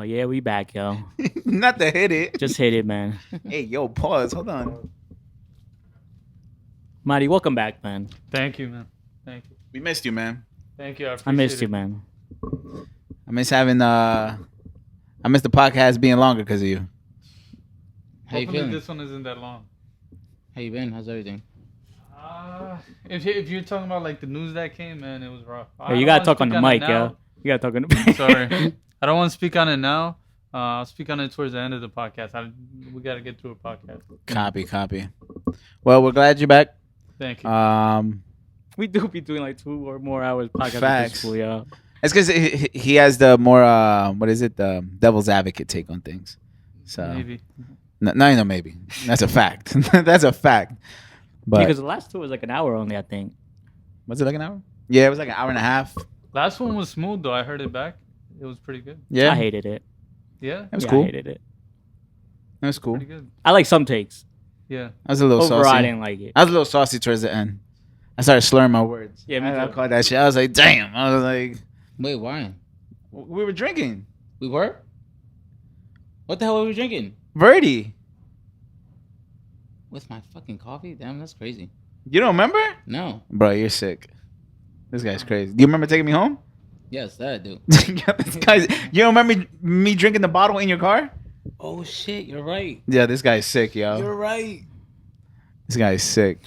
Yeah, we back, yo. Not to hit it. Just hit it, man. Hey, yo, pause. Hold on. Mahdi, welcome back, man. Thank you, man. Thank you. We missed you, man. Thank you. I missed you, man. I miss having I miss the podcast being longer because of you. How you Hopefully feeling? this one isn't that long. How you been? How's everything? If you're talking about like the news that came, man, it was rough. Yo, you gotta talk on the mic, yo. You gotta talk on the mic. Sorry. I don't want to speak on it now. I'll speak on it towards the end of the podcast. We got to get through a podcast. Copy. Well, we're glad you're back. Thank you. We do be doing like 2 or more hours podcast. Facts. School, yo. It's because he has the more the devil's advocate take on things. So Maybe. No, maybe that's a fact. That's a fact. But Because the last 2 was like an hour only, I think. was it like an hour? Yeah, it was like an hour and a half. Last one was smooth though. I heard it back. It was pretty good. Yeah, I hated it. Yeah. That was Yeah, cool. I hated it. That was cool. Pretty good. I like some takes. Yeah. I was a little Overall, saucy. I didn't like it. I was a little saucy towards the end. I started slurring my words. Yeah, me I too. caught that shit. I was like, damn. I was like, Wait, why? we were drinking. We were? What the hell were we drinking? Verdi. With my fucking coffee? Damn, that's crazy. You don't remember? No. Bro, you're sick. This guy's crazy. Do you remember taking me home? Yes, that I do. This guy's, you don't remember me drinking the bottle in your car? Oh shit, you're right. Yeah, this guy's sick, yo. You're right. This guy's sick.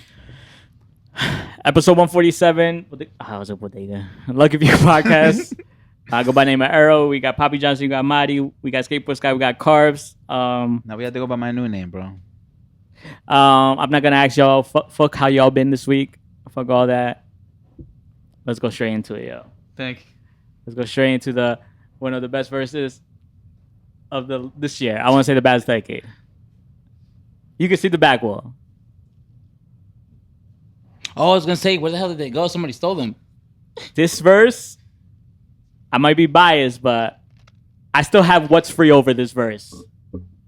Episode 147. I was a bodega. Lucky View podcast. I go by name of Arrow. We got Papijohnson. We got Mahdi. We got Skateboard Sky. We got Carbs. Now we have to go by my new name, bro. I'm not gonna ask y'all. Fuck how y'all been this week. Fuck all that. Let's go straight into it, yo. Thank you. Let's go straight into one of the best verses of this year. I want to say the best decade. You can see the back wall. Oh, I was gonna say, where the hell did they go? Somebody stole them. This verse, I might be biased, but I still have What's Free over this verse.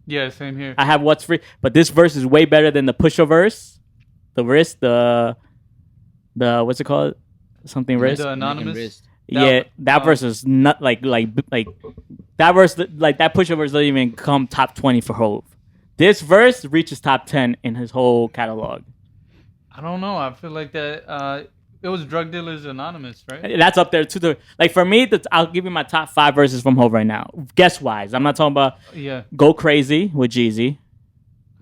Yeah, same here. I have What's Free, but this verse is way better than the Pusha verse. The wrist, the what's it called? Something wrist. The anonymous. Wrist. That verse is not like that verse, like that Pusha verse doesn't even come top 20 for Hove. This verse reaches top 10 in his whole catalog. I don't know. I feel like that. It was Drug Dealers Anonymous, right? That's up there too. Like for me, I'll give you my top 5 verses from Hove right now. Guess wise, I'm not talking about Yeah. Go Crazy with Jeezy.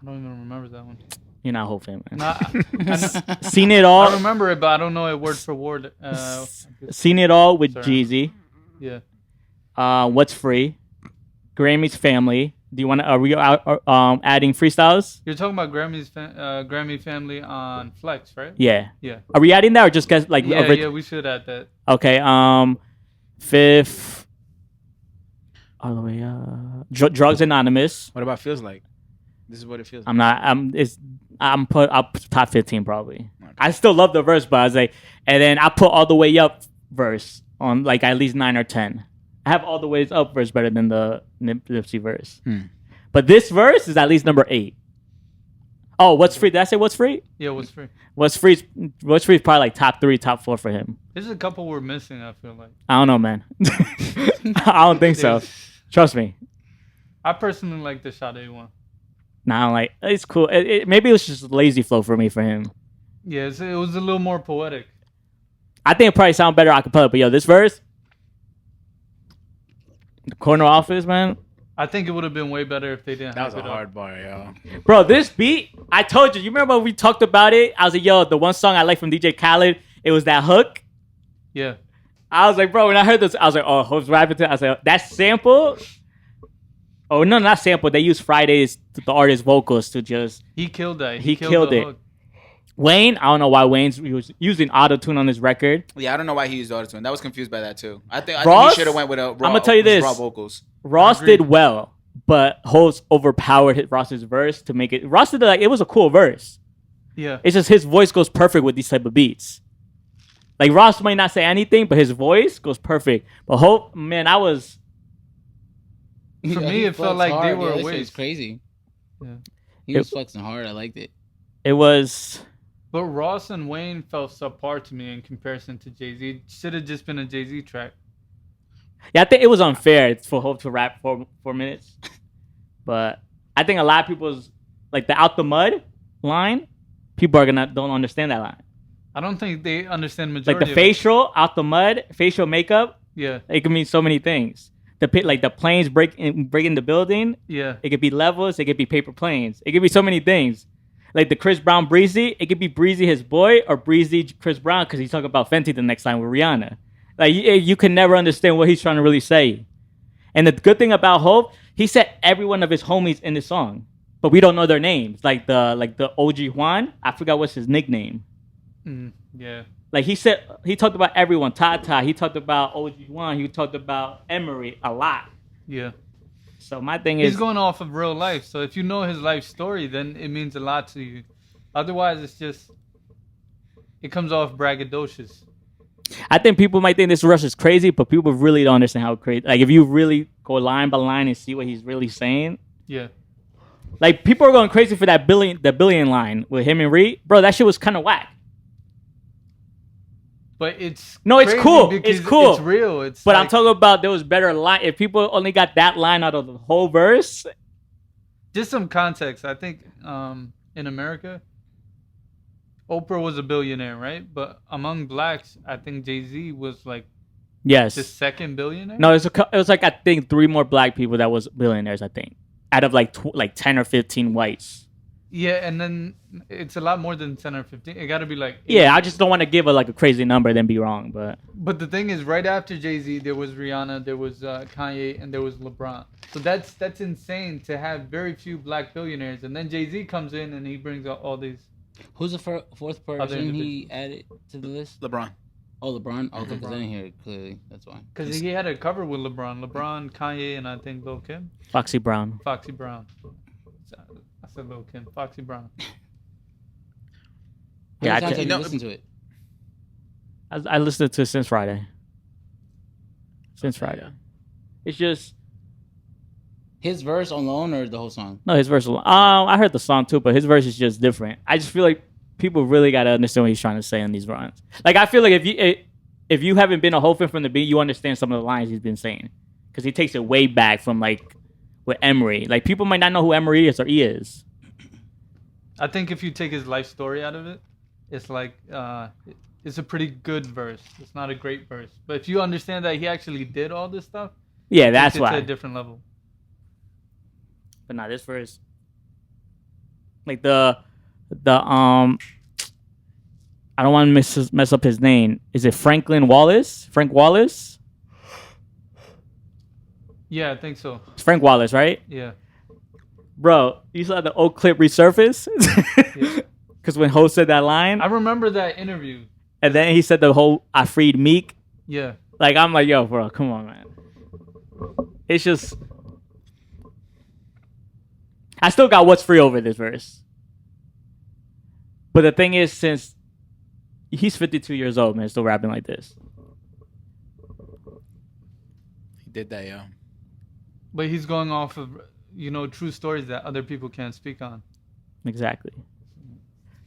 I don't even remember that one. You're not Hove fan, man. Nah, Seen It All. I remember it, but I don't know it word for word. Seen It All with Sorry. Jeezy. Yeah. What's Free? Grammy's Family. Do you want to? Are we adding freestyles? You're talking about Grammy Family on Flex, right? Yeah. Yeah. Are we adding that or just guess like? Yeah, we should add that. Okay. 5th. All the way. Drugs Anonymous. What about Feels Like? This is what it feels like. I'm not. I'll put top 15 probably. Okay. I still love the verse, but I was like, and then I put All the Way Up verse on like at least 9 or 10. I have All the Ways Up verse better than the Nipsey verse. But this verse is at least number 8. Oh, What's Free? Did I say What's Free? Yeah, What's Free? What's Free is probably like top 3, top 4 for him. There's a couple we're missing, I feel like. I don't know, man. I don't think so. Trust me. I personally like the Sade one. Nah, I'm like, it's cool. Maybe it was just lazy flow for him. Yeah, it was a little more poetic. I think it probably sound better acapella, but yo, this verse, the corner office, man. I think it would have been way better if they didn't. That was a hype it up. hard bar, yo. Bro, this beat, I told you. You remember when we talked about it? I was like, yo, the one song I like from DJ Khaled, it was that hook. Yeah. I was like, bro, when I heard this, I was like, oh, Hope's rapping to. I was like, that sample. Oh no, not sample. They used Fridays, the artist vocals to just. He killed that. He killed the it. hook. Wayne, I don't know why he was using auto-tune on his record. Yeah, I don't know why he used autotune. I was confused by that too. I think Ross? he should have went with a raw, I'm gonna tell you this. raw vocals. Ross did well, but Hov overpowered Ross's verse to make it. Ross did it was a cool verse. Yeah. It's just his voice goes perfect with these type of beats. Like Ross might not say anything, but his voice goes perfect. But Hov, man, I was. For me, it felt like they were That away. shit was crazy. Yeah. He was flexing hard. I liked it. It was. But Ross and Wayne felt subpar to me in comparison to Jay-Z. It should have just been a Jay-Z track. Yeah, I think it was unfair for Hov to rap for 4 minutes. But I think a lot of people's like the out the mud line, people are don't understand that line. I don't think they understand majority Like the of facial out the mud, facial makeup, it. Yeah. it can mean so many things. Like the planes breaking the building, Yeah. it could be levels, it could be paper planes, it could be so many things. Like the Chris Brown Breezy, it could be Breezy his boy or Breezy Chris Brown because he's talking about Fenty the next time with Rihanna. Like you can never understand what he's trying to really say. And the good thing about Hov, he said every one of his homies in the song, but we don't know their names. Like the OG Juan, I forgot what's his nickname. Yeah. Like he talked about everyone. Tata, he talked about OG Juan, he talked about Emery a lot. Yeah. So my thing is, He's going off of real life. So if you know his life story, then it means a lot to you. Otherwise, it comes off braggadocious. I think people might think this rush is crazy, but people really don't understand how crazy. Like if you really go line by line and see what he's really saying, Yeah. like people are going crazy for the billion line with him and Reed, bro. That shit was kind of whack. But it's No, it's crazy cool. because It's cool. It's real. It's But like, I'm talking about there was better line. If people only got that line out of the whole verse, just some context. I think in America, Oprah was a billionaire, right? But among blacks, I think Jay-Z was like yes. the second billionaire. No, it was like I think 3 more black people that was billionaires. I think out of like 10 or 15 whites. Yeah, and then it's a lot more than 10 or 15. It got to be like 8. Yeah, I just don't want to give a crazy number, then be wrong. But the thing is, right after Jay-Z, there was Rihanna, there was Kanye, and there was LeBron. So that's insane to have very few black billionaires. And then Jay-Z comes in and he brings out all these. Who's the fourth person he added to the list? LeBron. Oh, LeBron. Oh, because I didn't hear it clearly. That's why. Because he had a cover with LeBron, Kanye, and I think Lil Kim. Foxy Brown. Foxy Brown. I said Lil Kim. Foxy Brown. Yeah, How many times have you listened to it? I listened to it since Friday. It's just His verse alone or the whole song? no his verse. I heard the song too, but his verse is just different. I just feel like people really gotta understand what he's trying to say in these runs. Like I feel like if you haven't been a whole fan from the beat, you understand some of the lines he's been saying because he takes it way back from like with Emery. Like people might not know who Emery is or he is. I think if you take his life story out of it, it's like it's a pretty good verse. It's not a great verse, but if you understand that he actually did all this stuff, Yeah, that's it's why. to a different level. But nah, this verse, like the I don't want to mess up his name. Is it Franklin Wallace? Frank Wallace? Yeah, I think so. It's Frank Wallace, right? Yeah. Bro, you saw the old clip resurface? Because when Ho said that line, I remember that interview. and then he said the whole "I freed Meek." Yeah. Like I'm like, yo, bro, come on, man. It's just, I still got what's free over this verse. But the thing is, since he's 52 years old, man, still rapping like this. He did that, yo. But he's going off of, true stories that other people can't speak on. Exactly.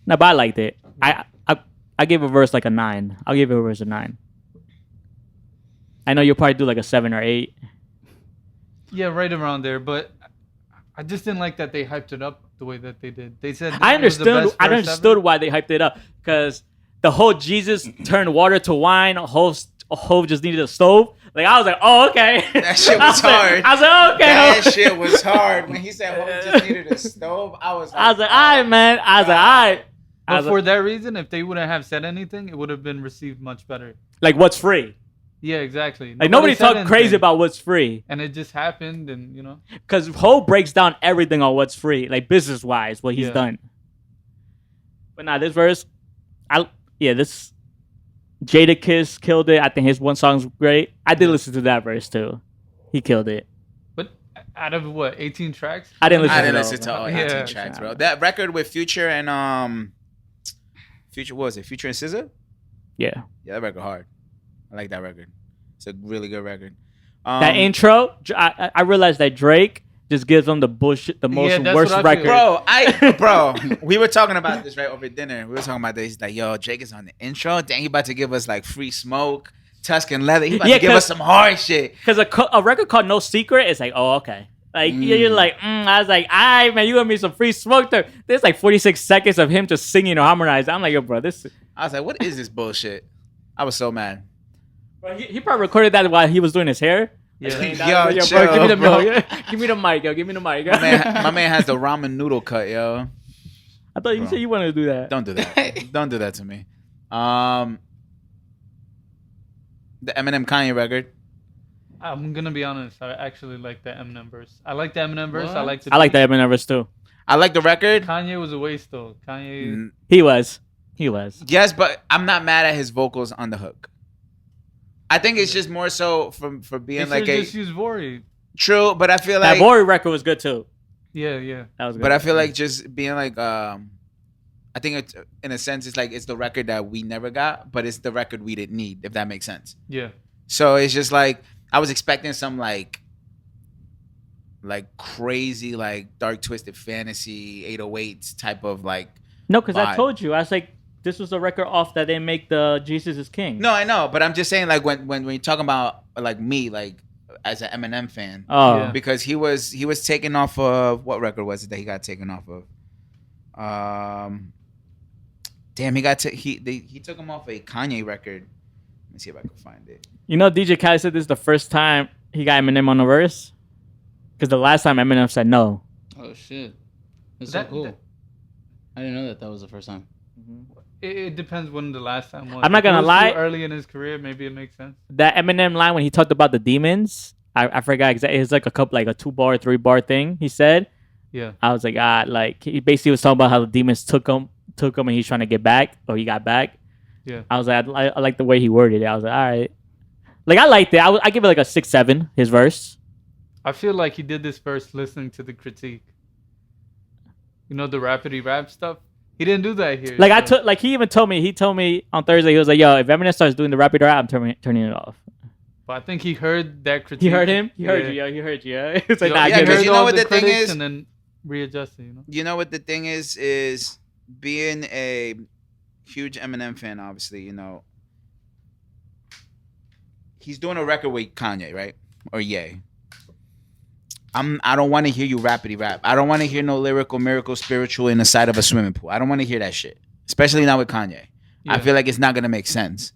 No, but I liked it. I gave a verse like a 9. I'll give it a verse a 9. I know you'll probably do like a 7 or 8. Yeah, right around there. But I just didn't like that they hyped it up the way that they did. They said I it was the best understood. I verse understood ever. why they hyped it up because the whole Jesus turned water to wine. Hov just needed a stove. Like I was like, oh okay. That shit was hard. I was like, okay. That shit was hard. When he said, "Well, we just needed a stove," I was like, all right, man. I was like, all right. But for that reason, if they wouldn't have said anything, it would have been received much better. Like what's free? Yeah, exactly. Like nobody said talked crazy anything, about what's free and it just happened, and because Ho breaks down everything on what's free, like business wise, what he's Yeah. done. But nah, this verse, this Jadakiss killed it. I think his one song's great. I did listen to that verse too. He killed it. But out of what, 18 tracks? I didn't I didn't listen listen to all 18 Yeah. tracks, bro. That record with Future and Future, what was it? Future and SZA? Yeah. Yeah, that record hard. I like that record. It's a really good record. That intro, I realized that Drake just gives them the bullshit, the most that's worst what I record. Bro, we were talking about this right over dinner. We were talking about this. He's like, yo, Drake is on the intro. Dang, he about to give us like Free Smoke, Tuscan Leather. He about to give us some hard shit. Because a record called No Secret is like, oh, okay. Like, you're like, I was like, all right, man, you want me some Free Smoke there. There's like 46 seconds of him just singing or harmonizing. I'm like, yo, bro, this. I was like, what is this bullshit? I was so mad. Bro, he probably recorded that while he was doing his hair. Yeah. Yo, bro, give me the bro. give me the mic, yo. Give me the mic. My man has the ramen noodle cut, yo. I thought you said you wanted to do that. Don't do that. Don't do that to me. The Eminem Kanye record. I'm gonna be honest. I actually like the Eminem verse. I like the Eminem verse. What? I like the. I like the Eminem verse too. I like the record. Kanye was a waste though. Kanye. He was. Yes, but I'm not mad at his vocals on the hook. I think it's just more so for being like just use Vori. True, but I feel like That Vori record was good too. Yeah. That was good. But I feel like just being like I think it's in a sense it's like it's the record that we never got, but it's the record we didn't need, if that makes sense. Yeah. So it's just like I was expecting some like crazy like dark twisted fantasy 808s type of like no, because I vibe. told you, I was like, this was a record off that they make the Jesus is King. No, I know, but I'm just saying like when you're talking about like me like as an Eminem fan, Oh, because he was taken off of what record was it that he got taken off of? Damn, he took him off a Kanye record. Let me see if I can find it. you know, DJ Khaled said this is the first time he got Eminem on the verse, because the last time Eminem said no. Oh shit, that's That- so cool. that- I didn't know that was the first time. It depends when the last time was. I'm not If it gonna was lie. too early in his career, maybe it makes sense. That Eminem line when he talked about the demons, I forgot exactly. It's like a 2-bar, 3-bar thing. He said, Yeah. I was like, like he basically was talking about how the demons took him, and he's trying to get back, or he got back. Yeah. I was like, I like the way he worded it. I was like, all right, like I liked it. I give it like a 6-7. His verse. I feel like he did this first listening to the critique. You know, the rapidy rap stuff? He didn't do that here. Like so- I took, like he even told me. He told me on Thursday. He was like, "Yo, if Eminem starts doing the rapid rap, I'm turning it off." But I think he heard that critique. He heard him. He heard Yeah. you. Yo. He heard you. Yo. It's like, So nah, he I get because heard it. you know all what the thing critics is? and then readjusted. You know. You know what the thing is being a huge Eminem fan, obviously, you know, he's doing a record with Kanye, right? Or Ye. I don't want to hear you rapidy rap. I don't want to hear no lyrical miracle spiritual in the side of a swimming pool. I don't want to hear that shit. Especially not with Kanye. I Yeah. feel like it's not gonna make sense.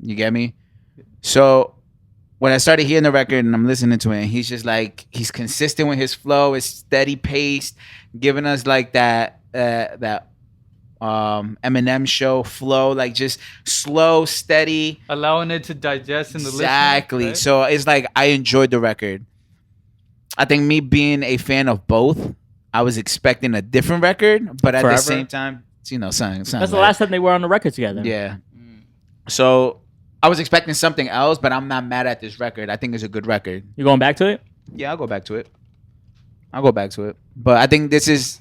You get me? So when I started hearing the record and I'm listening to it, and he's just like he's consistent with his flow, it's steady paced, giving us like that Eminem show flow, like just slow, steady. Allowing it to digest in the Exactly. listener, right? So it's like I enjoyed the record. I think me being a fan of both, I was expecting a different record, but at Forever? the same time, you know, something. That's the last time they were on the record together. Yeah. So I was expecting something else, but I'm not mad at this record. I think it's a good record. You going back to it? Yeah, I'll go back to it. But I think this is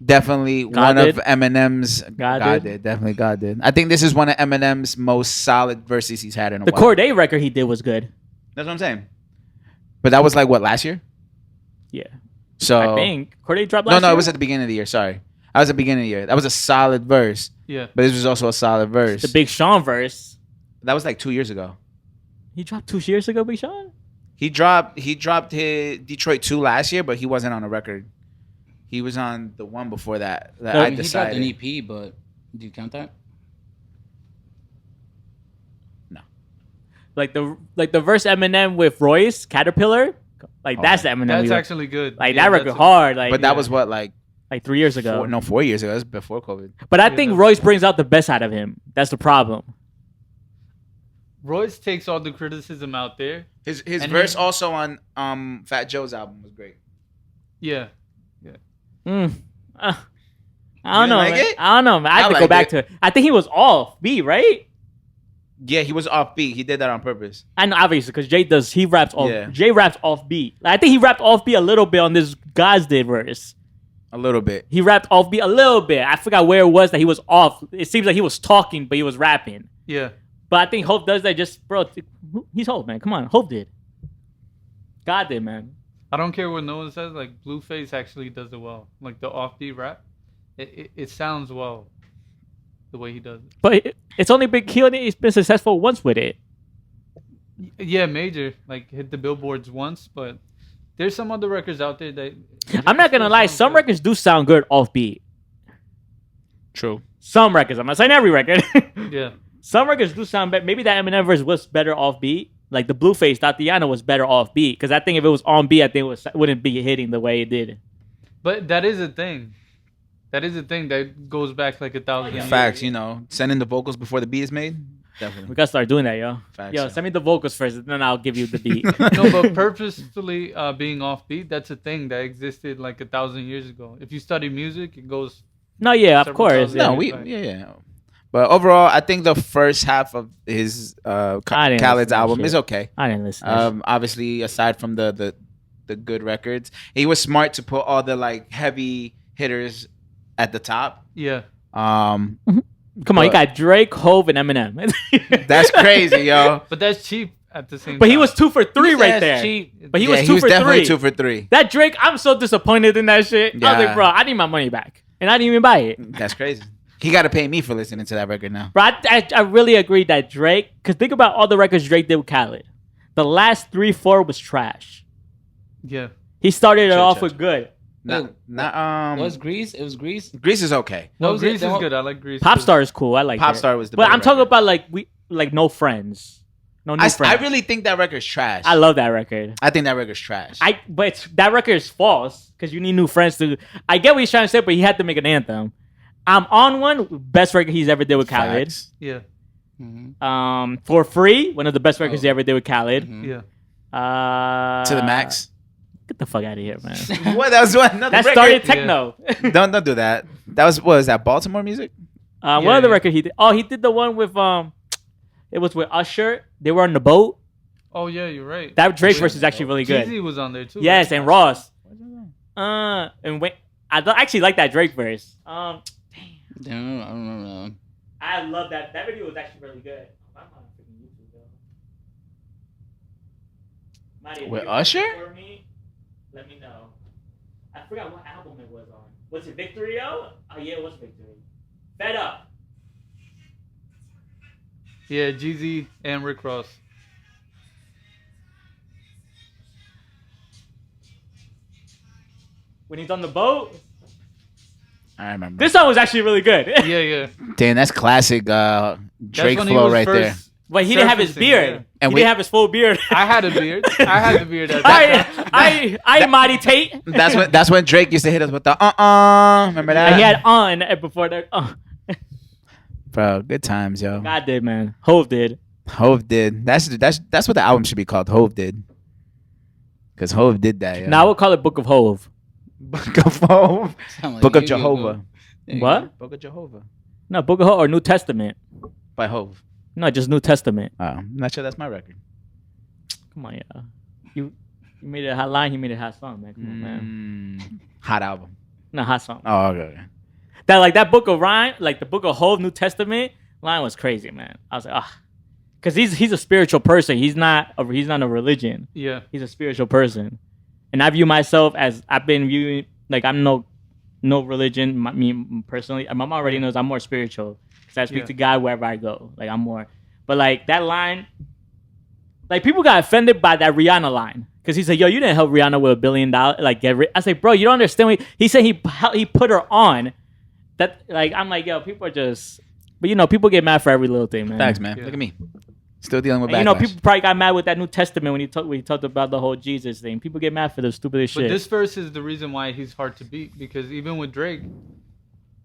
definitely God one did. of Eminem's. God did. Definitely God did. I think this is one of Eminem's most solid verses he's had in a The while. Corday record he did was good. That's what I'm saying. But that was like what, last year? Yeah, So I think Corday dropped no, last year. it was at the beginning of the year. Sorry, I was at the beginning of the year. That was a solid verse, Yeah. but this was also a solid verse. the Big Sean verse. That was like 2 years ago. He dropped 2 years ago. Big Sean. He dropped his Detroit 2 last year, but he wasn't on a record. He was on the one before that. No, I He dropped decided. an EP, but do you count that? Like the verse Eminem with Royce Caterpillar. Like Oh, that's the Eminem. That's we- actually good. like Yeah, that record that's a- hard. Like But that was what, like 3 years ago. 4 years ago. That's before COVID. But I Yeah, think that's- Royce brings out the best out of him. That's the problem. Royce takes all the criticism out there. His And verse he- also on Fat Joe's album was great. Yeah. Mm. I don't know. like Man. it? I don't know. Man. I have to go liked back it. to it. I think he was off beat, right? Yeah, he was off beat. He did that on purpose. I know, obviously, because He raps off. Yeah. Jay raps off beat. I think he rapped off beat a little bit on this God's Day verse. A little bit. He rapped off beat a little bit. I forgot where it was that he was off. It seems like he was talking, but he was rapping. Yeah. But I think Hope does that just, bro. He's Hope, man. Come on. Hope did. God did, man. I don't care what no one says. Like Blueface actually does it well. Like the offbeat rap, it sounds well. The way he does it. But it's only been killing it. He's been successful once with it. Yeah, major. Like hit the billboards once, but there's some other records out there that. I'm not gonna lie. Some records do sound good off beat. True. Some records. I'm not saying every record. Yeah. Some records do sound better. Maybe that Eminem verse was better off beat. Like the Blueface Tatiana was better off beat. Because I think if it was on beat, I think it wouldn't be hitting the way it did. But that is a thing. That is a thing that goes back like 1,000 years. Facts, sending the vocals before the beat is made. Definitely. We gotta start doing that, yo. Facts, Yo, yeah. send me the vocals first, and then I'll give you the beat. No, but purposefully being offbeat, that's a thing that existed like 1,000 years ago. If you study music, it goes. No, yeah, of Several course. thousand. Yeah. No, Yeah. yeah. But overall, I think the first half of his I didn't listen Khaled's to album shit. is okay. I didn't listen. To that shit. Obviously, aside from the good records, he was smart to put all the like heavy hitters at the top. Yeah. Come on, you got Drake, Hove, and Eminem. That's crazy, yo. But that's cheap at the same time. But he was 2 for 3 right there. Cheap. But he Yeah, was he 2 was for definitely 3. 2 for 3. That Drake, I'm so disappointed in that shit. I was Yeah. like, bro, I need my money back, and I didn't even buy it. That's crazy. He got to pay me for listening to that record now. Bro, I really agree that Drake, because think about all the records Drake did with Khaled. The last 3-4 was trash. Yeah. He started it Chill, off chill, with chill. good. Not Was Grease? It was Grease. Grease is okay. No, What was it? Grease is good. I like Grease. too. Popstar is cool. I like it. Popstar was the But better I'm talking record. about like No Friends. No New I Friends. really think that record's trash. I love that record. I think that record's trash. But that record is false because you need new friends to. I get what he's trying to say, but he had to make an anthem. I'm on one best record he's ever did with Khaled. Facts. Yeah. For Free, one of the best records he ever did with Khaled. Yeah. To the max. Get the fuck out of here, man. What? That was another That record? started techno. Don't do that. That was what was that? Baltimore music? What Yeah, other yeah. record he did? Oh, he did the one with it was with Usher. They were on the boat. Oh yeah, you're right. That Drake verse is actually really good. Jeezy was on there too. Yes, right? and Ross. And wait, actually like that Drake verse. Damn, I don't remember. I love that. That video was actually really good. Mahdi, if With you Usher? for me, let me know. I forgot what album it was on. Was it Victory? Oh yeah, it was Victory. Fed Up. Yeah, Jeezy and Rick Ross. When he's on the boat. I remember. This song was actually really good. Yeah, yeah. Damn, that's classic Drake That's when he flow was right there. first But he didn't have his surfacing, beard. yeah. And He we- didn't have his full beard. I had a beard. I had the beard at that time. I Mahdi Tate. That's when Drake used to hit us with the Remember that? And he had on before that. Bro, good times, yo. God did, man. Hove did. Hove did. That's what the album should be called. Hove did. Because Hove did that. Yo. Now we'll call it Book of Hove. Book of Hove. Sound like Book of Yu-Gi-Oh! Jehovah. There you What? Book of Jehovah. No, Book of Hove or New Testament. By Hove. No, just New Testament. I'm not sure that's my record. Come on, yeah. You made it a hot line. He made it a hot song, man. Come on, man. Hot album. No, hot song. Oh, okay. That Book of Rhyme, like the Book of Hove, New Testament line was crazy, man. I was like, because he's a spiritual person. He's not a religion. Yeah. He's a spiritual person, and I view myself as I've been viewing like I'm no religion. Me personally, my mom already knows I'm more spiritual because I speak to God wherever I go. Like I'm more, but like that line, like people got offended by that Rihanna line because he said, "Yo, you didn't help Rihanna with $1 billion." Like I say, bro, you don't understand. He said he put her on. That like I'm like, yo, people are just, but people get mad for every little thing, man. Facts, man. Yeah. Look at me. Still dealing with And, backlash. people probably got mad with that New Testament when he talked about the whole Jesus thing. People get mad for the stupidest But shit. this verse is the reason why he's hard to beat, because even with Drake,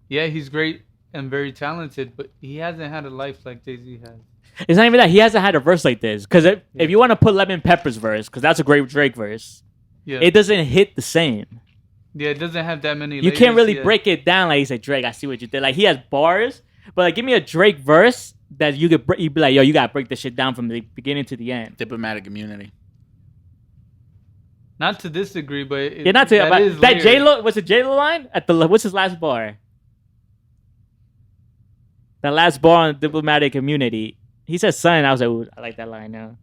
yeah, he's great and very talented, but he hasn't had a life like Jay-Z has. It's not even that he hasn't had a verse like this. Because if you want to put Lemon Pepper's verse, because that's a great Drake verse, Yeah. it doesn't hit the same. Yeah, it doesn't have that many. You can't layers, really break it down like he's like Drake. I see what you did. Like he has bars, but like give me a Drake verse that you could you'd be like, yo, you gotta break this shit down from the beginning to the end. Diplomatic immunity. Not to this degree, but Yeah, not to that J Lo. What's the J Lo line at the? What's his last bar? The last bar on diplomatic immunity. He said something. I was like, ooh, I like that line now.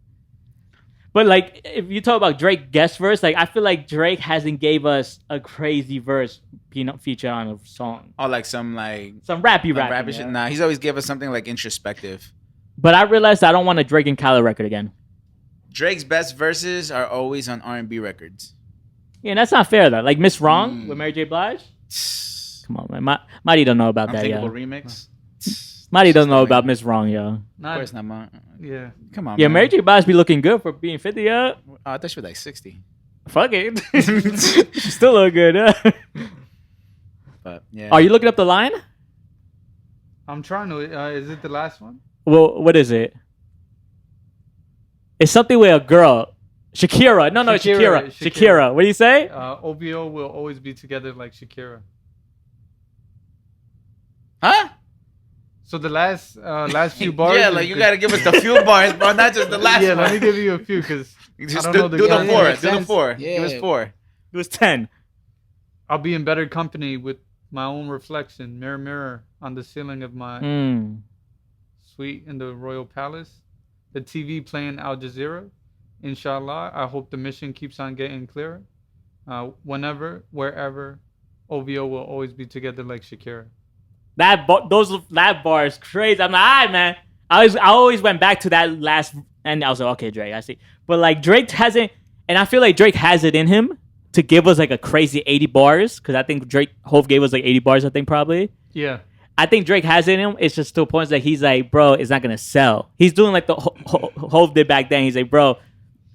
But like, if you talk about Drake guest verse, like I feel like Drake hasn't gave us a crazy verse feature on a song. Oh, like some rappy rappy shit. Nah, he's always give us something like introspective. But I realized I don't want a Drake and Khaled record again. Drake's best verses are always on R&B records. Yeah, and that's not fair though. Like Miss Wrong with Mary J. Blige. Come on, man. Mahdi don't know about that, yo. Remix. Mahdi doesn't know about Miss Wrong, yo. Of course not, man. Yeah. Come on, yeah, man. Mary J. Blige be looking good for being 50, yo. Oh, I thought she was like 60. Fuck it. She still look good, huh? But yeah. Are you looking up the line? I'm trying to. Is it the last one? Well, what is it? It's something with a girl. Shakira. No, Shakira. What do you say? OVO will always be together like Shakira. Huh? So the last few bars. Yeah, like you gotta give us the few bars, bro, not just the last one. Yeah, let me give you a few because just I do don't know the the four. guys. Do the four. Yeah. Give us 4. It was 10. I'll be in better company with my own reflection. Mirror, mirror on the ceiling of my suite in the royal palace. The TV playing Al Jazeera. Inshallah, I hope the mission keeps on getting clearer. Whenever, wherever, OVO will always be together like Shakira. That bar is crazy. I'm like, all right, man. I always went back to that last, and I was like, okay, Drake, I see. But like Drake hasn't, and I feel like Drake has it in him to give us like a crazy 80 bars, because I think Hov gave us like 80 bars, I think probably. Yeah. I think Drake has it in him. It's just to a point that he's like, bro, it's not gonna sell. He's doing like the Hov did back then. He's like, bro,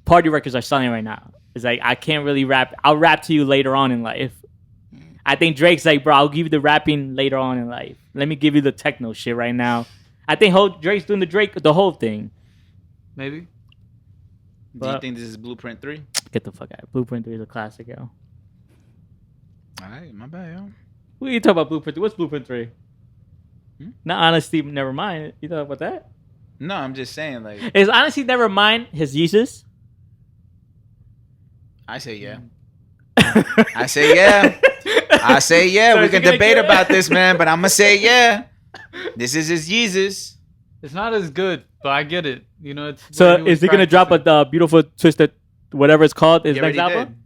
party records are selling right now. It's like I can't really rap. I'll rap to you later on in life. I think Drake's like, bro, I'll give you the rapping later on in life. Let me give you the techno shit right now. I think Drake's doing the whole thing. Maybe. Do you think this is Blueprint 3? Get the fuck out. Blueprint 3 is a classic, yo. Alright, my bad, yo. What are you talking about Blueprint 3? What's Blueprint 3? Not Honesty, Never Mind. You talking about that? No, I'm just saying, like... Is Honesty, Never Mind his Yeezus? I say yeah. I say yeah. So we can debate about this, man, but I'm gonna say yeah. This is his Jesus. It's not as good, but I get it. You know, it's so is he gonna drop a Beautiful Twisted, whatever it's called, his next album? Did.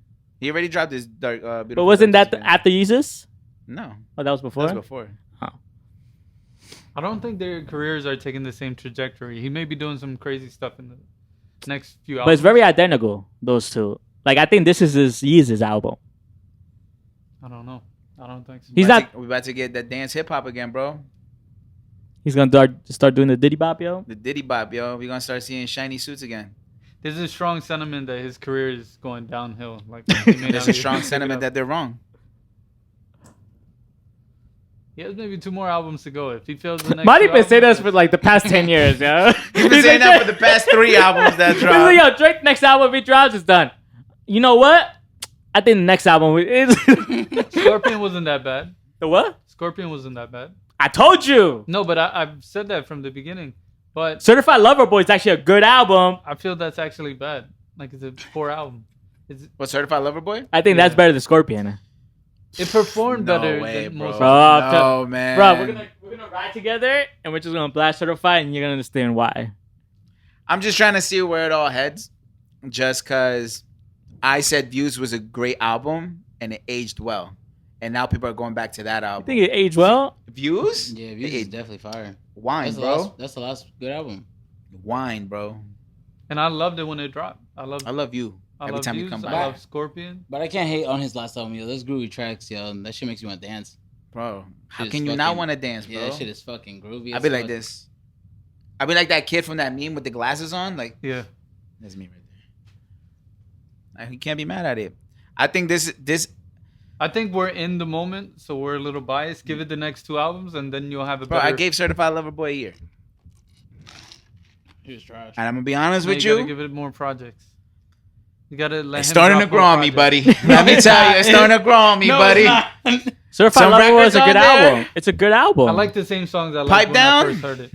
He already dropped his dark. Beautiful but wasn't that after Yeezus? No. Oh, that was before. That was before. Oh. I don't think their careers are taking the same trajectory. He may be doing some crazy stuff in the next few albums. But it's very identical, those two. Like I think this is his Yeezus album. I don't know. I don't think so. We're about to get that dance hip hop again, bro. He's gonna start doing the Diddy Bop, yo. The Diddy Bop, yo. We're gonna start seeing shiny suits again. There's a strong sentiment that his career is going downhill. Like there's a strong sentiment that they're wrong. He has maybe 2 more albums to go. If he feels the next Mahdi been saying this for like the past 10 years, yo. He's been saying that for the past 3 albums that dropped. Like, yo, Drake next album if he drops is done. You know what? I think the next album is Scorpion wasn't that bad. The what? Scorpion wasn't that bad. I told you. No, but I've said that from the beginning. But Certified Lover Boy is actually a good album. I feel that's actually bad. Like it's a poor album. What, Certified Lover Boy? I think that's better than Scorpion. It performed better way, than bro. most. No, man. Bro, we're gonna ride together and we're just gonna blast Certified and you're gonna understand why. I'm just trying to see where it all heads. Just cause I said Views was a great album and it aged well. And now people are going back to that album. You think it aged well? Views? Yeah, Views is definitely fire. Wine, That's bro. That's the last good album. Wine, bro. And I loved it when it dropped. I love you. Every time you come back. I love Scorpion. But I can't hate on his last album, yo. Those groovy tracks, yo. That shit makes you want to dance. Bro, how can you not want to dance, bro? Yeah, that shit is fucking groovy. I'll be like this. I'll be like that kid from that meme with the glasses on. Like, yeah. That's me right there. You can't be mad at it. I think this. I think we're in the moment, so we're a little biased. Give it the next 2 albums, and then you'll have a better... Bro, I gave Certified Lover Boy a year. He was trash. And I'm going to be honest Now with you you. gotta give it more projects. You gotta let It's him starting to drop grow on me, projects. buddy. Let me tell you, it's starting to grow on me, buddy. Certified Some Lover Boy records is a good out there. album. It's a good album. I like the same songs I liked Pipe when down. I first heard it.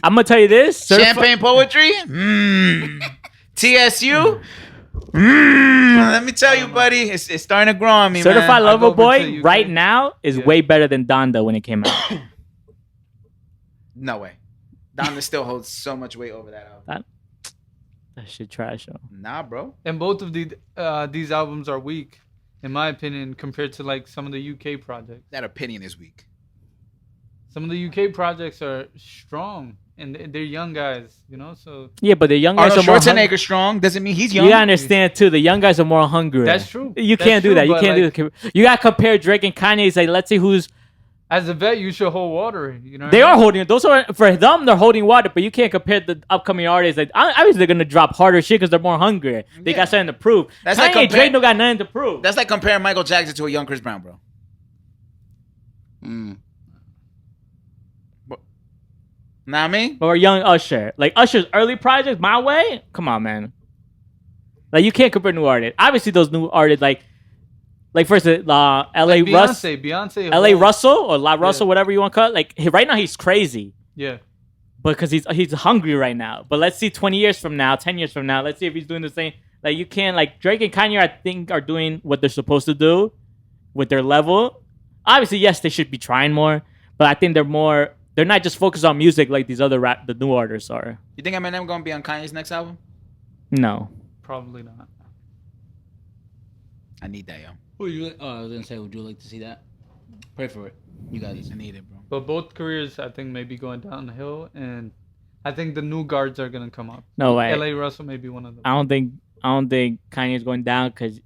I'm gonna tell you this. Champagne poetry. TSU. Let me tell you, buddy, it's starting to grow on me, Certified man. Lover I go over to Boy UK. right now is Yeah. way better than Donda when it came out. No way. Donda still holds so much weight over that album. That shit trash, though. Nah, bro. And both of these albums are weak, in my opinion, compared to like some of the UK projects. That opinion is weak. Some of the UK projects are strong, and they're young guys, you know. So Yeah, but the young guys Arnold are more hungry. Schwarzenegger strong doesn't mean he's young. You gotta understand too. The young guys are more hungry. That's true. You That's can't do true, that. You but, can't like, do it. You gotta compare Drake and Kanye. Say, let's see who's. as a vet, you should hold water. You know, what They I are mean? holding. Those are for them. They're holding water, but you can't compare the upcoming artists. Like, obviously, they're gonna drop harder shit because they're more hungry. They Yeah. got something to prove. That's Kanye like and compare- Drake don't got nothing to prove. That's like comparing Michael Jackson to a young Chris Brown, bro. Know what I mean? Or young Usher. Like Usher's early projects, My Way. Come on, man. Like you can't compare new artists. Obviously, those new artists like first L.A. Like Russ, Beyonce, L.A. holds- Russell or La Russell, whatever you want to call it. Like right now, he's crazy. Yeah, Because he's hungry right now. But let's see 20 years from now, 10 years from now, let's see if he's doing the same. Like you can't like Drake and Kanye I think are doing what they're supposed to do with their level. Obviously, yes, they should be trying more, but I think they're not just focused on music like these other the new artists are. You think Eminem gonna be on Kanye's next album? No. probably not. I need that, yo. Who you? I was gonna say, would you like to see that? Pray for it. You guys. I need it, bro. But both careers, I think, may be going downhill, and I think the new guards are gonna come up. No way. L.A. Russell may be one of them. I don't think Kanye's going down because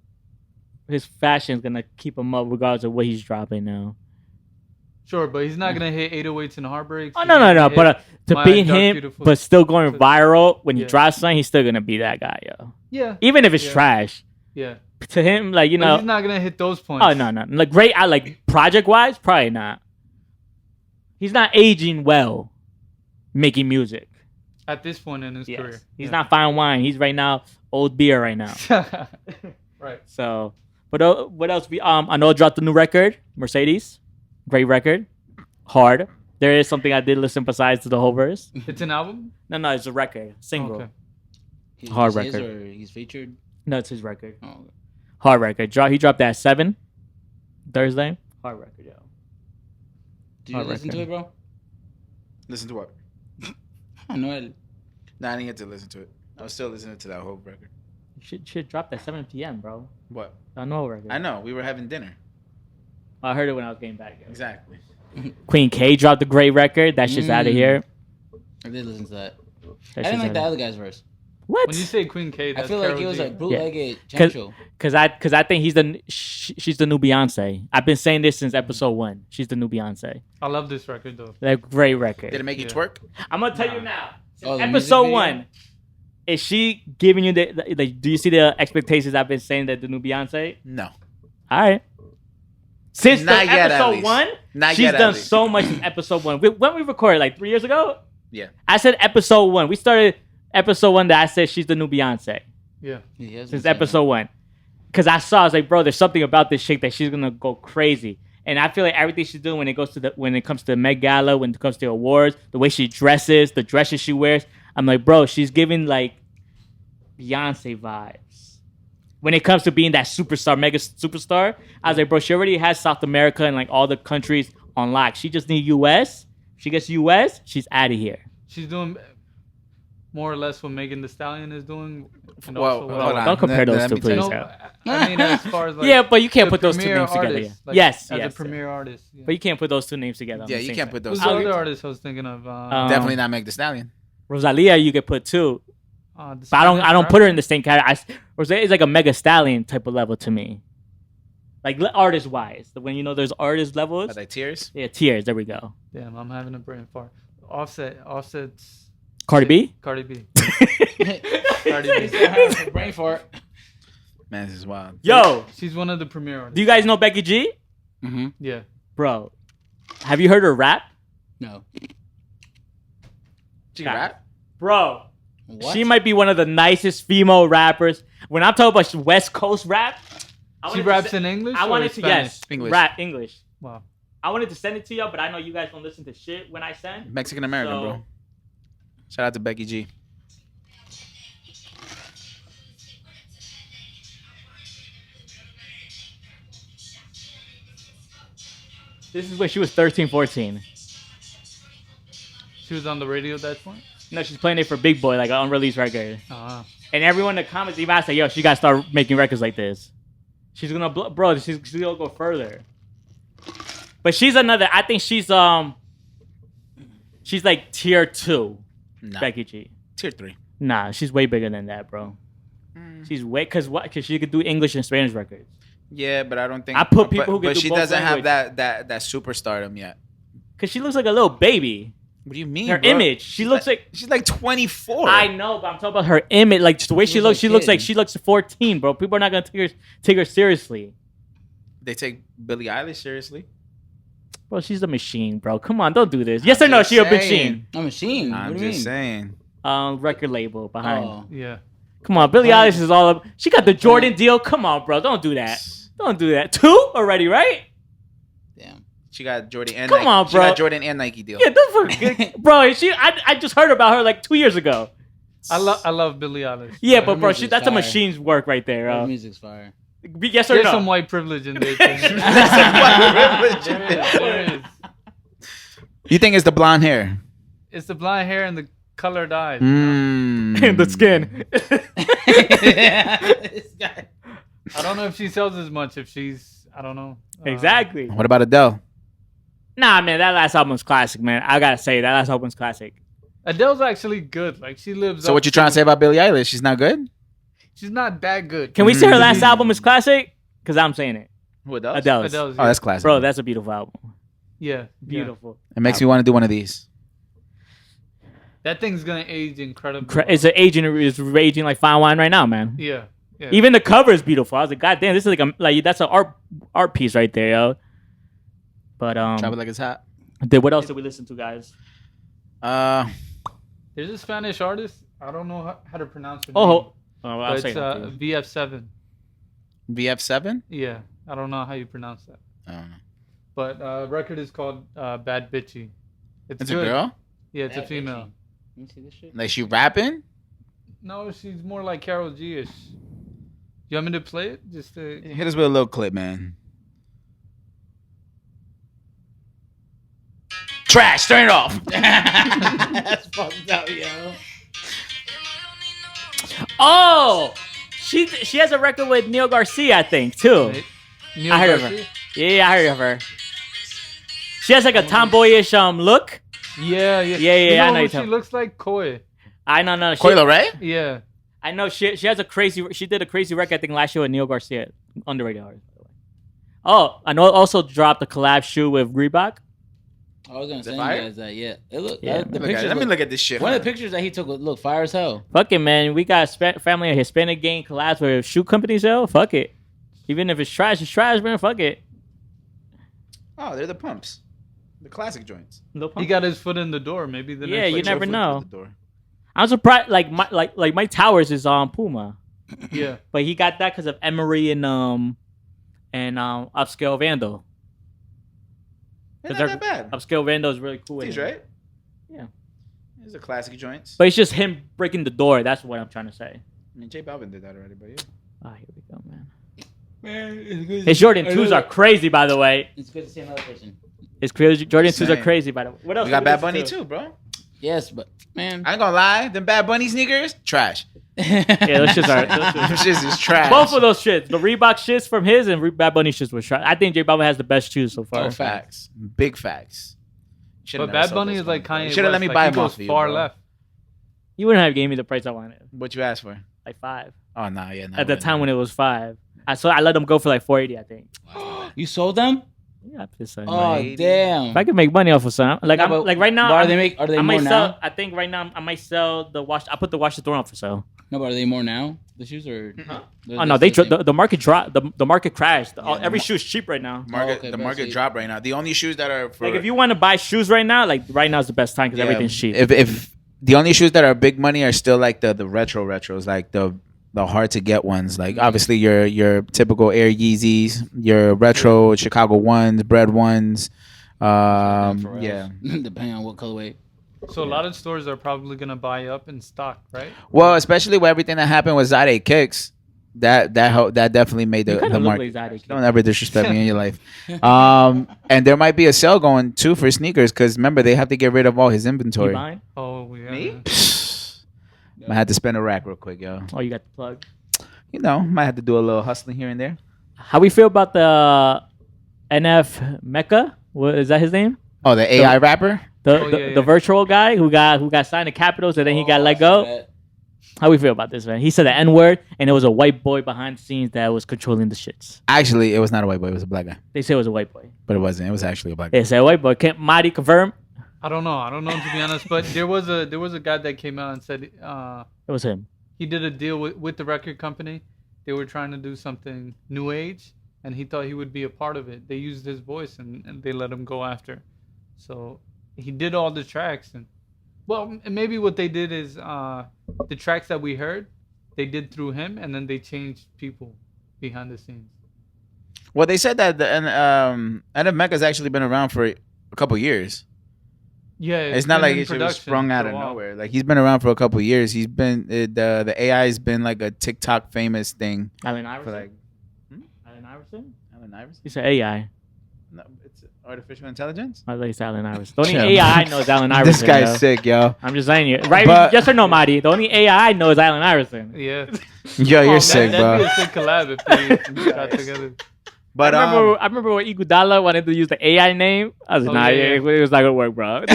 his fashion's gonna keep him up regardless of what he's dropping now. Sure, but he's not gonna hit 808s and Heartbreaks. Oh He's no. not gonna But hit to My beat Dark him, Beautiful- but still going viral when he Yeah. drops something, he's still gonna be that guy, yo. yeah, Even if it's Yeah. trash. yeah. To him, like you But know, he's not gonna hit those points. oh no, like great. I like project wise, probably not. He's not aging well, making music. At this point in his Yes. career, He's not fine wine. He's right now old beer right now. not. Right. So, but what else? I know dropped the new record, Mercedes, great record, hard. There is something I did listen besides to the whole verse. It's an album. No, it's a record, single. Okay. Hard His record. or he's featured. No, it's his record. Oh, okay. Hard record. He dropped that 7 Thursday. Hard record, yo. Did you Hard listen to record. it, bro? Listen to what? I know it. Nah, I didn't get to listen to it. I was still listening to that whole record. You should drop that 7 p.m., bro. What? I know record. I know. We were having dinner. I heard it when I was getting back. Yo. Exactly. Queen K dropped a great record. That shit's out of here. I did listen to that. That I shit's didn't like the outta- other guy's verse. What? When you say Queen K, I that's feel like Karol he was G. like bootlegged Cause- Chancho. Cause I think she's the new Beyonce. I've been saying this since episode 1. She's the new Beyonce. I love this record though. That great record. Did it make you Yeah. twerk? I'm gonna tell you now. Oh, the music Episode video? 1. Is she giving you the like? Do you see the expectations I've been saying that the new Beyonce? No. All right. Since Not the yet, at episode least. 1, Not she's yet, at done least. so much in episode 1. When we recorded, like 3 years ago, Yeah. I said episode 1. We started episode 1 that I said she's the new Beyonce Yeah. He has been since saying episode 1. Because I was like, bro, there's something about this chick that she's gonna go crazy. And I feel like everything she's doing when it comes to the Met Gala, when it comes to awards, the way she dresses, the dresses she wears, I'm like, bro, she's giving like Beyonce vibes. When it comes to being that superstar, mega superstar, I was like, bro, she already has South America and like all the countries on lock. She just need US. She gets US, she's out of here. She's doing more or less what Megan Thee Stallion is doing. And Well, also what hold on. Don't compare those Let two, me tell you please. No, yo. I mean, as far as like Yeah, but you can't the put those two premier names together. artist, Yeah. like, Yes, as yes. a premier artist. Yeah. But you can't put those two names together. on Yeah, the you same can't side. put those. Who's the two. other artist I was thinking of? Definitely not Meg Thee Stallion. Rosalia, you could put too. The But I don't Spanish put her in rapper? the same category. Rosalia is like a mega stallion type of level to me. Like artist wise. When you know there's artist levels. Are they tears? Yeah, tears. There we go. Damn, I'm having a brain fart. Offset's Cardi B? Cardi B. Cardi B. Brain fart. Man, this is wild. Yo, She's one of the premier artists. do you guys know Becky G? Mm-hmm. Yeah. Bro, have you heard her rap? No. She can rap? Bro, What? she might be one of the nicest female rappers. When I'm talking about West Coast rap, She raps in English. I or wanted to Spanish? English. rap English. Wow. I wanted to send it to y'all, but I know you guys don't listen to shit when I send. Mexican American, So- bro. Shout out to Becky G. This is when she was 13, 14. She was on the radio at that point. No, she's playing it for Big Boy, like an unreleased record. Uh-huh. And everyone in the comments even asked, like, yo, she got to start making records like this. She's going to, bro, she's going to go further. But she's another, I think she's like tier 2, Nah. Becky G. Tier 3. Nah, she's way bigger than that, bro. She's way, because she could do English and Spanish records. Yeah, but I don't think I put people who can but do she both doesn't have language. that superstardom yet. Because she looks like a little baby. What do you mean? Her bro? image. She looks like she's like 24. I know, but I'm talking about her image. Like the way she looks, like she looks like kid. she looks 14, bro. People are not gonna take her seriously. They take Billie Eilish seriously. Bro, she's a machine, bro. Come on, don't do this. Yes or no? just She a saying. machine. A machine. I'm what do you just mean? saying. Record label behind. Oh. Yeah. Come on, Billie Eilish is all up. She got the Jordan deal. Come on, bro. Don't do that. Don't do that. 2 already, right? Damn. She got Jordan and Come Nike. on, She bro. got Jordan and Nike deal. Yeah, don't forget, bro. I just heard about her like 2 years ago. I love Billie Eilish. Yeah, Her but bro, music's that's a fire. machine's work right there. Her music's fire. Yes or There's no? some white privilege in there. There is. You think it's the blonde hair? It's the blonde hair and the colored eyes. Mm. The skin. This guy. I don't know if she sells as much. If she's, I don't know. Exactly. What about Adele? Nah, man, that last album's classic, man. I gotta say, that last album's classic. Adele's actually good. Like she lives. So up what you trying to say about Billie Eilish? She's not good? She's not that good. Can we say her last album is classic? Because I'm saying it. Who Adele? Adele's. Adele's. Oh, that's classic. Bro, that's a beautiful album. yeah. Beautiful. It makes me want to do one of these. That thing's gonna age incredibly. It's an aging, is raging like fine wine right now, man. Yeah. Yeah. Even the cover is beautiful. I was like, God damn, this is like that's an art piece right there, yo. But Drop it like it's hot. what else did we listen to, guys? There's a Spanish artist. I don't know how to pronounce her name. I'll But say it's that. VF7. VF7? Yeah. I don't know how you pronounce that. I don't know. But record is called Bad Bitchy. It's good. a girl? Yeah, it's a Bad female. bitchy. Let me see this shit. Like she rapping? No, she's more like Karol G-ish. You want me to play it? Just to... Hit us with a little clip, man. Trash, turn it off. That's fucked up, yo. Oh, she has a record with Neil Garcia, I think, too. Neil I heard of her. Garcia? Yeah, I heard of her. She has like a tomboyish look. Yeah. Yeah, You I know who you're she talking- looks like? Koi. I know, no. Coil Ray? Yeah. I know she has a crazy. She did a crazy record I think last year with Neil Garcia, underrated artist. By the way. Oh, I know. Also dropped a collab shoe with Reebok. I was gonna it send you fire? guys that. Yeah, it looked. Yeah. The Let pictures. me look at this shit. One of the pictures that he took look fire as hell. Fuck it, man. We got family of Hispanic gang collabs with shoe companies, yo. Fuck it. Even if it's trash, man. Fuck it. Oh, they're the pumps. The classic joints. No He pump. got his foot in the door. Maybe the Yeah, next you like, never Foot know. to the door. I'm surprised. Like Mike Towers is on Puma, Yeah. but he got that because of Emery and Upscale Vandal. They're They're- not that bad. Upscale Vandal is really cool. These, in it. right? Yeah. These are classic joints. But it's just him breaking the door. That's what I'm trying to say. I mean, J Balvin did that already, but yeah. Ah, here we go, man. Man, it's good. His Jordan 2s are crazy, by the way. It's good to see another person. His crazy Jordan 2s are Same. crazy, by the way. What else? We did got Bad listen Bunny to? too, bro. Yes, but man, I ain't gonna lie, them Bad Bunny sneakers, trash. Yeah, those shits are. Them Those shits. shits is trash. Both of those shits, the Reebok shits from his and Bad Bunny shits was trash. I think J Balvin has the best shoes so far. Oh, Facts, big facts. But Bad Bunny is like Kanye. Should have let me West, buy like, them he off goes of you, far bro. left. You wouldn't have gave me the price I wanted, What you asked for? like 5. Oh no, yeah. No, At the time when it was 5, I let them go for like 480. I think. you sold them? Yeah, I'm just saying. Oh man. damn! If I could make money off of something, like No, I'm but like right now, but I'm- are they I more might now? sell. I think right now I might sell the wash. I put the Wash the Throne up for sale. No, but are they more now? The shoes or? Oh no, the market dropped. The market crashed. Every the shoe is cheap right now. the market dropped right now. The only shoes that are for Like if you want to buy shoes right now, like right now is the best time because everything's cheap. If the only shoes that are big money are still like the retros, like the the hard to get ones. Like obviously your typical Air Yeezys, your retro Chicago ones, bread ones. Yeah. Depending on what colorway. So a lot of stores are probably gonna buy up in stock, right? Well, especially with everything that happened with Zade Kicks, that definitely made the market. Like Don't ever disrespect me in your life. And there might be a sale going too for sneakers because remember they have to get rid of all his inventory. Oh, yeah. Me? I had to spend a rack real quick, yo. Oh, you got the plug. You know, might have to do a little hustling here and there. How we feel about the NF Mecca? What is that his name? Oh, the AI rapper. The virtual guy who got signed to Capitals and then he got let go. How we feel about this, man? He said the N-word and it was a white boy behind the scenes that was controlling the shits. Actually, it was not a white boy. It was a black guy. They say it was a white boy, but it wasn't. It was actually a black guy. They said a white boy. Can't Mahdi confirm? I don't know to be honest, but there was a guy that came out and said it was him. He did a deal with the record company. They were trying to do something new age, and he thought he would be a part of it. They used his voice, and they let him go after. So he did all the tracks, and maybe what they did is the tracks that we heard, they did through him, and then they changed people behind the scenes. Well, they said that the NF Mecca's actually been around for a couple years. Yeah, it's not like it was sprung out of nowhere. Like he's been around for a couple years. He's been the AI has been like a TikTok famous thing. Allen Iverson. Like, Allen Iverson. Allen Iverson. He said AI. No, it's artificial intelligence. I like Allen Iverson. The only AI I know is Allen Iverson. This guy's sick, yo. I'm just saying you. Right? Yes or no, Mahdi? The only AI I know is Allen Iverson. Yeah. Yo, you're sick, bro. That'd be a sick collab if they got together. But I remember when Iguodala wanted to use the AI name. I was like, it was not gonna work, bro.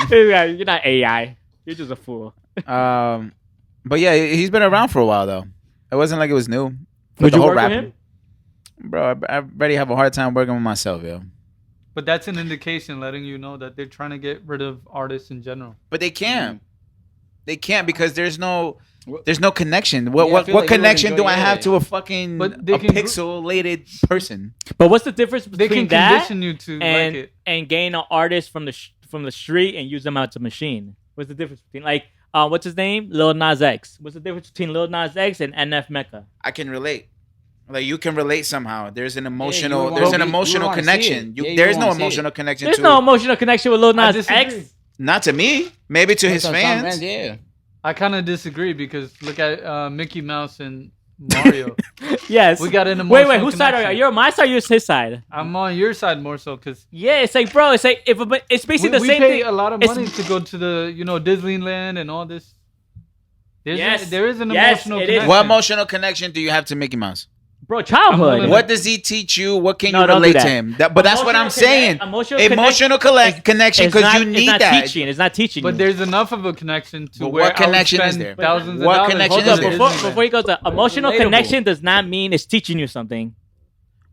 You're not AI. You're just a fool. But yeah, he's been around for a while though. It wasn't like it was new. Would you work with him? Bro, I already have a hard time working with myself, yo. But that's an indication letting you know that they're trying to get rid of artists in general. But they can't. They can't because there's no connection. What connection do I have to a fucking pixelated person? But what's the difference between they can that condition you to and like it. And gain an artist from the street and use them out to machine? What's the difference between what's his name? Lil Nas X. What's the difference between Lil Nas X and NF Mecca? I can relate. Like you can relate somehow. There's an emotional connection. There's no emotional connection. There's no emotional connection with Lil Nas X. Not to me. Maybe to his fans. Yeah. I kind of disagree because look at Mickey Mouse and Mario. Yes. We got an emotional Wait, whose side are you? You're on my side or you're his side? I'm on your side more so because... Yeah, it's like, bro, it's like, it's basically the same thing. We pay a lot of money to go to the, Disneyland and all this. There is an emotional connection. What emotional connection do you have to Mickey Mouse? Bro, childhood. What does he teach you? What can you relate to him? But that's what I'm saying. Emotional connection because you need that. It's not teaching. But there's enough of a connection to where what connection is there? Thousands of what dollars. connection is there? Before he goes, emotional connection does not mean it's teaching you something.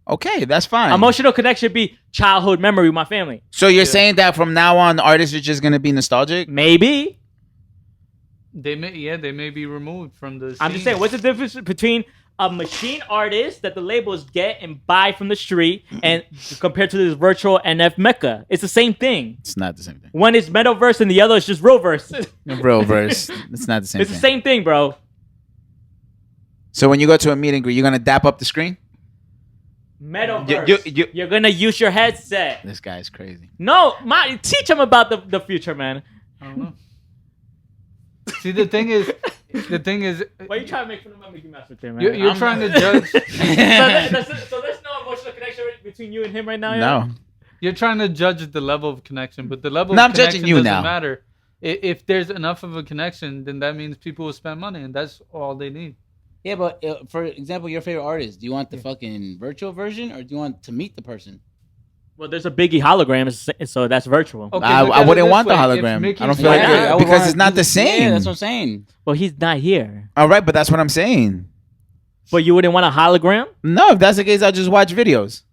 Okay, that's fine. Emotional connection should be childhood memory with my family. So you're saying that from now on, the artists are just gonna be nostalgic? Maybe. They may be removed from the scene. I'm just saying, what's the difference between a machine artist that the labels get and buy from the street and compared to this virtual NF Mecca? It's the same thing. It's not the same thing. One is metaverse and the other is just real verse. Real verse. It's not the same thing. It's the same thing, bro. So when you go to a meet and greet, you're going to dap up the screen? Metaverse. You're going to use your headset. This guy's crazy. No, teach him about the future, man. I don't know. See, the thing is... Why are you trying to make fun of my Mickey Mouse right there, man? You're trying to judge. So there's no emotional connection between you and him right now? No. You're trying to judge the level of connection, but the level of connection doesn't matter. If there's enough of a connection, then that means people will spend money, and that's all they need. Yeah, but for example, your favorite artist, do you want the fucking virtual version, or do you want to meet the person? Well, there's a Biggie hologram, so that's virtual. Okay, I wouldn't want the hologram. I don't feel like it because it's not the same. Yeah, that's what I'm saying. Well, he's not here. All right, but that's what I'm saying. But you wouldn't want a hologram? No, if that's the case, I'll just watch videos.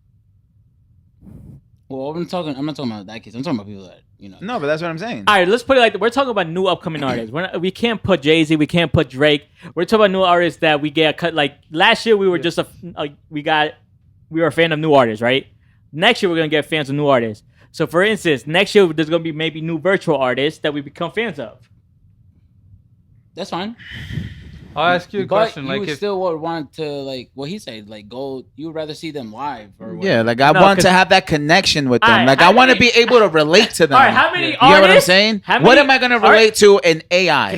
Well, I'm not talking about that case. I'm talking about people that, No, but that's what I'm saying. All right, let's put it like we're talking about new upcoming artists. We can't put Jay-Z, we can't put Drake. We're talking about new artists that we get cut. Like last year, we were just we were a fan of new artists, right? Next year, we're going to get fans of new artists. So, for instance, next year, there's going to be maybe new virtual artists that we become fans of. That's fine. I'll ask you a But question. you Like, would if still would want to, like what he said, like go. You would rather see them live or whatever. Yeah, like I No, want 'cause- to have that connection with them. Alright, Like how I want to many- be able to relate to them. All right, how many You artists? know what I'm saying? How What many- am I gonna all right, relate to in AI?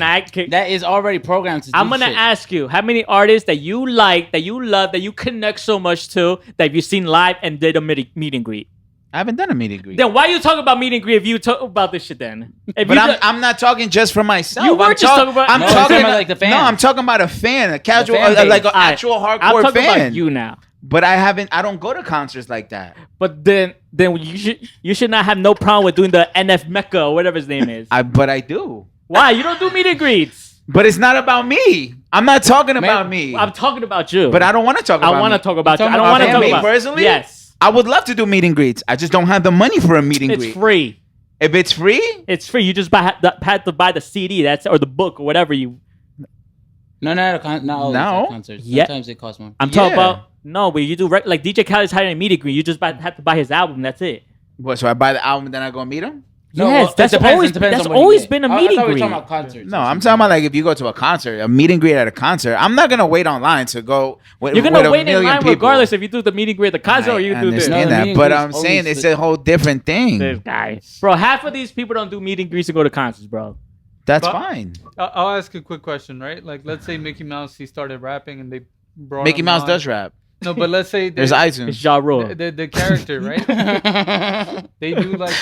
that is already programmed to. Do I'm gonna shit. ask you how many artists that you like, that you love, that you connect so much to, that you've seen live and did a meet and greet. I haven't done a meet and greet. Then why you talking about meet and greet if you talk about this shit then? If But you I'm not talking just for myself. You were I'm just talking about- I'm No, he's talking talking about, like, the fans. No, I'm talking about a fan, a casual, fan base. like an Alright, actual I'm hardcore talking fan. about you now. But I don't go to concerts like that. But then you should not have no problem with doing the NF Mecca or whatever his name is. But I do. Why? You don't do meet and greets. But it's not about me. I'm not talking about me. I'm talking about you. But I don't want to talk about I want to me. talk about you. You're I don't talking want to about talk me about personally? Yes. I would love to do meet and greets. I just don't have the money for a meet and It's greet. free. If it's free, It's free. You just had to buy the CD or the book or whatever you. No, not always No. at concerts. Yeah. Sometimes it costs more. I'm talking Yeah. about no, but you do like DJ Khaled's hiring a meet and greet. You just have to buy his album. That's it. what? So I buy the album and then I go meet him? Yes, well, that's it depends- always it depends that's on what you always get. been a I meet and thought we were greet. talking about concerts. No, I'm talking about like if you go to a concert, a meet and greet at a concert. I'm not gonna wait online to go. With, You're with gonna a wait in million line people. regardless if you do the meet and greet at the concert or you I do this. understand No, the that, meet and but greet's I'm saying always it's a whole different thing. This guy, bro. Half of these people don't do meet and greets to go to concerts, bro. That's But- fine. I'll ask a quick question, right? Like, let's say Mickey Mouse, he started rapping and they brought Mickey him Mouse on. does rap. No, but let's say There's It's iTunes. Ja Rule. the character, right? They do like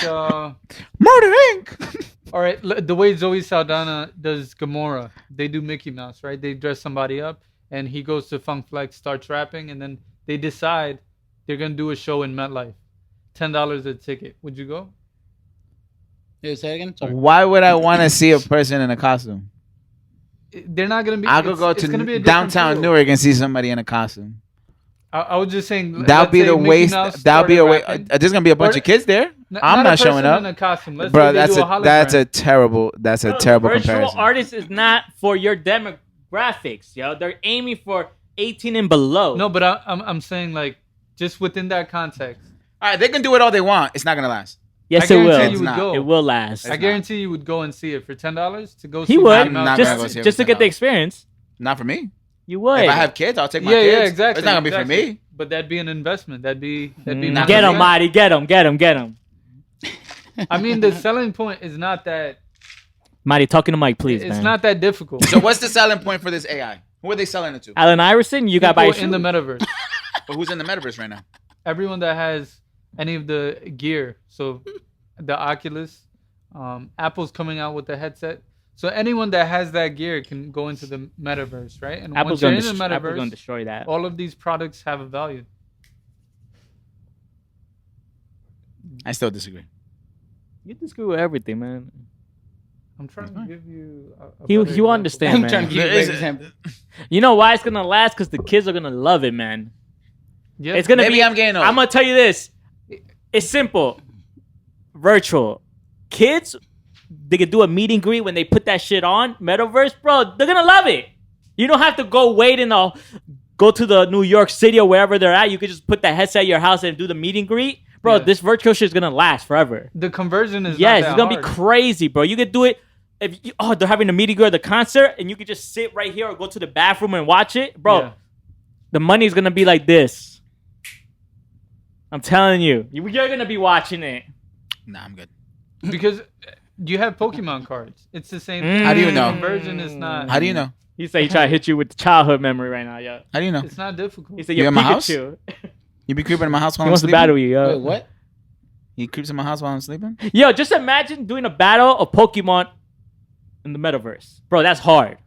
Murder Inc. all right, the way Zoe Saldana does Gamora, they do Mickey Mouse, right? They dress somebody up and he goes to Funk Flex, starts rapping, and then they decide they're gonna do a show in MetLife. $10 a ticket. Would you go? Yeah, say it again. Sorry. Why would I want to see a person in a costume? They're not gonna be. I could it's- go it's gonna be a to different downtown feel. Newark and see somebody in a costume. I was just saying. That'll let's be say the Mickey waste. Mouse That'll be a started waste. rapping. There's gonna be a bunch Or- of kids there. N- I'm not a not showing person up. in a costume. Let's Bro, say they that's do a hologram. that's a terrible Virtual comparison. artist is not for your demographics, yo. They're aiming for 18 and below. No, but I'm saying like just within that context. All right, they can do it all they want. It's not gonna last. yes, I it will. guarantee you would not. go. It will last. I guarantee you would go and see it for $10 to go. He see would Mickey Mouse. not just gonna go see it just for to get the $10. experience. Not for me. You would. If I have kids, I'll take my Yeah, kids. yeah, exactly. It's not gonna be exactly. for me. But that'd be an investment. That'd be Not Get for him, me. Mahdi. Get him. Get him. Get him. I mean, the selling point is not that. Mahdi, talking to Mike, please, It's man. not that difficult. So what's the selling point for this AI? Who are they selling it to? Allen Iverson, you got by People in the metaverse. But who's in the metaverse right now? Everyone that has any of the gear, so the Oculus, Apple's coming out with the headset. So anyone that has that gear can go into the metaverse, right? And Apple's once you're going in the to metaverse, destroy that. all of these products have a value. I still disagree. You disagree with everything, man. I'm trying to give you. He better you example. understand, I'm man. trying to give you Is an it- example. You know why it's gonna last? Because the kids are gonna love it, man. Yeah. It's gonna Maybe be. I'm getting old. I'm gonna tell you this. It's simple. Virtual. Kids, they could do a meet and greet when they put that shit on. Metaverse, bro, they're gonna love it. You don't have to go wait and go to the New York City or wherever they're at. You could just put that headset at your house and do the meet and greet. Bro, Yeah. this virtual shit is gonna last forever. The conversion is Yes, not it's that gonna hard. be crazy, bro. You could do it if they're having a meet and greet at the concert, and you could just sit right here or go to the bathroom and watch it, bro. Yeah. The money is gonna be like this. I'm telling you, you're gonna be watching it. Nah, I'm good. Because you have Pokemon cards. It's the same. Mm. How do you know? The conversion is not. How do you know? He said he tried to hit you with childhood memory right now, yo. How do you know? It's not difficult. He said You you're in my house? Pikachu. You be creeping in my house while He I'm wants to sleeping? battle you, yo. Wait, what? He creeps in my house while I'm sleeping? Yo, just imagine doing a battle of Pokemon in the metaverse, bro. That's hard.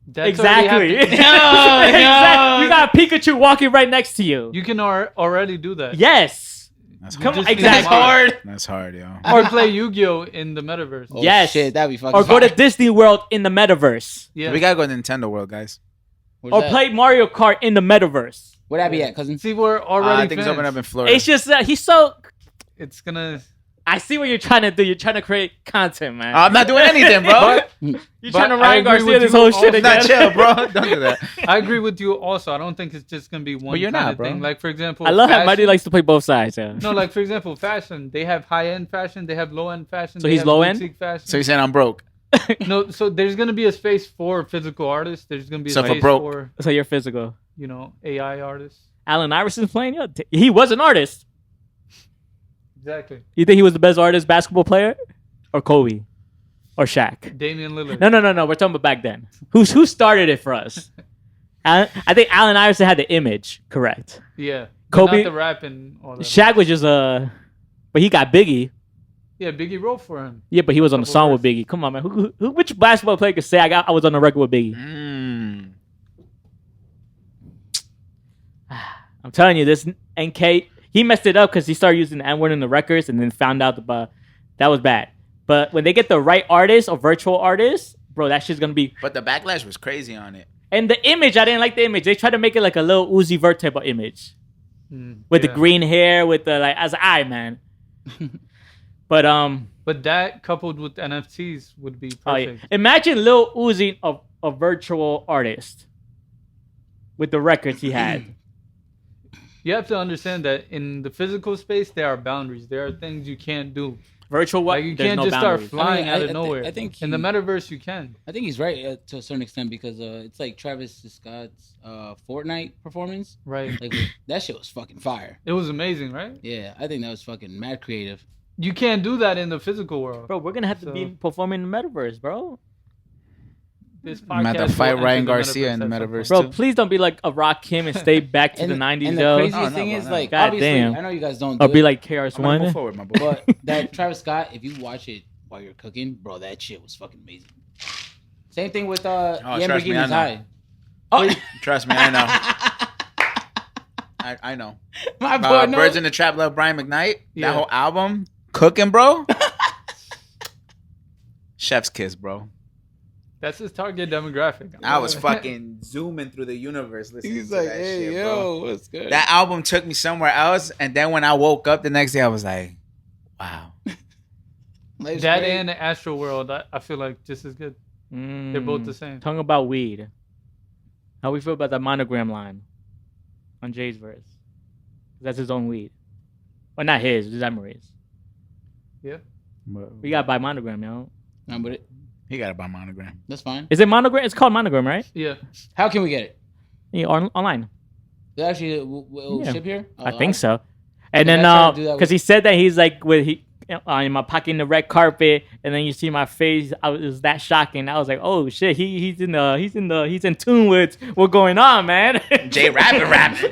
That's already Exactly. happening. Exactly. You got Pikachu walking right next to you. You can already do that. Yes. That's Come hard. on, Just need exactly. a mod. That's hard, yo. Or play Yu-Gi-Oh in the metaverse. Oh, Yes. Shit, that'd be fucking. Or go to fire. Disney World in the metaverse. Yeah. We gotta go to Nintendo World, guys. Where's Or that? play Mario Kart in the metaverse. Where that be at, cousin? See, we're already. I think it's fans. open up in Florida. It's just that he's so. It's gonna. I see what you're trying to do. You're trying to create content, man. I'm not doing anything, bro. You're but trying to I Ryan agree Garcia with this you whole shit also. again. Not chill, bro. Don't do that. I agree with you. Also, I don't think it's just gonna be one you're kind not, of bro. thing. Like for example, I love how fashion- Mahdi likes to play both sides. Yeah. No, like for example, fashion. They have high-end fashion. They have low-end fashion. So they he's have low-end? boutique fashion. So you're saying I'm broke? No, so there's gonna be a space for physical artists. There's gonna be a So for space broke. for So you're physical. AI artists. Allen Iverson's playing. Yo, he was an artist. Exactly. You think he was the best artist basketball player, or Kobe, or Shaq? Damian Lillard. No. We're talking about back then. Who started it for us? I think Allen Iverson had the image, correct? Yeah. Kobe- Not the rap and all that. Shaq was just but he got Biggie. Yeah, Biggie wrote for him. Yeah, but he was on the Couple song with verses. Biggie. Come on, man. Which basketball player could say I was on the record with Biggie? I'm telling you, this NK, he messed it up because he started using the N-word in the records and then found out about that was bad. But when they get the right artist or virtual artist, bro, that shit's gonna be. But the backlash was crazy on it. And the image, I didn't like the image. They tried to make it like a little Uzi Vert type of image with the green hair, with the like. I was like, all right, man. But that coupled with NFTs would be Oh, yeah. perfect. Imagine Lil Uzi, a virtual artist, with the records he had. You have to understand that in the physical space, there are boundaries. There are things you can't do. Virtual what? Like you There's can't no just boundaries. start flying out I of nowhere. I think in the metaverse, you can. I think he's right to a certain extent because it's like Travis Scott's Fortnite performance. Right. Like that shit was fucking fire. It was amazing, right? Yeah, I think that was fucking mad creative. You can't do that in the physical world. Bro, we're gonna have to be performing in the metaverse, bro. This I'm about to podcast fight will Ryan enter the Garcia in the at some metaverse. Bro, too. please don't be like a Rock Kim and stay back to the 90s, and the yo. craziest No, thing bro, is no. like, God obviously, damn. I know you guys don't do Or be it, like I'm gonna KRS-One. move forward, my boy. but that Travis Scott, if you watch it while you're cooking, bro, that shit was fucking amazing. Same thing with trust me, I Lamborghini's know. High. Oh, Trust me, I know. I know. My boy knows. Birds in the Trap Love Brian McKnight. Yeah. That whole album, cooking, bro. Chef's kiss, bro. That's his target demographic. I was fucking zooming through the universe listening He's to like, that hey, shit, yo, bro. what's good? That album took me somewhere else, and then when I woke up the next day, I was like, wow. Life's That great. and Astro World, I feel like just as good. They're both the same. Talking about weed. How we feel about that Monogram line on Jay's verse? That's his own weed. Well, not his. It's Emery's. Yeah. We gotta buy Monogram, yo. I'm with it. He got it by Monogram. That's fine. Is it Monogram? It's called Monogram, right? Yeah. How can we get it? Yeah, online. It actually will Yeah. ship here? I think so. And Okay, then, I tried to do that because with- he said that he's like in my pocket in the red carpet, and then you see my face. It was that shocking. I was like, oh shit, he's in tune with what's going on, man. Jay rapping.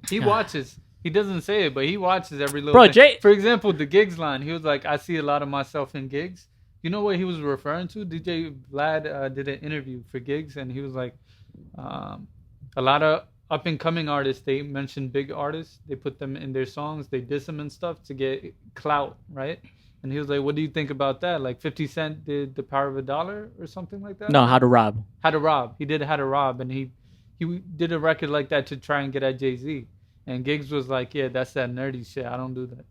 He watches. He doesn't say it, but he watches every little Bro, thing. Jay- For example, the gigs line. He was like, I see a lot of myself in gigs. You know what he was referring to? DJ Vlad did an interview for gigs, and he was like, a lot of up and coming artists, they mention big artists. They put them in their songs. They diss them and stuff to get clout, right? And he was like, what do you think about that? Like 50 Cent did The Power of a Dollar or something like that? No, How to Rob. How to Rob. He did How to Rob, and he did a record like that to try and get at Jay-Z. And Giggs was like, yeah, that's that nerdy shit. I don't do that.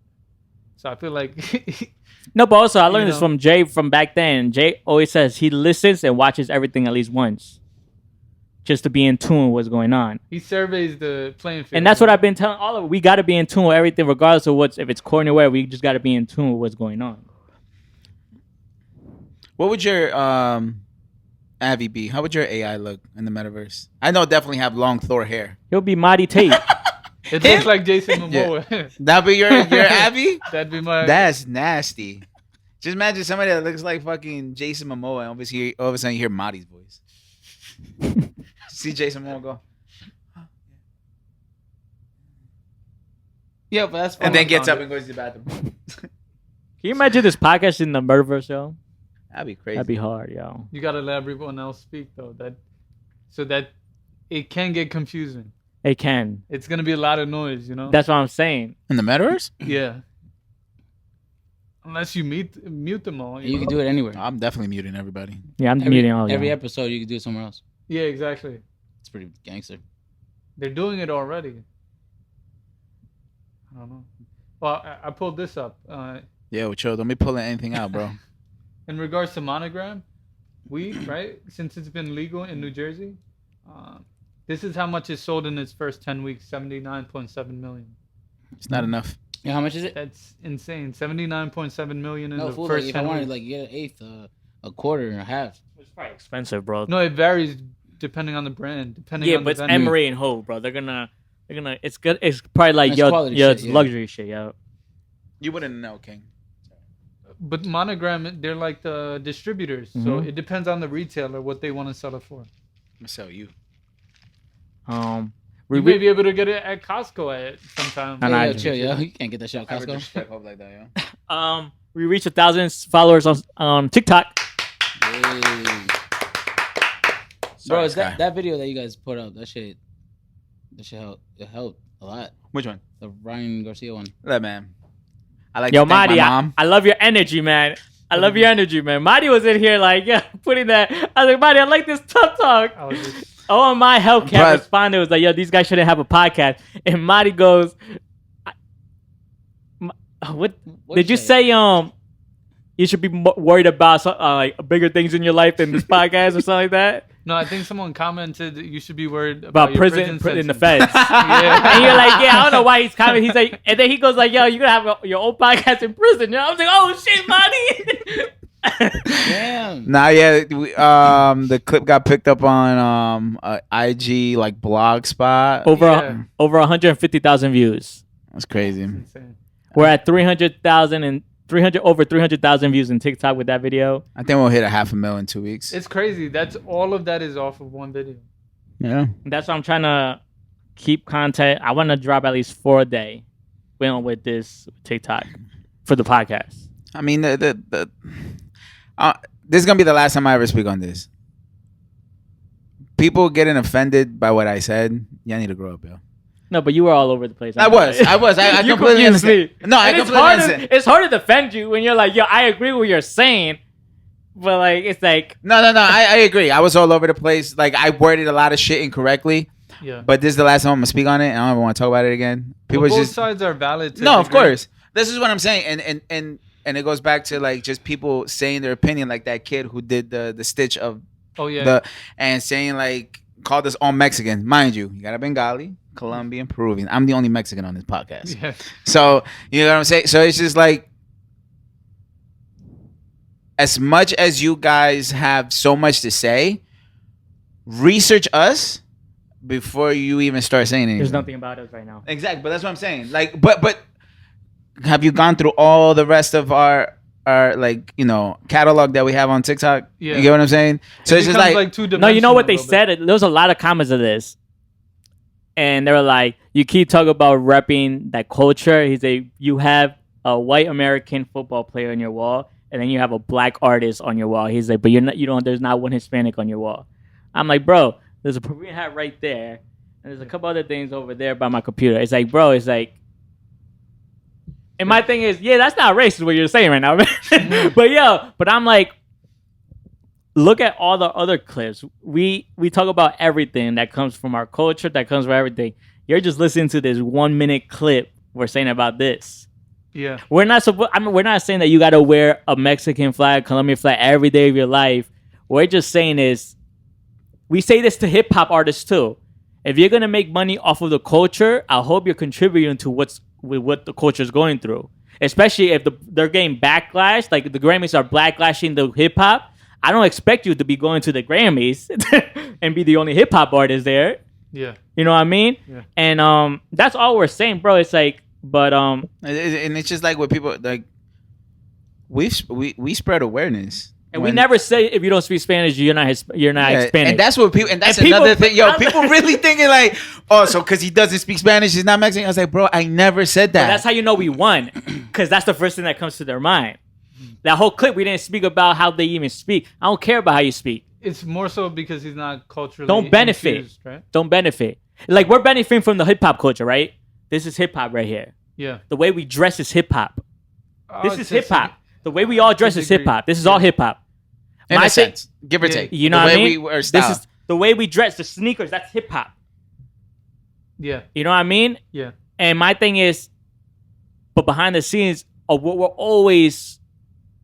So I feel like... No, but also I learned You this know. from Jay from back then. Jay always says he listens and watches everything at least once, just to be in tune with what's going on. he surveys the playing field. And that's what I've been telling all of. We got to be in tune with everything, regardless of if it's corny or whatever. We just got to be in tune with what's going on. What would your Avi be? How would your AI look in the metaverse? I know definitely have long Thor hair. He'll be Mahdi Tate. It looks like Jason Momoa. That be your Avi? That'd be my... That's nasty. Just imagine somebody that looks like fucking Jason Momoa, and all of a sudden you hear Mahdi's voice. See Jason Momoa go, Yeah, but that's fine. and then gets up and goes to the bathroom. Can you imagine this podcast in the metaverse, yo? That'd be crazy. That'd be hard, yo. You gotta let everyone else speak, though. So that it can get confusing. It can. It's gonna be a lot of noise, you know? That's what I'm saying. In the metaverse? Yeah. Unless you mute them all. You can do it anywhere. I'm definitely muting everybody. Yeah, I'm Every, muting all every y'all. episode, you can do it somewhere else. Yeah, exactly. It's pretty gangster. They're doing it already. I don't know. Well, I pulled this up. Yo, chill. Don't be pulling anything out, bro. In regards to Monogram, weed, right? Since it's been legal in New Jersey, this is how much it sold in its first 10 weeks, 79.7 million. It's not enough. Yeah, how much is it? That's insane. 79.7 million in No, the fool. first Like, if 10 I wanted, weeks. like, get an eighth, a quarter, and a half. It's probably expensive, bro. No, it varies depending on the brand. Depending Yeah, on but the it's vendor. Emery and Ho, bro. They're gonna. It's good. It's probably like That's yo, quality yo, shit, it's yeah. luxury shit, yo. You wouldn't know, King. But Monogram, they're like the distributors. So Mhm. it depends on the retailer what they want to sell it for. I'm gonna sell you. You may be able to get it at Costco at sometime. And I Yo, do. chill, yo. You can't get that shit at Ever Costco. disrespect Hope like that, yo? We reached 1,000 followers on TikTok. Hey. Bro, Sorry, it's Sky. that video that you guys put up, that shit helped. It helped a lot. Which one? The Ryan Garcia one. Look, man. I like Yo, to thank Mahdi, my mom. I love your energy, man. I love your energy, man. Mahdi was in here like, yeah, putting that. I was like, Mahdi, I like this tough talk. I was just, Oh, my health cap But- responded was like, yo, these guys shouldn't have a podcast. And Mahdi goes, what did you say? You should be worried about like bigger things in your life than this podcast or something like that. no, I think someone commented that you should be worried About your prison in the sentence. feds. Yeah. And you're like, yeah, I don't know why he's commenting. He's like, and then he goes like, yo, you're gonna have your own podcast in prison. You know? I was like, oh shit, Mahdi. Damn. Nah, yeah, the clip got picked up on IG like blog spot. Yeah. over 150,000 views. That's crazy. Insane. We're at 300,000 and over 300,000 views in TikTok with that video. I think we'll hit 500,000 in 2 weeks. It's crazy. That's all of that is off of one video. Yeah. That's why I'm trying to keep content. I want to drop at least 4 a day with this TikTok for the podcast. I mean, this is gonna be the last time I ever speak on this. People getting offended by what I said. Y'all need to grow up, yo. No, but you were all over the place. I was. I You completely confused understand. me. No, I And completely understand. It's hard to defend you when you're like, yo, I agree with what you're saying, but like, it's like, No. I agree. I was all over the place. Like I worded a lot of shit incorrectly. Yeah. But this is the last time I'm gonna speak on it. I don't ever want to talk about it again. People Well, both just sides are valid. To no, a of degree. course. This is what I'm saying, and it goes back to like just people saying their opinion, like that kid who did the stitch of Oh yeah. and saying like called us all Mexican. Mind you, you got a Bengali, Colombian, Peruvian. I'm the only Mexican on this podcast. Yeah. So you know what I'm saying? So it's just like as much as you guys have so much to say, research us before you even start saying anything. there's nothing about us right now. Exactly, but that's what I'm saying. Like, but have you gone through all the rest of our like catalog that we have on TikTok? Yeah. You get what I'm saying? So it's just becomes like two No, you know what they dimensional a little said? There was a lot of comments of this. And they were like, you keep talking about repping that culture. He's you have a white American football player on your wall, and then you have a black artist on your wall. He's like, but there's not one Hispanic on your wall. I'm like, bro, there's a Peruvian hat right there, and there's a couple other things over there by my computer. It's like, bro, it's like, and my thing is, yeah, that's not racist what you're saying right now, man. but I'm like, look at all the other clips. We talk about everything that comes from our culture, that comes from everything. You're just listening to this 1 minute clip we're saying about this. Yeah. We're not we're not saying that you got to wear a Mexican flag, Colombian flag every day of your life. What we're just saying is, we say this to hip hop artists too. If you're gonna make money off of the culture, I hope you're contributing to what the culture is going through. Especially if they're getting backlash, like the Grammys are backlashing the hip hop. I don't expect you to be going to the Grammys and be the only hip hop artist there. Yeah. You know what I mean? Yeah. And that's all we're saying, bro. It's like, but and it's just like what people like. We spread awareness. and we never say if you don't speak Spanish, you're not Hispanic. And that's what people. And that's And people- another thing. Yo, people really thinking like, oh, so because he doesn't speak Spanish, he's not Mexican. I was like, bro, I never said that. But that's how you know we won, because that's the first thing that comes to their mind. That whole clip, we didn't speak about how they even speak. I don't care about how you speak. It's more so because he's not culturally Don't benefit. infused, right? Don't benefit. Like, we're benefiting from the hip hop culture, right? This is hip hop right here. Yeah. The way we dress is hip hop. This Oh, is hip hop. The way we all dress is hip hop. This is all hip hop. in My a thing- sense, give or Yeah. take. You know the what I way mean? we wear This style. is the way we dress. The sneakers, that's hip hop. Yeah. You know what I mean? Yeah. And my thing is, but behind the scenes, we're always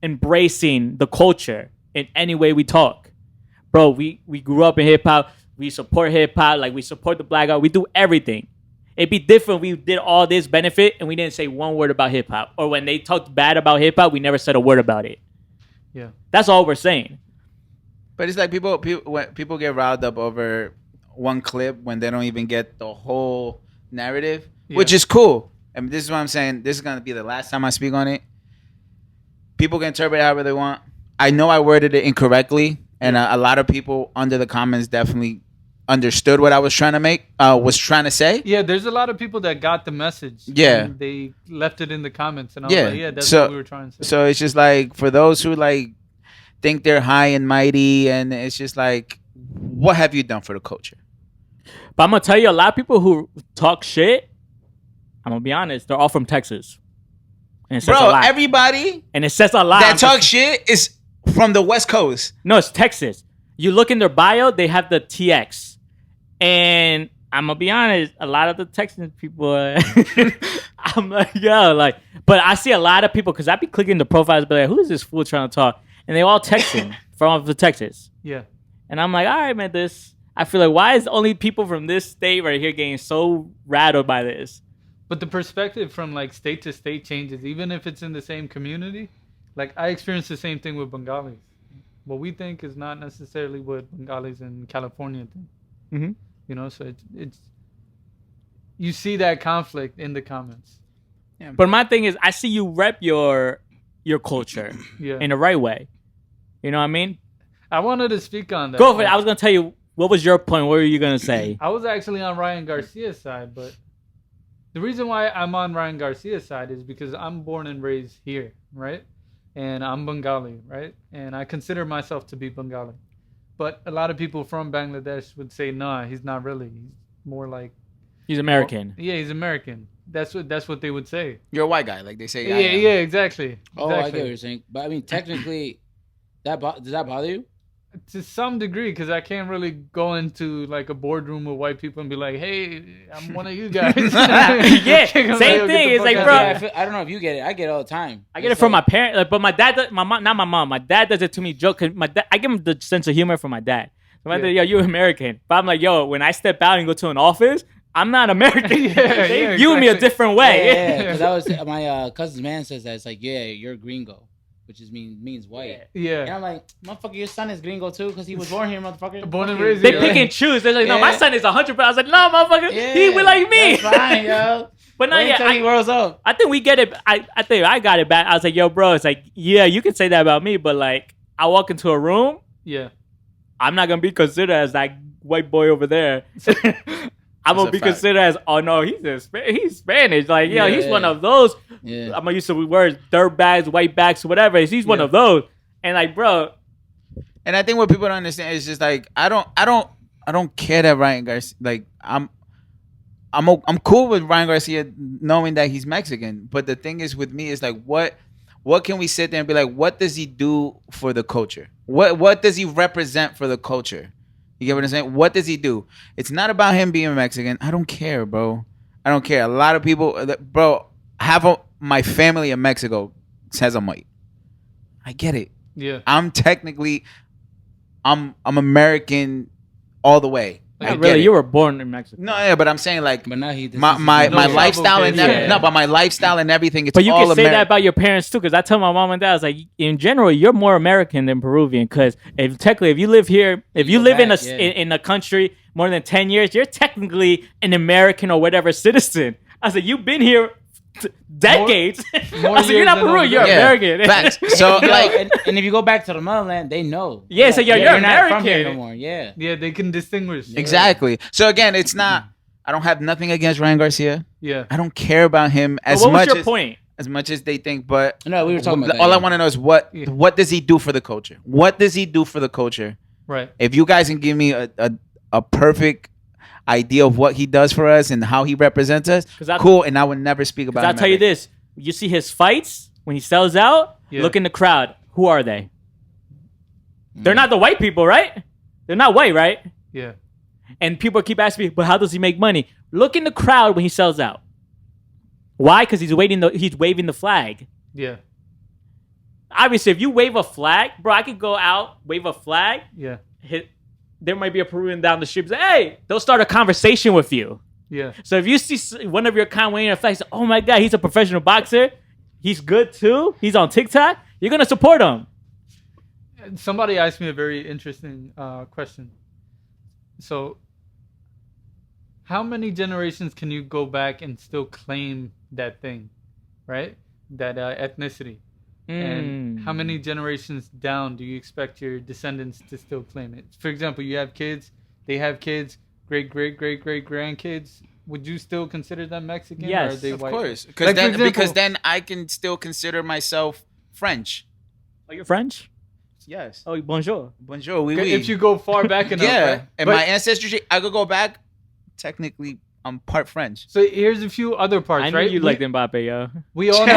embracing the culture in any way we talk. Bro, we grew up in hip hop. We support hip hop. Like, we support the black art. We do everything. It'd be different. We did all this benefit and we didn't say one word about hip hop. Or when they talked bad about hip hop, we never said a word about it. Yeah. That's all we're saying. But it's like when people get riled up over one clip when they don't even get the whole narrative, which is cool. I mean, this is what I'm saying. This is going to be the last time I speak on it. People can interpret it however they want. I know I worded it incorrectly, and a lot of people under the comments definitely understood what I was trying to say. Yeah, there's a lot of people that got the message. Yeah. And they left it in the comments, and I was like, yeah, that's what we were trying to say. So it's just like, for those who like think they're high and mighty, and it's just like, what have you done for the culture? But I'm going to tell you, a lot of people who talk shit, I'm going to be honest, they're all from Texas. And it says a lot. Everybody and it says a lot. that talk shit is from the West Coast. No, it's Texas. You look in their bio, they have the TX. And I'm going to be honest, a lot of the Texan people, I'm like, yo, like, but I see a lot of people, because I be clicking the profiles, be like, who is this fool trying to talk? And they all Texan from the Texas. Yeah. And I'm like, all right, man, I feel like, why is only people from this state right here getting so rattled by this? But the perspective from like state to state changes, even if it's in the same community. Like I experienced the same thing with Bengalis. What we think is not necessarily what Bengalis in California think. Mm-hmm. You know, so it's you see that conflict in the comments. Yeah. But my thing is, I see you rep your culture in the right way. You know what I mean? I wanted to speak on that. Go for it. I was going to tell you, what was your point? What were you going to say? I was actually on Ryan Garcia's side, but the reason why I'm on Ryan Garcia's side is because I'm born and raised here, right? And I'm Bengali, right? And I consider myself to be Bengali. But a lot of people from Bangladesh would say, nah, he's not really. He's more like... He's American. Yeah, he's American. That's what they would say. You're a white guy, like they say. Yeah, exactly. Oh, I get what you're saying. But I mean, technically, does that bother you? To some degree, because I can't really go into like a boardroom with white people and be like, hey, I'm one of you guys. Yeah, same thing. It's like, bro. I don't know if you get it. I get it all the time. I get it from my parents. Like, but my dad, not my mom. My dad does it to me joke. Cause my dad, I give him the sense of humor from my dad. So my dad, yo, you're American. But I'm like, yo, when I step out and go to an office, I'm not American. They view me a different way. Yeah, because that was my cousin's man says that. It's like, yeah, you're gringo, which means white. Yeah. And I'm like, motherfucker, your son is gringo too, because he was born here, motherfucker. Born and raised They here. pick and choose. They're like, no, my son is 100%. I was like, no, motherfucker, he be like me. That's fine, yo. But not yet. He grows up. I think we get it. I think I got it back. I was like, yo, bro, it's like, yeah, you can say that about me, but like, I walk into a room, I'm not gonna be considered as that white boy over there. I'm gonna be considered as, oh no, he's Spanish. Like, yo, he's one of those. Yeah. I'm gonna use some words, dirt bags, white bags, whatever. He's one of those. And like, bro. And I think what people don't understand is just like, I don't care that Ryan Garcia, like, I'm cool with Ryan Garcia knowing that he's Mexican. But the thing is with me is like, what can we sit there and be like, what does he do for the culture? What does he represent for the culture? You get what I'm saying? What does he do? It's not about him being Mexican. I don't care, bro. I don't care. A lot of people, bro, my family in Mexico says I'm white. I get it. Yeah. I'm American all the way. Not really. You were born in Mexico. No, yeah, but I'm saying like, but now my lifestyle and everything. No, but my lifestyle and everything. It's but you all can say that about your parents too, because I tell my mom and dad, I was like, in general, you're more American than Peruvian, because if you live here, if you live in a country more than 10 years, you're technically an American or whatever citizen. I said, you've been here decades. More I said, you're not Peruvian, you're American. Facts. So like, and if you go back to the motherland, they know. Yeah, so you're American. Not from here no more. Yeah. Yeah, they can distinguish. Exactly. So again, it's not. I don't have nothing against Ryan Garcia. Yeah. I don't care about him as what much. Was your point? As much as they think, but no, we were talking about that, all I want to know is what does he do for the culture? What does he do for the culture? Right. If you guys can give me a perfect idea of what he does for us and how he represents us, cool, and I would never speak about him. I'll tell you this. You see his fights, when he sells out, look in the crowd. Who are they? They're not the white people, right? They're not white, right? Yeah. And people keep asking me, but how does he make money? Look in the crowd when he sells out. Why? Because he's waving the flag. Yeah. Obviously, if you wave a flag, bro, I could go out, wave a flag. Yeah. There might be a Peruvian down the street. Say, hey, they'll start a conversation with you. Yeah. So if you see one of your Kanye effects, oh my God, he's a professional boxer. He's good too. He's on TikTok. You're gonna support him. Somebody asked me a very interesting question. So, how many generations can you go back and still claim that thing, right? That ethnicity. And how many generations down do you expect your descendants to still claim it? For example, you have kids, they have kids, great grandkids. Would you still consider them Mexican? Yes, or are they Of white? course, Like, for example- because then I can still consider myself French. Oh, you're French? Yes. Oh, bonjour. Bonjour, oui, Okay, oui. if you go far back enough, yeah, right? and But- my ancestry, I could go back. Technically, I'm part French. So here's a few other parts, I knew right? you liked Mbappe, yo. We all know.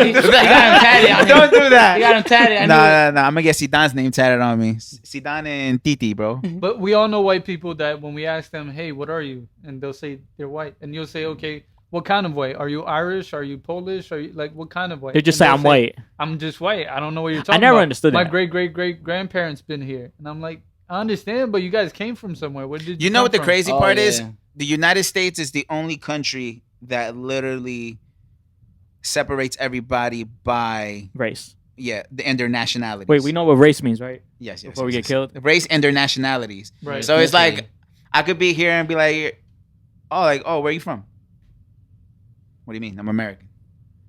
You got him tatted on him. Don't do that. You got him tatted. I knew it. No. I'm gonna get Zidane's name tatted on me. Zidane and Titi, bro. But we all know white people that when we ask them, "Hey, what are you?" and they'll say they're white, and you'll say, "Okay, what kind of white? Are you Irish? Are you Polish? Are you like what kind of white?" They just And say they'll I'm white. I'm just white. I don't know what you're talking about. I never understood My that. great grandparents been here, and I'm like, I understand, but you guys came from somewhere. Where did you? You know come what the from? crazy Oh, part is? yeah. The United States is the only country that literally separates everybody by Race. and their nationalities. Wait, we know what race means, right? Yes. before we get killed? Race and their nationalities. Right. So it's Okay. like I could be here and be like, where are you from? What do you mean? I'm American.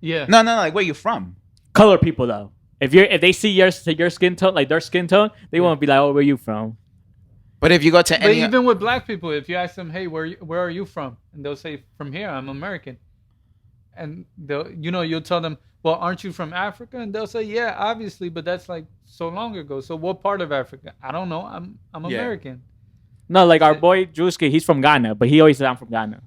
Yeah. No, like where you from? Color people though. If they see your skin tone, like their skin tone, they won't be like, oh, where you from? But if you go to But any, even with black people, if you ask them, "Hey, where are you from?" and they'll say, "From here, I'm American," and you'll tell them, "Well, aren't you from Africa?" and they'll say, "Yeah, obviously, but that's like so long ago. So what part of Africa? I don't know. I'm Yeah. American." No, like our boy Drewski, he's from Ghana, but he always says I'm from Ghana.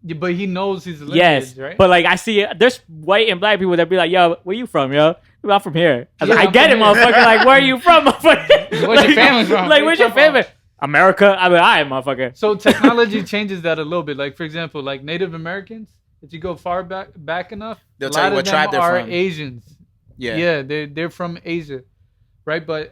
Yeah, but he knows his lineage, Yes, right? but like I see, there's white and black people that be like, "Yo, where you from, yo?" I'm from here. I, was Yeah, like, I I'm get it, from here. motherfucker. Like, where are you from, motherfucker? Where's your family from? Like, where's your family? America. I mean, I motherfucker. So technology changes that a little bit. Like for example, like Native Americans, if you go far back enough, They'll a tell you lot what of them tribe they're are from. Asians. yeah. Yeah, they're from Asia, right? But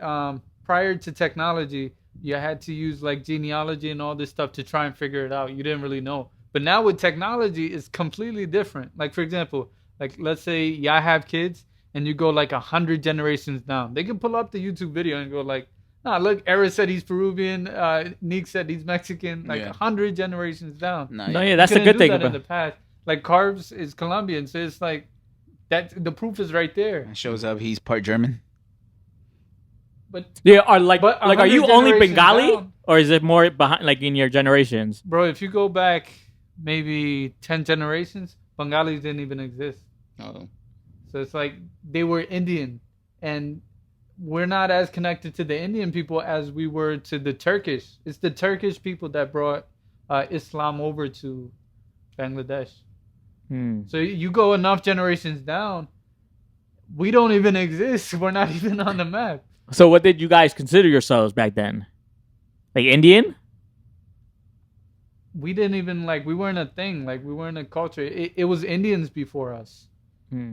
prior to technology, you had to use like genealogy and all this stuff to try and figure it out. You didn't really know. But now with technology, it's completely different. Like for example, like let's say y'all have kids and you go like 100 generations down. They can pull up the YouTube video and go like, nah, look, Era said he's Peruvian, Neek said he's Mexican, like 100 generations down. No, yeah, that's You a couldn't good do thing that in about the past. Like Carbs is Colombian, so it's like that. The proof is right there. It shows up he's part German. But Yeah, are like But are you 100 only generations Bengali, down. or is it more behind, like in your generations? bro, if you go back maybe 10 generations, Bengalis didn't even exist. Oh. So it's like they were Indian, and we're not as connected to the Indian people as we were to the Turkish. It's the Turkish people that brought Islam over to Bangladesh. So you go enough generations down, we don't even exist. We're not even on the map. So what did you guys consider yourselves back then? Like Indian? We didn't even we weren't a thing. Like we weren't a culture. It was Indians before us.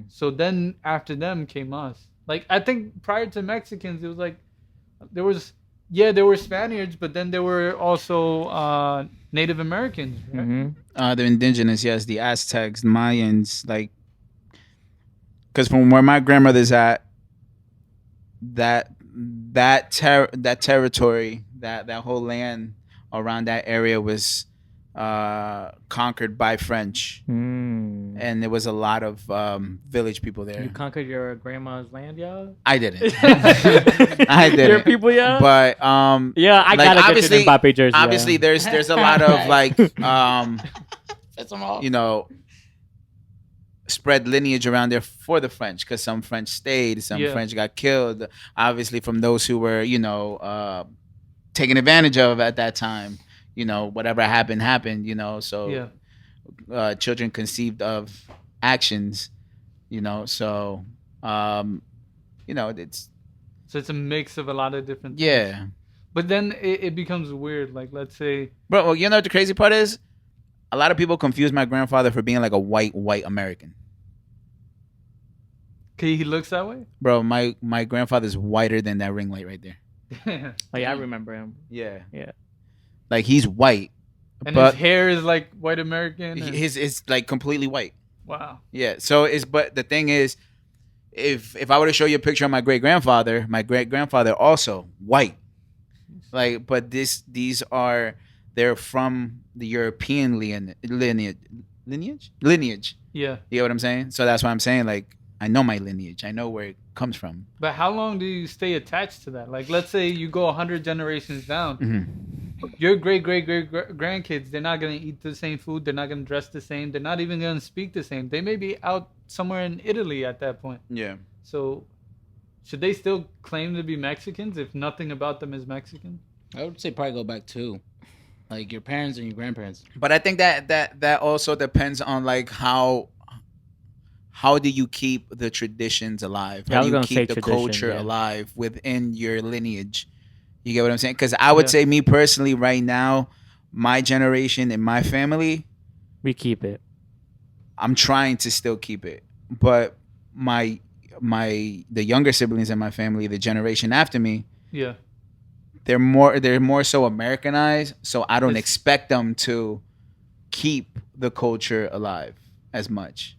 So then after them came us. Like I think prior to Mexicans, it was like there were Spaniards, but then there were also Native Americans, right? The indigenous, yes, the Aztecs, Mayans, like, because from where my grandmother's at, that territory, that whole land around that area was conquered by French, and there was a lot of village people there. You conquered your grandma's land, y'all? I didn't. I didn't. Your people, yeah? But yeah, I like, gotta obviously- get you an Mbappe jersey. obviously yeah. there's a lot of like That's them all. you know, spread lineage around there for the French, because some French stayed, some Yeah. French got killed, obviously from those who were, taken advantage of at that time. Whatever happened, so Yeah. children conceived of actions, so it's So it's a mix of a lot of different things. yeah. But then it becomes weird. Like let's say Bro, well, you know what the crazy part is? A lot of people confuse my grandfather for being like a white American. he looks that way. Bro, my grandfather's whiter than that ring light right there. Oh, yeah, I remember him. Yeah. Yeah. Like he's white, And but his hair is like white American. And... his is like completely white. Wow. Yeah. So but the thing is, if I were to show you a picture of my great grandfather also white. Like, but these are they're from the European lineage. Yeah. You know what I'm saying? So that's why I'm saying, like, I know my lineage. I know where it comes from. But how long do you stay attached to that? Like, let's say you go 100 generations down. Mm-hmm. Your great grandkids, they're not going to eat the same food. They're not going to dress the same. They're not even going to speak the same. They may be out somewhere in Italy at that point. Yeah. So should they still claim to be Mexicans if nothing about them is Mexican? I would say probably go back to like your parents and your grandparents. But I think that also depends on like how do you keep the traditions alive? How do you keep the culture alive within your lineage? You get what I'm saying? Because I would say, me personally, right now, my generation and my family, we keep it. I'm trying to still keep it, but the younger siblings in my family, the generation after me, yeah, they're more so Americanized. So I don't expect them to keep the culture alive as much.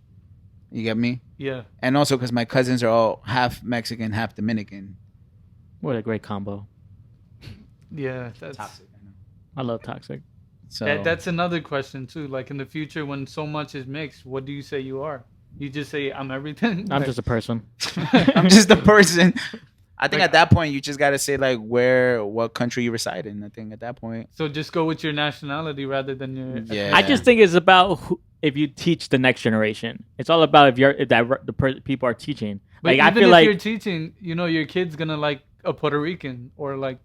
You get me? Yeah. And also because my cousins are all half Mexican, half Dominican. What a great combo. Yeah, that's toxic. I love toxic. So that's another question too. Like in the future, when so much is mixed, what do you say you are? You just say I'm everything. I'm just a person. I'm just a person. I think at that point you just gotta say like what country you reside in. I think at that point. So just go with your nationality rather than your. Yeah. I just think it's about if you teach the next generation. It's all about if people are teaching. But like even I feel if like you're teaching, your kid's gonna like a Puerto Rican or like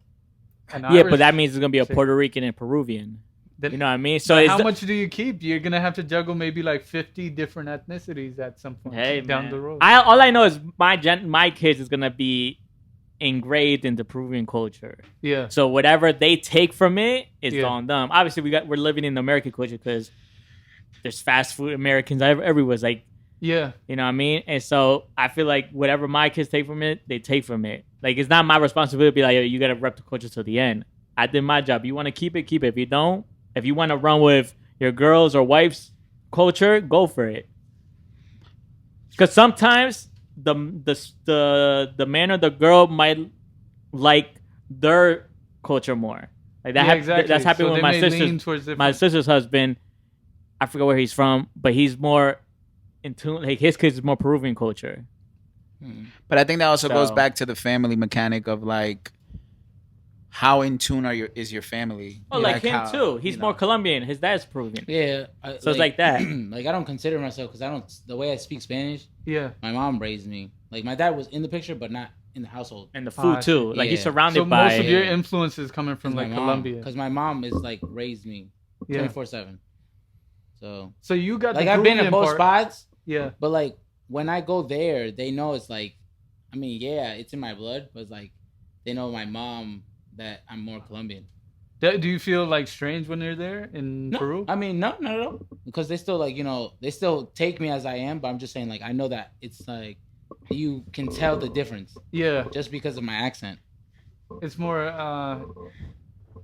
an yeah, Irish but that means it's gonna be a chick. Puerto Rican and Peruvian. Then, you know what I mean? So how much do you keep? You're gonna have to juggle maybe like 50 different ethnicities at some point down the road. All I know is my kids is gonna be engraved in the Peruvian culture. Yeah. So whatever they take from it is on them. Obviously, we're living in the American culture because there's fast food Americans everywhere. It's like, yeah, you know what I mean? And so I feel like whatever my kids take from it, they take from it. Like, it's not my responsibility to be like, yo, you gotta rep the culture to the end. I did my job. You want to keep it, keep it. If you don't, if you want to run with your girls or wife's culture, go for it. Because sometimes the man or the girl might like their culture more. Like that. Exactly. That's happened with my sister's husband. I forget where he's from, but he's more in tune. Like his kids is more Peruvian culture. But I think that also goes back to the family mechanic of like, how in tune is your family? Oh, like him too. He's more Colombian. His dad's Peruvian. Yeah. So it's like that. Like I don't consider myself because the way I speak Spanish. Yeah. My mom raised me. Like my dad was in the picture, but not in the household. And the food too. Like he's surrounded by. So most of your influence is coming from like Colombia. Because my mom is like raised me 24/7. So you got like I've been in both spots. Yeah. But like when I go there, they know it's like, I mean, yeah, it's in my blood, but it's like they know my mom that I'm more Colombian. Do you feel like strange when you're there in Peru? I mean, no, not at all. Because they still like, they still take me as I am, but I'm just saying like I know that it's like you can tell the difference. Yeah. Just because of my accent. It's more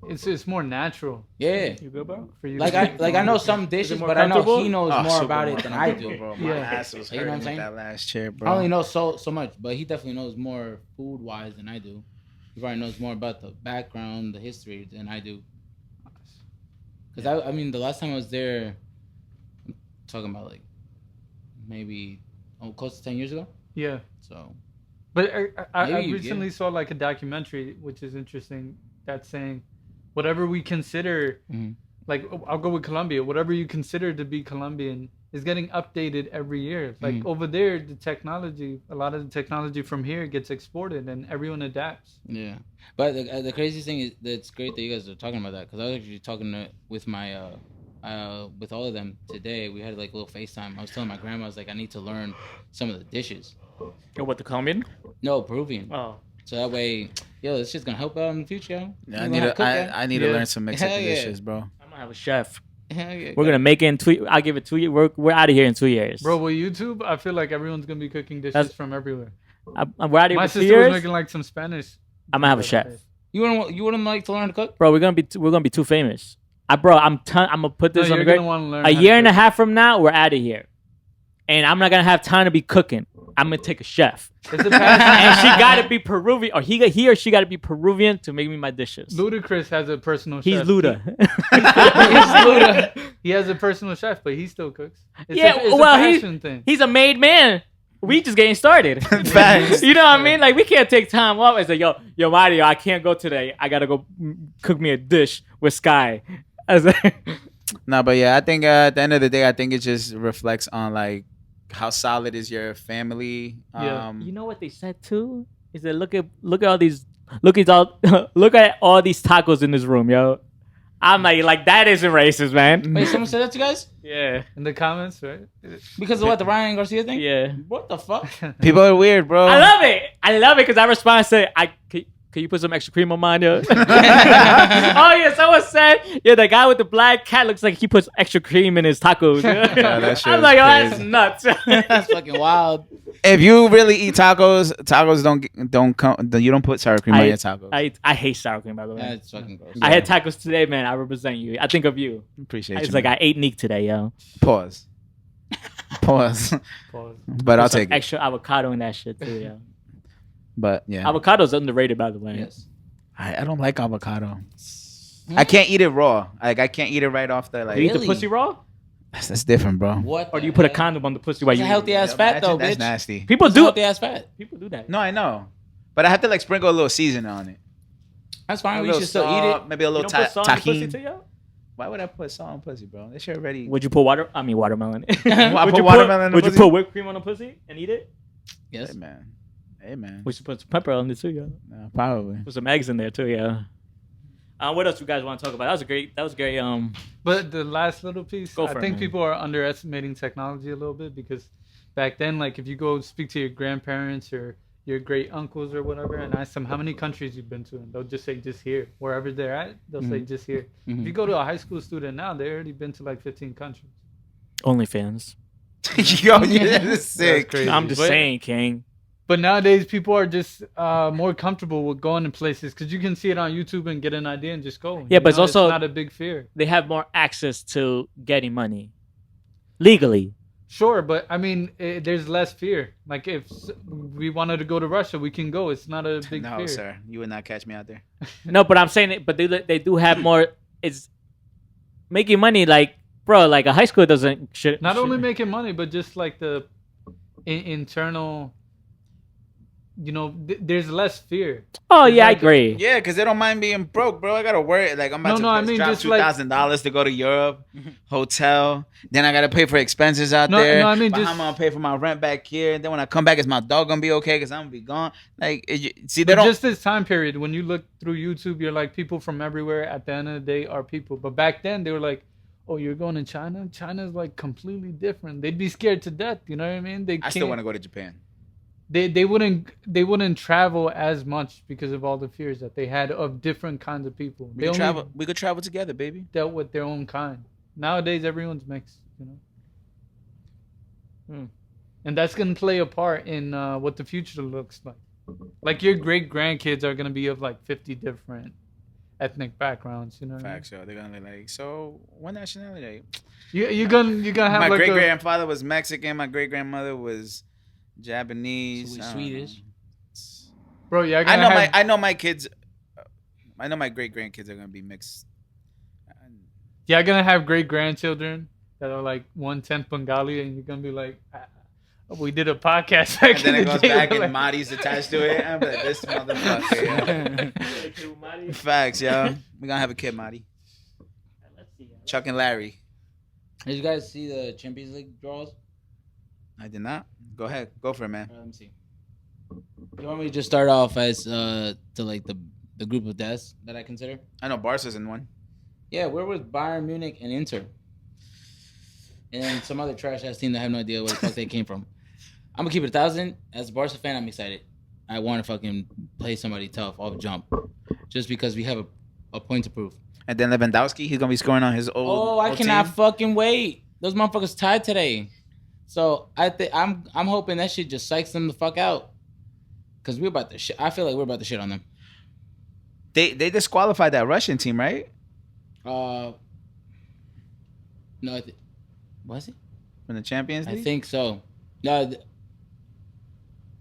it's more natural. Yeah. You good, bro? For you. Like I know some dishes, but I know he knows more about it than I do. Bro. My ass was hurting with that last chair, bro. I only know so much, but he definitely knows more food wise than I do. He probably knows more about the background, the history than I do. Because I mean, the last time I was there, I'm talking about like maybe close to 10 years ago. Yeah. So. But I recently saw like a documentary, which is interesting, that's saying whatever we consider, like I'll go with Colombia, whatever you consider to be Colombian is getting updated every year. Like over there, a lot of the technology from here gets exported and everyone adapts. Yeah. But the craziest thing is that it's great that you guys are talking about that, because I was actually talking with my, with all of them today. We had like a little FaceTime. I was telling my grandma, I was like, I need to learn some of the dishes. Oh, what, the Colombian? No, Peruvian. Oh. So that way, this shit's gonna help out in the future. Yeah, I need to learn some Mexican dishes, bro. I'm gonna have a chef. Yeah, we're gonna make it in 2 years. I'll give it 2 years. We're out of here in 2 years. Bro, with YouTube, I feel like everyone's gonna be cooking dishes from everywhere. We're out of here. My for 2 sister years. was making like some Spanish. I'm gonna have a chef. You wouldn't like to learn to cook, bro? We're gonna be too famous. I'm gonna put this on the you're grid. gonna wanna learn A how to year and a cook. half from now, we're out of here, and I'm not gonna have time to be cooking. I'm gonna take a chef, It's a passion. and she gotta be Peruvian, or he or she gotta be Peruvian to make me my dishes. Ludacris has a personal He's chef. Luda. He's Luda. He has a personal chef, but he still cooks. It's a passion thing. he's a made man. We just getting started. Facts. You know what I mean? Like we can't take time off and say, yo, Mahdi, I can't go today. I gotta go cook me a dish with Sky. I was like, No, but yeah, I think at the end of the day, I think it just reflects on like how solid is your family. Yeah. you know what they said too? Is that look at all these look at all these tacos in this room, yo. I'm like that isn't racist, man. Wait, someone said that to you guys? Yeah. In the comments, right? Because of what, the Ryan Garcia thing? Yeah. What the fuck? People are weird, bro. I love it because I respond and say, can you put some extra cream on mine, yo? Oh yeah, someone said, yeah, the guy with the black cat looks like he puts extra cream in his tacos. that shit I'm is like, oh, that's crazy. nuts. That's fucking wild. If you really eat tacos don't come. You don't put sour cream on your tacos. I hate sour cream, by the way. That's fucking gross. I had tacos today, man. I represent you. I think of you. Appreciate It's you. like man. I ate Neek today, yo. Pause. Pause. But I'll Some take it. extra avocado in that shit too, yo. But yeah, Avocado's underrated, by the way. Yes. I don't like avocado. I can't eat it raw. Like I can't eat it right off the like. Do you eat the Really? pussy raw? That's different, bro. What? Or do you put a condom on the pussy while It's you a eat healthy it? ass fat though, That's bitch. nasty. People It's do. healthy ass fat. People do that. No, I know, but I have to like sprinkle a little seasoning on it. That's A fine. We little should still eat salt, it. maybe a You little don't put salt in the pussy tahini. too, yo? Why would I put salt on pussy, bro? This shit already. Would you put watermelon? I Would put you watermelon in the Would you pussy? put whipped cream on the pussy and eat it? Yes. Hey man. We should put some pepper on it too, yo. Probably. Put some eggs in there too, yeah. What else you guys want to talk about? That was great. But the last little piece, Go I for it, think man. people are underestimating technology a little bit because back then, like if you go speak to your grandparents or your great uncles or whatever and ask them how many countries you've been to, and they'll just say just here. Wherever they're at, they'll say just here. If you go to a high school student now, they already been to like 15 countries. OnlyFans. Yo, yeah, this is sick. That's crazy. I'm just But- saying, King. But nowadays, people are just more comfortable with going to places because you can see it on YouTube and get an idea and just go. Yeah, but it's know? also- not a big fear. They have more access to getting money legally. Sure, but I mean, there's less fear. Like if we wanted to go to Russia, we can go. It's not a big No, fear. sir, you would not catch me out there. No, but I'm saying it. But they do have more. It's making money. Like, bro, like a high school doesn't. Not only making money, but just like the internal. You know, there's less fear. Oh yeah, I like- agree. Yeah, because they don't mind being broke, bro. I gotta worry. Like I'm about No, I to mean, drop just like- $2,000 to go to Europe, hotel. Then I gotta pay for expenses out No, there. no, I mean, But just- how am I gonna pay for my rent back here? Then when I come back, is my dog gonna be okay? Because I'm gonna be gone. Like, see, they But don't. just this time period, when you look through YouTube, you're like people from everywhere. At the end of the day, are people. But back then, they were like, "Oh, you're going to China? China's like completely different." They'd be scared to death. You know what I mean? I still want to go to Japan. They wouldn't travel as much because of all the fears that they had of different kinds of people. We They could only travel. We could travel together, baby. dealt with their own kind. Nowadays, everyone's mixed. You know. And that's gonna play a part in what the future looks like. Like your great grandkids are gonna be of like 50 different ethnic backgrounds. You know. What I mean? Facts, yo. They're gonna be like, so what nationality? You're gonna have My like great a grandfather was Mexican. My great grandmother was Japanese. Sweet I don't Swedish. know. bro. You're I gonna know have, I know my kids. I know my great grandkids are gonna be mixed. you're gonna have great grandchildren that are like 1/10 Bengali, and you're gonna be like, we did a podcast back And then in it the goes day. back We're and like- Mahdi's attached to it. I'm like, this motherfucker. Yo. Facts, yo. We're gonna have a kid, Mahdi. Chuck and Larry. Did you guys see the Champions League draws? I did not. Go ahead. Go for it, man. Alright, let me see. You want me to just start off as to like the group of deaths that I consider? I know Barca's in one. Yeah, we're with Bayern Munich and Inter. And some other trash ass team that I have no idea where the fuck they came from. I'm gonna keep it 1,000. As a Barca fan, I'm excited. I want to fucking play somebody tough off jump. Just because we have a point to prove. And then Lewandowski, he's gonna be scoring on his old. Oh, I old cannot team. fucking wait. Those motherfuckers tied today. So I'm hoping that shit just psychs them the fuck out. Cause we're about to shit. I feel like we're about to shit on them. They disqualified that Russian team, right? No, was it? From the Champions League? I think so. No.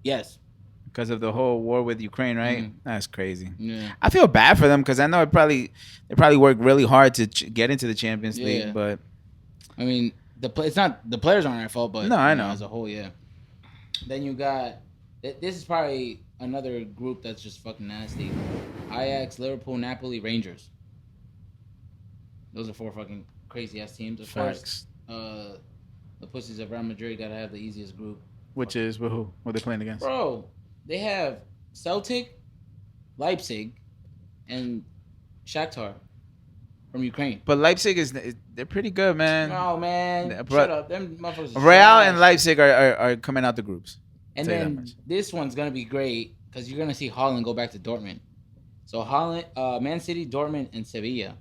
Yes. Because of the whole war with Ukraine, right? Mhm. That's crazy. Yeah. I feel bad for them because I know they probably worked really hard to get into the Champions League, Yeah. but I mean, it's not the players aren't at fault, but No, I you know. as a whole, yeah. Then you got this is probably another group that's just fucking nasty. Ajax, Liverpool, Napoli, Rangers. Those are 4 fucking crazy ass teams. Of course, the pussies of Real Madrid gotta have the easiest group. which is who? What are they playing against? Bro, they have Celtic, Leipzig, and Shakhtar from Ukraine. But Leipzig they're pretty good, man. Oh man, Yeah, shut up. Them motherfuckers. are Real trash. and Leipzig are coming out the groups. And Tell you that then much. this one's gonna be great because you're gonna see Holland go back to Dortmund. So Holland, Man City, Dortmund, and Sevilla,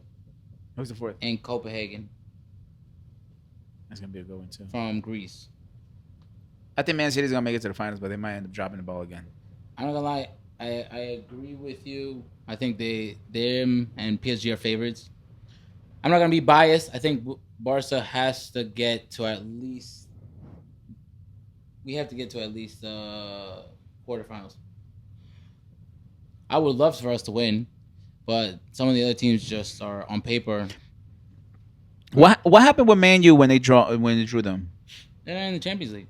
Who's the fourth? and Copenhagen That's gonna be a good one too. from Greece. I think Man City's gonna make it to the finals, but they might end up dropping the ball again. I'm not gonna lie, I agree with you. I think them and PSG are favorites. I'm not gonna be biased. I think Barca has to get to at least. We have to get to at least quarterfinals. I would love for us to win, but some of the other teams just are on paper. What happened with Man U when they drew them? They're in the Champions League.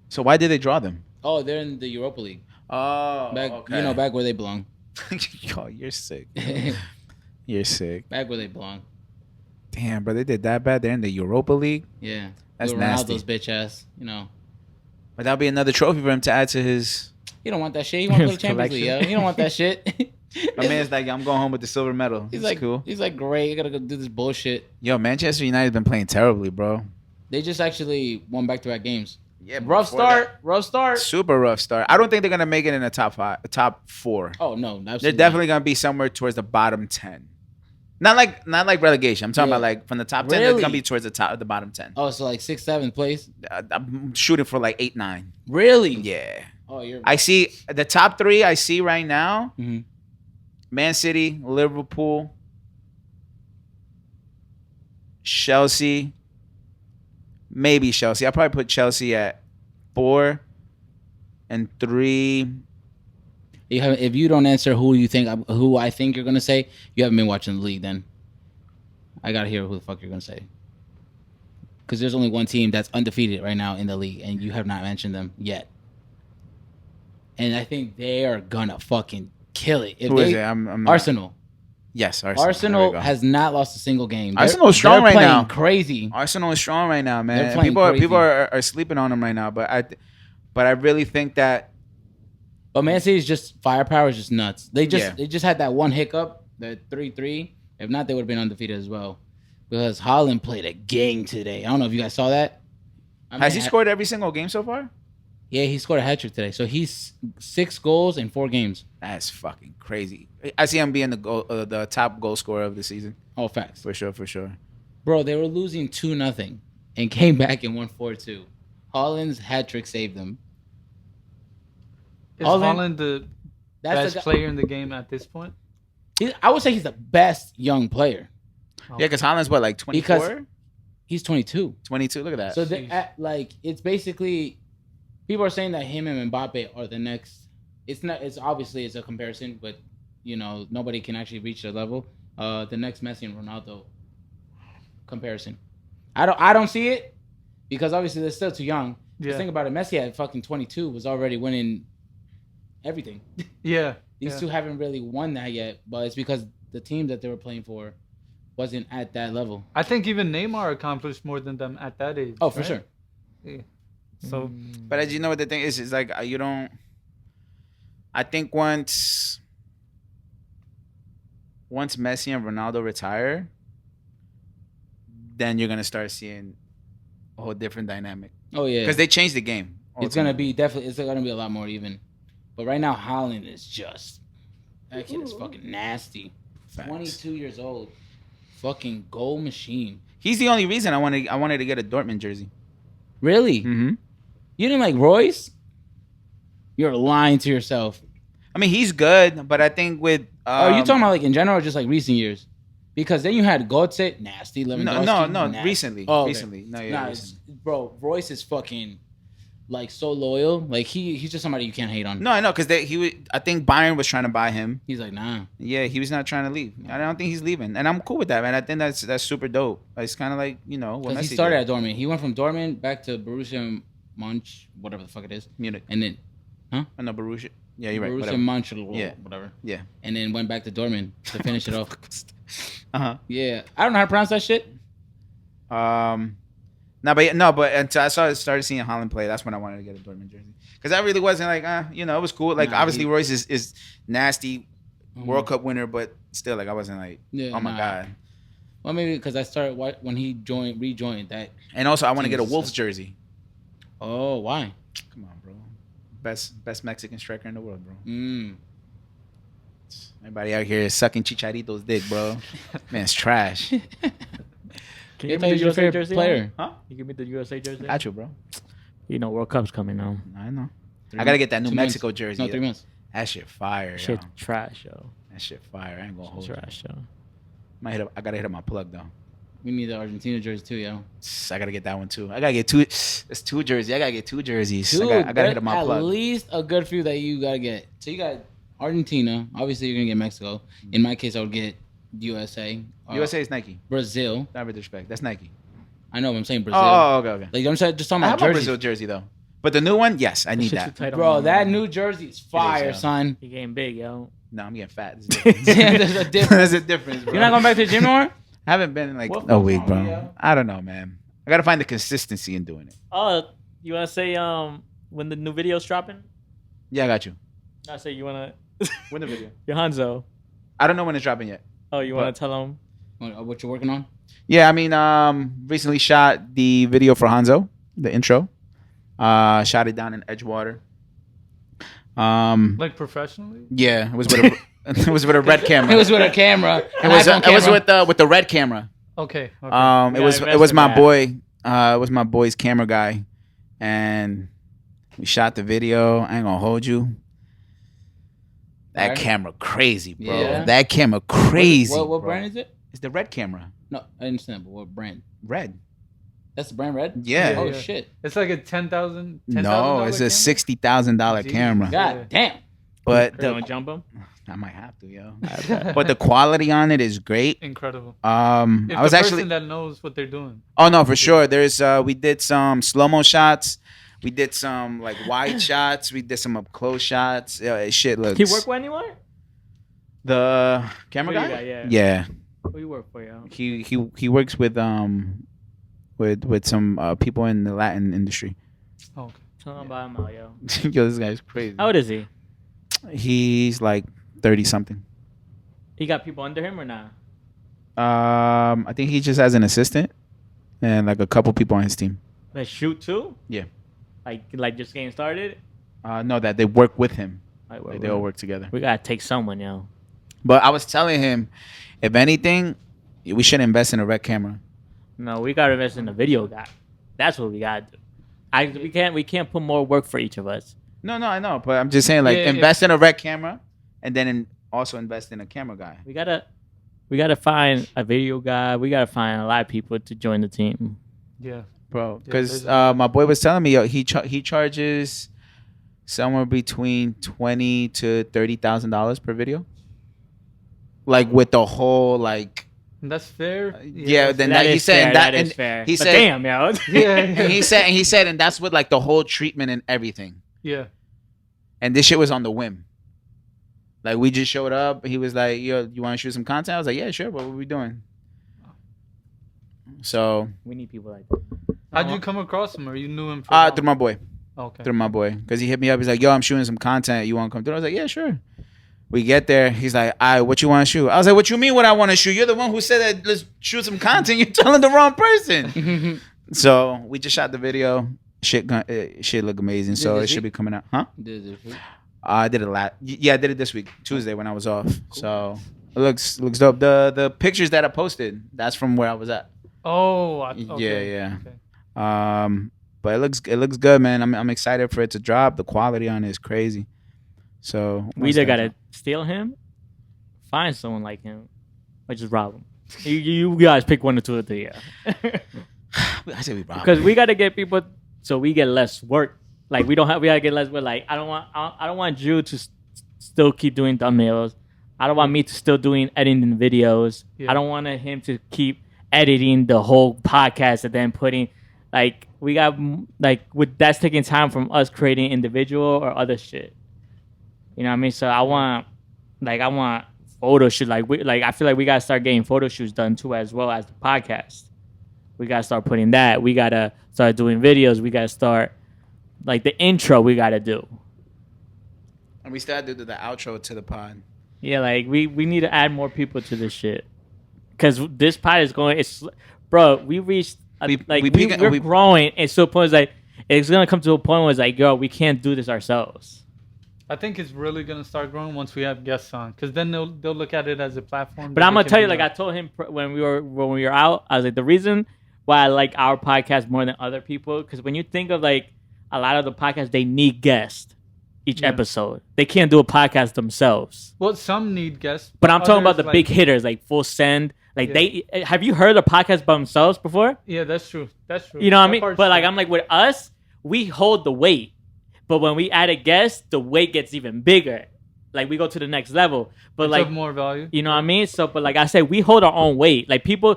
So why did they draw them? Oh, they're in the Europa League. Oh, Back, okay. back where they belong. Yo, you're sick. You're sick. Back where they belong. Damn, bro, they did that bad. They're in the Europa League. Yeah. That's Ronaldo's nasty. bitch ass. But that'll be another trophy for him to add to his. He don't want that shit. He want to play His Champions League, yo. collection. He don't want that shit. My man's like, I'm going home with the silver medal. He's It's like, cool. He's like, great. I gotta go do this bullshit. Yo, Manchester United's been playing terribly, bro. They just actually won back-to-back games. Yeah, Rough start. Super rough start. I don't think they're gonna make it in the top 4. Oh no, absolutely. They're definitely gonna be somewhere towards the bottom 10. Not like relegation. I'm talking Yeah. about like from the top 10. They're Really? gonna be towards the bottom 10. Oh, so like 6th, 7th place. I'm shooting for like 8, 9. Really? Yeah. Oh, you're. I see the top 3. I see right now: Mhm. Man City, Liverpool, Chelsea. Maybe Chelsea. I'll probably put Chelsea at 4 and 3. If you don't answer who I think you're gonna say, you haven't been watching the league. Then I gotta hear who the fuck you're gonna say. Because there's only one team that's undefeated right now in the league, and you have not mentioned them yet. And I think they are gonna fucking kill it. Who is it? I'm not- Arsenal. Yes, Arsenal. Arsenal There we go. has not lost a single game. Arsenal is strong they're right playing now. Crazy. Arsenal is strong right now, They're man. playing People crazy. are sleeping on them right now, but I really think that But Man City's just firepower is just nuts. They Yeah. just had that one hiccup, the 3-3. If not, they would have been undefeated as well. Because Haaland played a game today. I don't know if you guys saw that. has he scored every single game so far? Yeah, he scored a hat trick today. So he's 6 goals in 4 games. That's fucking crazy. I see him being the top goal scorer of the season All facts. for sure. Bro, they were losing 2-0 and came back and won 4-2. Haaland's hat trick saved them. Is Haaland- Holland the That's best the guy- player in the game at this point? I would say he's the best young player. Yeah, because Holland's what, like 24, Because- He's 22. 22. Look at that. So Jeez. it's basically people are saying that him and Mbappe are the next. It's not. It's obviously it's a comparison, but nobody can actually reach their level. The next Messi and Ronaldo comparison. I don't see it because obviously they're still too young. Yeah. Just think about it. Messi at fucking 22 was already winning everything. Yeah. These two haven't really won that yet, but it's because the team that they were playing for wasn't at that level. I think even Neymar accomplished more than them at that age. Oh, for right? sure. Yeah. So But as you know what the thing is like you don't. I think once Messi and Ronaldo retire, then you're gonna start seeing a whole different dynamic Oh yeah. because they changed the game. It's gonna be definitely. It's gonna be a lot more even. But right now, Haaland is just that kid is fucking nasty. Facts. 22 years old, fucking goal machine. He's the only reason I wanted to get a Dortmund jersey. Really? Mm-hmm. You didn't like Royce? You're lying to yourself. I mean, he's good, but I think with Are you talking about like in general or just like recent years? Because then you had Götze, nasty. No, Lewandowski, no, nasty. recently. Oh, okay. Recently. No, yeah, recently. Bro, Royce is fucking like so loyal. Like he's just somebody you can't hate on. No, I know, because I think Bayern was trying to buy him. He's like, nah. Yeah, he was not trying to leave. I don't think he's leaving, and I'm cool with that, man. I think that's super dope. It's kind of like, you know, what Because Messi he started did. at Dortmund. He went from Dortmund back to Borussia whatever the fuck it is, Munich. and then I know Borussia. Yeah, you're right. Borussia Yeah. whatever. Yeah. And then went back to Dortmund to finish it off. Uh-huh. Yeah, I don't know how to pronounce that shit. But until I started seeing Holland play, that's when I wanted to get a Dortmund jersey. Because I really wasn't like, you know, it was cool. Like, obviously, Royce is nasty, World Cup winner, but still, like, I wasn't like, oh my God. Well, maybe because I started when he rejoined that. And also, I want to get a Wolves jersey. Oh, why? Come on, bro. Best Mexican striker in the world, bro. Everybody out here is sucking Chicharito's dick, bro. Man, it's trash. Can you give me the USA jersey player? Huh? You give me the USA jersey? Got you, bro. You know, World Cup's coming now. I know. I gotta get that New Mexico months. jersey. No, 3 months. That shit fire, Shit yo. trash, yo. That shit fire. I ain't gonna hold Trash, yo. I gotta hit up my plug though. We need the Argentina jersey too, yo. I gotta get that one too. I gotta get two. It's two jerseys. I gotta get two jerseys. Dude, I gotta hit up my at plug. At least a good few that you gotta get. So you got Argentina. Obviously, you're gonna get Mexico. In my case, I would get USA. USA is Nike. Brazil. Not with respect. That's Nike. I know, but I'm saying Brazil. Oh, okay. Like I'm just talking I about have a jerseys. Brazil jersey though. But the new one, yes, I need that. Bro, that new jersey is fire, yo. son. You getting big, yo. No, I'm getting fat. Yeah, there's a difference. There's a difference, bro. You're not going back to the gym no more? I haven't been in like What a week, bro. wrong, yo? I don't know, man. I gotta find the consistency in doing it. Oh, you want to say when the new video's dropping? Yeah, I got you. I say you want to... When the video? Hanzo. I don't know when it's dropping yet. Oh, you want to tell them? What you're working on? Yeah, I mean, recently shot the video for Hanzo, the intro. Shot it down in Edgewater. Like professionally? Yeah, it was with a it was with a red camera. It was with a camera. It was with the red camera. Okay. It was my boy. It was my boy's camera guy, and we shot the video. I ain't gonna hold you. That camera crazy, bro. Yeah. That camera crazy. What bro. brand is it? It's the red camera. No, I understand, but what brand? Red. That's the brand Red? Yeah. Oh, Yeah. shit. It's like a $10,000. No, it's a $60,000 camera. God damn. But You want to jump them? I might have to, yo. But the quality on it is great. Incredible. If I was the actually. person that knows what they're doing. Oh no, for sure. There's we did some slow-mo shots. We did some like wide shots. We did some up close shots. Shit looks. He work with anyone? The camera Video guy? guy, yeah. Yeah. Who you work for, yo? He works with some people in the Latin industry. Oh, okay. Tell him about him out, yo. Yo, this guy's crazy. How old is he? He's like 30 something. He got people under him or not? I think he just has an assistant and like a couple people on his team. Like shoot too? Yeah. Like just getting started? No, that they work with him. Like They all work together. We gotta take someone, yo. But I was telling him, if anything, we should invest in a red camera. No, we gotta invest in a video guy. That's what we gotta do. We can't put more work for each of us. No, I know, but I'm just saying, like, invest in a red camera, and then also invest in a camera guy. We gotta find a video guy. We gotta find a lot of people to join the team. Yeah. Bro, because my boy was telling me, yo, he charges somewhere between $20,000 to $30,000 per video, like with the whole like. That's fair. Yeah, then that he is said fair. that Is and fair. he But said, damn, yo. Yeah. and he said, and that's with like the whole treatment and everything. Yeah. And this shit was on the whim. Like we just showed up. He was like, "Yo, you want to shoot some content?" I was like, "Yeah, sure. What are we doing?" So We need people like that. How'd you come across him, or you knew him? From through my boy. Okay. Through my boy, because he hit me up. He's like, "Yo, I'm shooting some content. You want to come through?" I was like, "Yeah, sure." We get there. He's like, "All right, what you want to shoot?" I was like, "What you mean? What I want to shoot? You're the one who said that. Let's shoot some content. You're telling the wrong person." So we just shot the video. Shit look amazing. So it should be coming out, huh? I did it I did it this week, Tuesday when I was off. Cool. So it looks dope. The pictures that I posted, that's from where I was at. Oh, okay. Yeah. Okay. But it looks good, man. I'm excited for it to drop. The quality on it is crazy. So we either gotta steal him, find someone like him, or just rob him. You guys pick 1 or 2 or 3. Yeah. I say we rob. Because we gotta get people so we get less work. Like we gotta get less work. Like I don't want Drew to still keep doing thumbnails. I don't want me to still doing editing videos. Yeah. I don't want him to keep editing the whole podcast and then putting like we got like with that's taking time from us creating individual or other shit. You know what I mean? So I want photo shoot I feel like we gotta start getting photo shoots done too as well as the podcast. We gotta start putting that. We gotta start doing videos. We gotta start like the intro we gotta do. And we still have to do the outro to the pod. Yeah, like we need to add more people to this shit. Cause this pod is going bro, we reached we're growing and so point is like it's gonna come to a point where it's like, girl, we can't do this ourselves. I think it's really gonna start growing once we have guests on, because then they'll look at it as a platform. But I'm gonna tell you, like I told him when we were out, I was like, the reason why I like our podcast more than other people, because when you think of like a lot of the podcasts, they need guests each episode. They can't do a podcast themselves. Well, some need guests, but I'm talking about the big hitters like Full Send. Like they have you heard a podcast by themselves before? Yeah, that's true. That's true. You know what I mean? But like I'm like with us, we hold the weight. But when we add a guest, the weight gets even bigger. Like we go to the next level. But it's like more value. You know what I mean? So, but like I said, we hold our own weight. Like people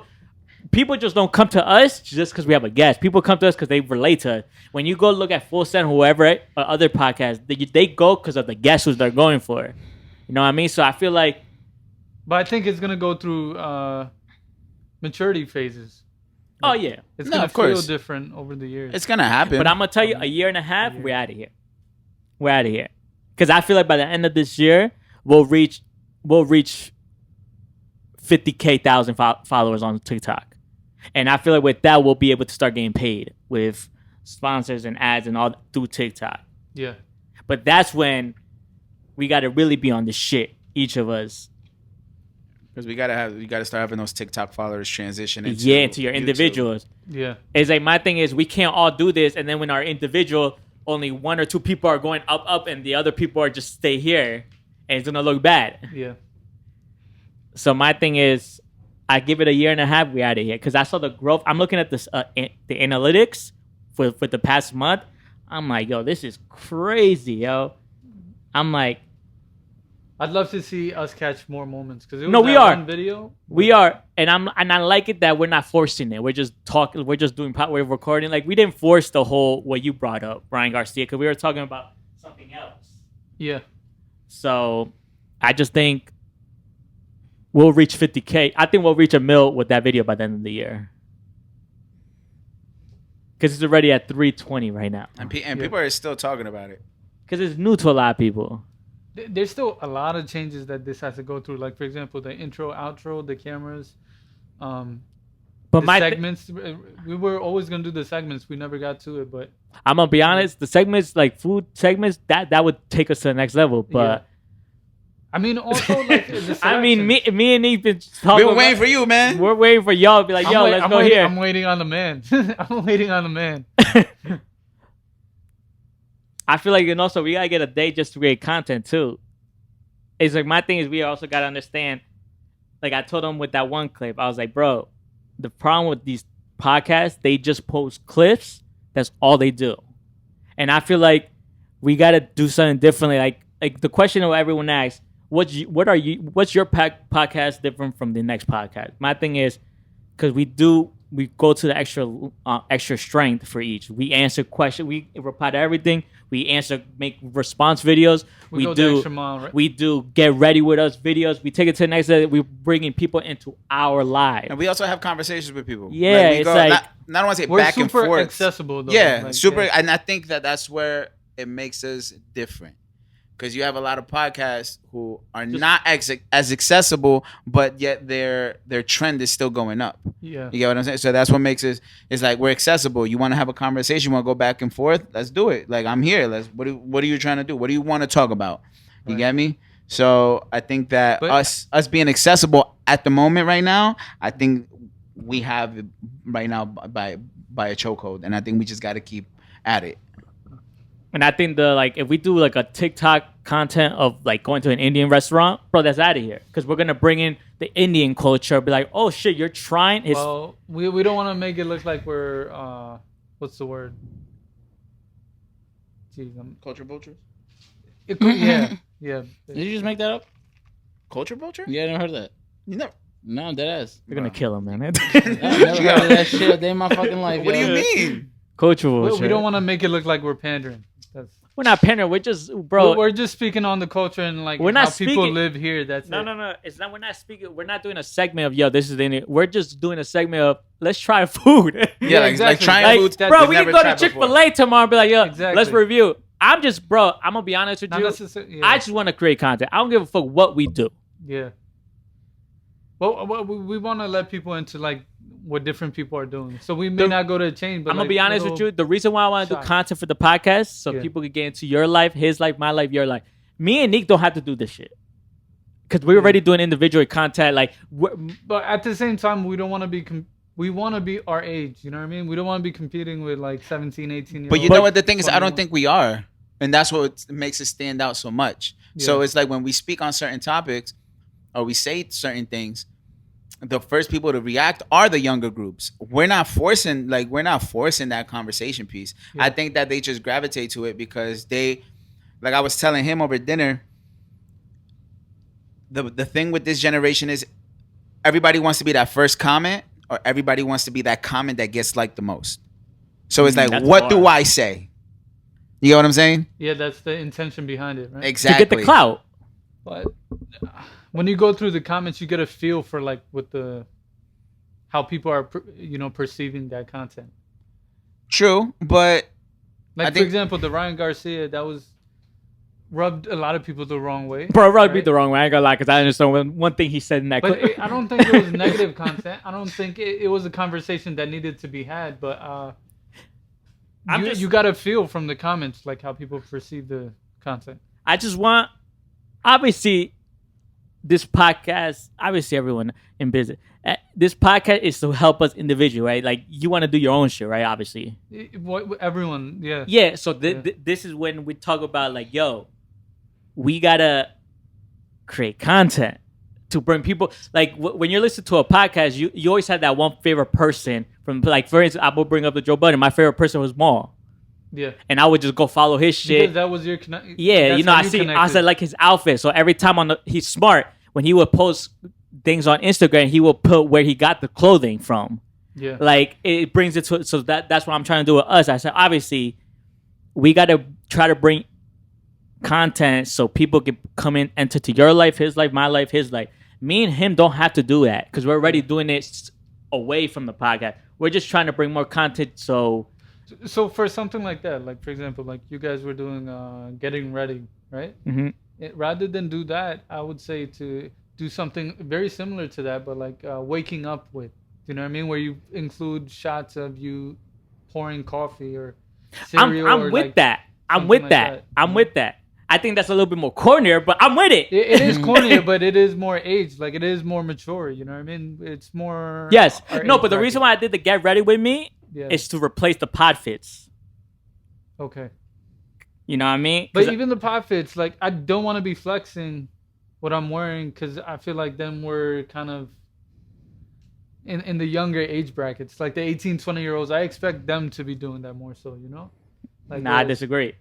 just don't come to us just because we have a guest. People come to us because they relate to us. When you go look at Full Send, whoever, or other podcasts, they go because of the guests who they're going for. You know what I mean? So I feel like. But I think it's gonna go through maturity phases. Oh yeah, it's gonna feel different over the years. It's gonna happen. But I'm gonna tell you, a year and a half, we're out of here. We're out of here. Because I feel like by the end of this year, we'll reach 50,000 followers on TikTok. And I feel like with that, we'll be able to start getting paid with sponsors and ads and all through TikTok. Yeah. But that's when we got to really be on the shit, each of us. Because we gotta start having those TikTok followers transition into your YouTube. individuals. Yeah. It's like my thing is we can't all do this, and then when our individual, only 1 or 2 people are going up, and the other people are just stay here, and it's gonna look bad. Yeah. So my thing is, I give it a year and a half, we out of here, because I saw the growth. I'm looking at this the analytics for the past month. I'm like, yo, this is crazy, yo. I'm like, I'd love to see us catch more moments, because we are one video. We are, and I like it that we're not forcing it. We're just talking. We're just doing. We're recording. Like we didn't force the whole what you brought up, Brian Garcia, because we were talking about something else. Yeah. So, I just think we'll reach 50K. I think we'll reach 1 mil with that video by the end of the year, because it's already at 320 right now, and people are still talking about it because it's new to a lot of people. There's still a lot of changes that this has to go through. Like, for example, the intro, outro, the cameras, but the segments. We were always going to do the segments. We never got to it, but... I'm going to be honest. The segments, like food segments, that would take us to the next level, but... Yeah. I mean, also, like... I mean, me and Nate been talking... We're waiting for you, man. We're waiting for y'all to be like, let's go here. I'm waiting on the man. I'm waiting on the man. I feel like, and also we gotta get a day just to create content too. It's like my thing is we also gotta understand. Like I told him with that one clip, I was like, bro, the problem with these podcasts, they just post clips. That's all they do, and I feel like we gotta do something differently. Like the question that everyone asks, what's your podcast different from the next podcast? My thing is, because we go to the extra strength for each. We answer questions. We reply to everything. We make response videos. We do the extra mile, right? We do get ready with us videos. We take it to the next level. We're bringing people into our lives. And we also have conversations with people. Yeah, it's like not want to say back and forth. We're super accessible though. Yeah, super. Yeah. And I think that's where it makes us different. Because you have a lot of podcasts who are not as accessible, but yet their trend is still going up. Yeah. You get what I'm saying? So that's what makes us, it's like we're accessible. You want to have a conversation, you want to go back and forth? Let's do it. Like, I'm here. What are you trying to do? What do you want to talk about? You get me? So I think that us being accessible at the moment right now, I think we have it right now by a chokehold. And I think we just got to keep at it. And I think if we do like a TikTok content of like going to an Indian restaurant, bro, that's out of here. Because we're gonna bring in the Indian culture, be like, oh shit, you're trying. Well, we don't want to make it look like we're what's the word? Jeez, Culture vultures. Yeah. Did you just make that up? Culture vulture? Yeah, I never heard that. You never. No, dead ass. You're gonna kill him, man. I never heard of that shit a day in my fucking life. What do yo. you mean? Cultural. We don't want to make it look like we're pandering. We're not pandering. We're just, bro. We're just speaking on the culture and like We're not how people speaking- live here. That's No, it. no. It's not. We're not speaking. We're not doing a segment of this is the Indian. We're just doing a segment of let's try food. Yeah, like exactly. trying Like, foods. bro, we've we can never go to tried Chick-fil-A before. tomorrow and be like, yo, Exactly. let's review. I'm gonna be honest with Not you. necessarily. Yeah. I just want to create content. I don't give a fuck what we do. Yeah. Well, we want to let people into like what different people are doing. So we may not go to a chain, but I'm gonna like, be honest with you. The reason why I want to do shots. content for the podcast so Yeah. people can get into your life, his life, my life, your life. Me and Nick don't have to do this shit because we're already doing individual content. Like, But at the same time, we don't want to be. We want to be our age. You know what I mean? We don't want to be competing with like 17, 18 years But you old. know what the thing is? I don't 21. think we are, and that's what makes it stand out so much. So Yeah. it's like when we speak on certain topics, or we say certain things, the first people to react are the younger groups. We're not forcing that conversation piece. Yeah. I think that they just gravitate to it because they, like I was telling him over dinner, the thing with this generation is everybody wants to be that first comment, or everybody wants to be that comment that gets liked the most. So it's like, That's what hard. do I say? You know what I'm saying? Yeah, that's the intention behind it, right? Exactly. to get the clout. But when you go through the comments, you get a feel for like how people are, perceiving that content. True, but Like I for think- example, the Ryan Garcia that was rubbed a lot of people the wrong way. Bro, rubbed me right? the wrong way. I ain't gonna lie, because I understand one thing he said in that But clip. I don't think it was negative content. I don't think it was a conversation that needed to be had. But you got to feel from the comments like how people perceive the content. I just want, obviously, this podcast, obviously everyone in business, this podcast is to help us individually, right? Like, you want to do your own shit, right? Obviously. Everyone, yeah. Yeah, so this is when we talk about, like, yo, we got to create content to bring people, like, when you're listening to a podcast, you always have that one favorite person from, like, for instance, I will bring up the Joe Budden. My favorite person was Maul. Yeah. And I would just go follow his shit. Because that was your connection. Yeah, I said like his outfit. So every time he's smart. When he would post things on Instagram, he would put where he got the clothing from. Yeah. Like, it brings it to, so that's what I'm trying to do with us. I said, obviously, we got to try to bring content so people can come in, enter to your life, his life, my life, his life. Me and him don't have to do that because we're already doing it away from the podcast. We're just trying to bring more content. So for something like that, like for example, like you guys were doing getting ready, right? mhm. Rather than do that, I would say to do something very similar to that, but like waking up with, you know what I mean? Where you include shots of you pouring coffee or cereal. I'm or with like that. I'm something with like that. that. I'm with that. I think that's a little bit more cornier, but I'm with it. It is corny, but it is more aged. Like it is more mature. You know what I mean? It's more. Yes. our No, age but the reason bracket. why I did the get ready with me Yeah. is to replace the pod fits. Okay. You know what I mean? But 'Cause even the pod fits, like I don't want to be flexing what I'm wearing because I feel like then we're kind of in the younger age brackets, like the 18, 20-year-olds. I expect them to be doing that more so, you know? Like nah, I disagree.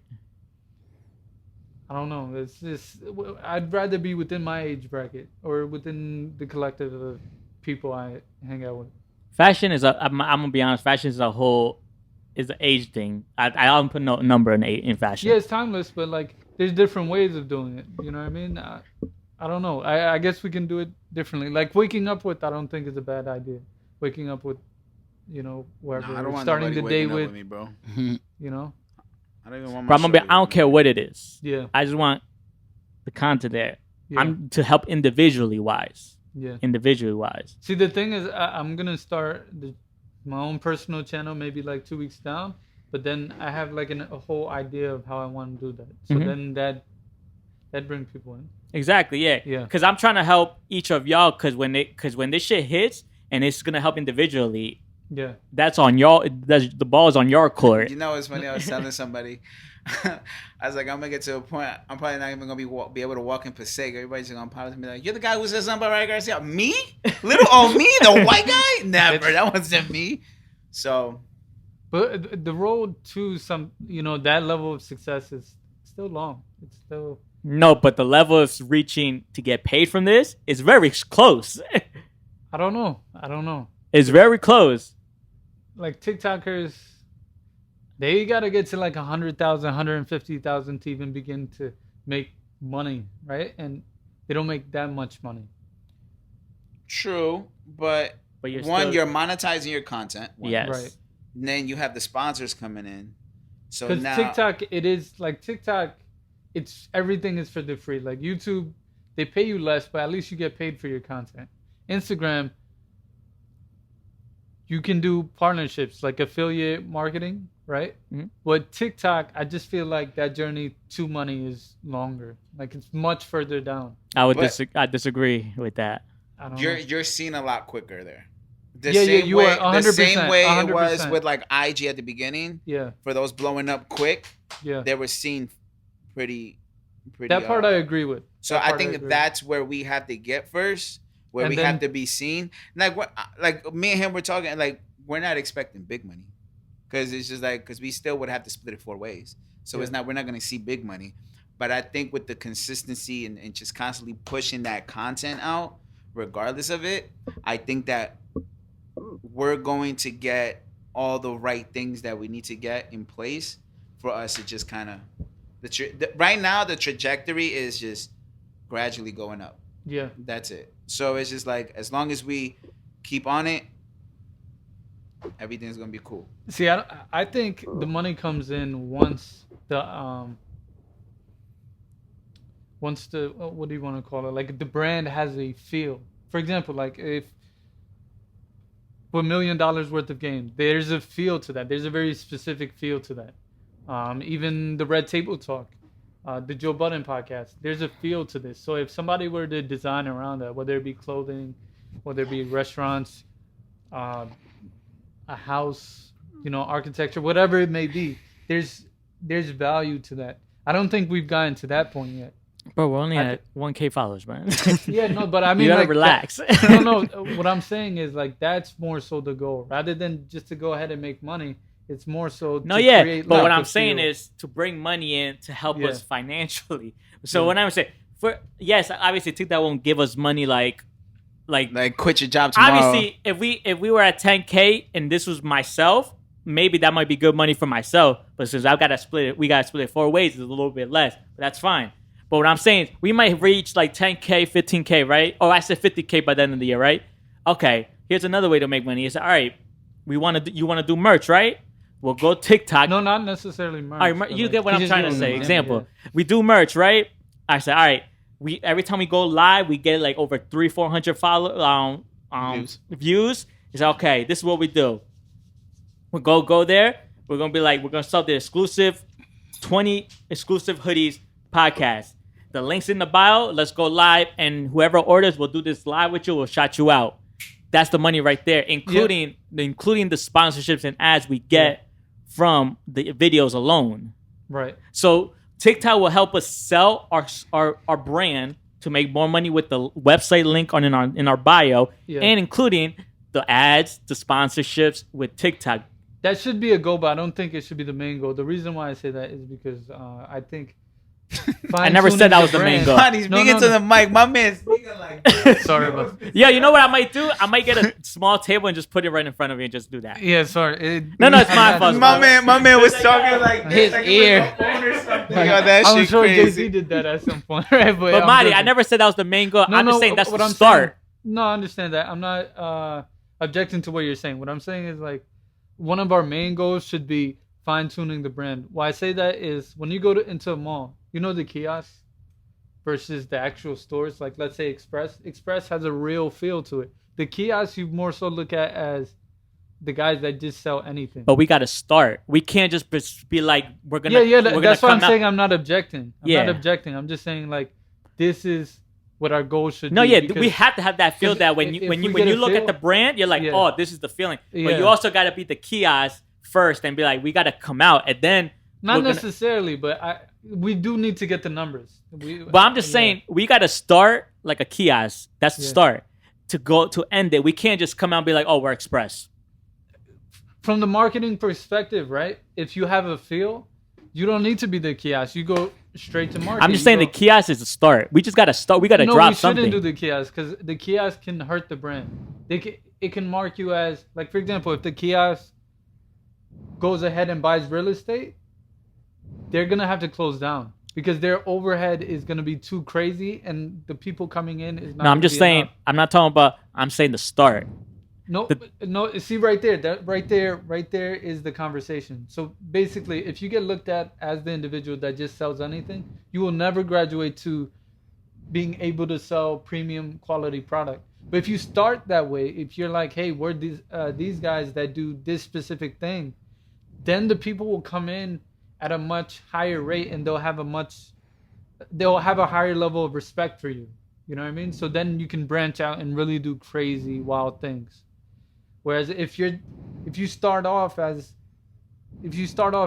I don't know. It's just I'd rather be within my age bracket or within the collective of people I hang out with. Fashion is I'm gonna be honest. Fashion is an age thing. I don't put no number in fashion. Yeah, it's timeless, but like there's different ways of doing it. You know what I mean? I don't know. I guess we can do it differently. Like waking up with, I don't think is a bad idea. Waking up with, whoever I don't want starting nobody the day waking up with, me, bro. you know? I don't even want Bro, my I don't care what it is. Yeah, I just want the content there. yeah, I'm to help individually wise. yeah. See, the thing is, I'm gonna start my own personal channel maybe like 2 weeks down, but then I have like a whole idea of how I want to do that. So Mhm. then that brings people in. Exactly. Yeah. Yeah. Because I'm trying to help each of y'all. Because when this shit hits and it's gonna help individually, Yeah. That's on y'all. The ball is on your court. You know, it's funny. I was telling somebody, I was like, I'm gonna get to a point. I'm probably not even gonna be able to walk in Passaic. Everybody's gonna pop and be like, "You're the guy who said something about Ryan Garcia." Me? Little old me, the white guy? Never. That wasn't me. So, but the road to some, that level of success is still long. It's still no, but the level of reaching to get paid from this is very close. I don't know. It's very close. Like TikTokers, they gotta get to like 100,000, 150,000 to even begin to make money, right? And they don't make that much money. True, but you're monetizing your content. Yes. Right. And then you have the sponsors coming in. So because now TikTok, it's everything is for the free. Like YouTube, they pay you less, but at least you get paid for your content. Instagram, you can do partnerships like affiliate marketing, right? Mm-hmm. But TikTok, I just feel like that journey to money is longer. Like it's much further down. I disagree with that. I don't know. You're seeing a lot quicker there. The same way 100%. It was with like IG at the beginning. Yeah. For those blowing up quick. Yeah. They were seen pretty. That part I agree with. So I think that's where we have to get first. Where we have to be seen. Like me and him were talking, like we're not expecting big money. Because it's just like, because we still would have to split it 4 ways. So we're not going to see big money. But I think with the consistency and just constantly pushing that content out, regardless of it, I think that we're going to get all the right things that we need to get in place for us to just kind of, right now the trajectory is just gradually going up. Yeah. That's it. So it's just like, as long as we keep on it, everything's going to be cool. See, I think the money comes in once the what do you want to call it? Like the brand has a feel. For example, like if $1 million worth of game, there's a feel to that. There's a very specific feel to that. Even the Red Table Talk, the Joe Budden podcast, there's a feel to this. So if somebody were to design around that, whether it be clothing, whether it be restaurants, a house, architecture, whatever it may be, there's value to that. I don't think we've gotten to that point yet. Bro, we're only at 1K followers, man. Yeah, no, but I mean, you gotta relax. No. What I'm saying is like that's more so the goal, rather than just to go ahead and make money. It's more so. Create but what I'm saying is to bring money in to help us financially. So when I would say, obviously TikTok won't give us money like quit your job tomorrow. Obviously, if we were at 10K and this was myself, maybe that might be good money for myself. But since I've got to split it, we got to split it 4 ways. It's a little bit less, but that's fine. But what I'm saying is we might reach like 10K, 15K, right? Oh, I said 50K by the end of the year, right? Okay, here's another way to make money. It's all right. You want to do merch, right? We'll go TikTok. No, not necessarily merch. All right, you get what I'm trying to say. Example, we do merch, right? I said, all right. Every time we go live, we get like over 300-400 views. It's okay. This is what we do. We'll go there. We're gonna be like, we're gonna sell the exclusive 20 exclusive hoodies podcast. The link's in the bio. Let's go live, and whoever orders, we'll do this live with you. We'll shout you out. That's the money right there, including the sponsorships and ads we get from the videos alone. Right. So TikTok will help us sell our brand to make more money with the website link in our bio, and including the ads, the sponsorships with TikTok. That should be a goal, but I don't think it should be the main goal. The reason why I say that is because I think I never said that was the main goal. He's speaking to the mic. My man's speaking like this. Sorry about that. Yeah, you know what I might do? I might get a small table and just put it right in front of me and just do that. Yeah, sorry. No, it's my fault. My man was talking like his like ear. I'm sure Jay-Z did that at some point, right? But Mahdi, I never said that was the main goal. I'm just saying that's what the start. No, I understand that. I'm not objecting to what you're saying. What I'm saying is like one of our main goals should be fine-tuning the brand. Why I say that is when you go into a mall, the kiosks versus the actual stores. Like let's say Express. Express has a real feel to it. The kiosks you more so look at as the guys that just sell anything. But we got to start. We can't just be like we're gonna. Yeah. That's why I'm saying I'm not objecting. I'm not objecting. I'm just saying like this is what our goal should No, be. yeah, because we have to have that feel that when if you we get a look at feel- the brand, you're like, Yeah. oh, this is the feeling. Yeah. But you also got to be the kiosk first and be like, we got to come out, and then not we're gonna- necessarily, but we do need to get the numbers. But I'm just saying, we got to start like a kiosk. That's the start. To end it, we can't just come out and be like, oh, we're express. From the marketing perspective, right? If you have a feel, you don't need to be the kiosk. You go straight to market. I'm just saying the kiosk is a start. We just got to start. We got to drop something. No, we shouldn't do the kiosk because the kiosk can hurt the brand. It can mark you as, like, for example, if the kiosk goes ahead and buys real estate, they're going to have to close down because their overhead is going to be too crazy and the people coming in is not. No, I'm just saying, enough. I'm not talking about, I'm saying the start. No, see right there, right there is the conversation. So basically, if you get looked at as the individual that just sells anything, you will never graduate to being able to sell premium quality product. But if you start that way, if you're like, hey, we're these guys that do this specific thing, then the people will come in at a much higher rate and they'll have a higher level of respect for you. You know what I mean? So then you can branch out and really do crazy, wild things. Whereas if you start off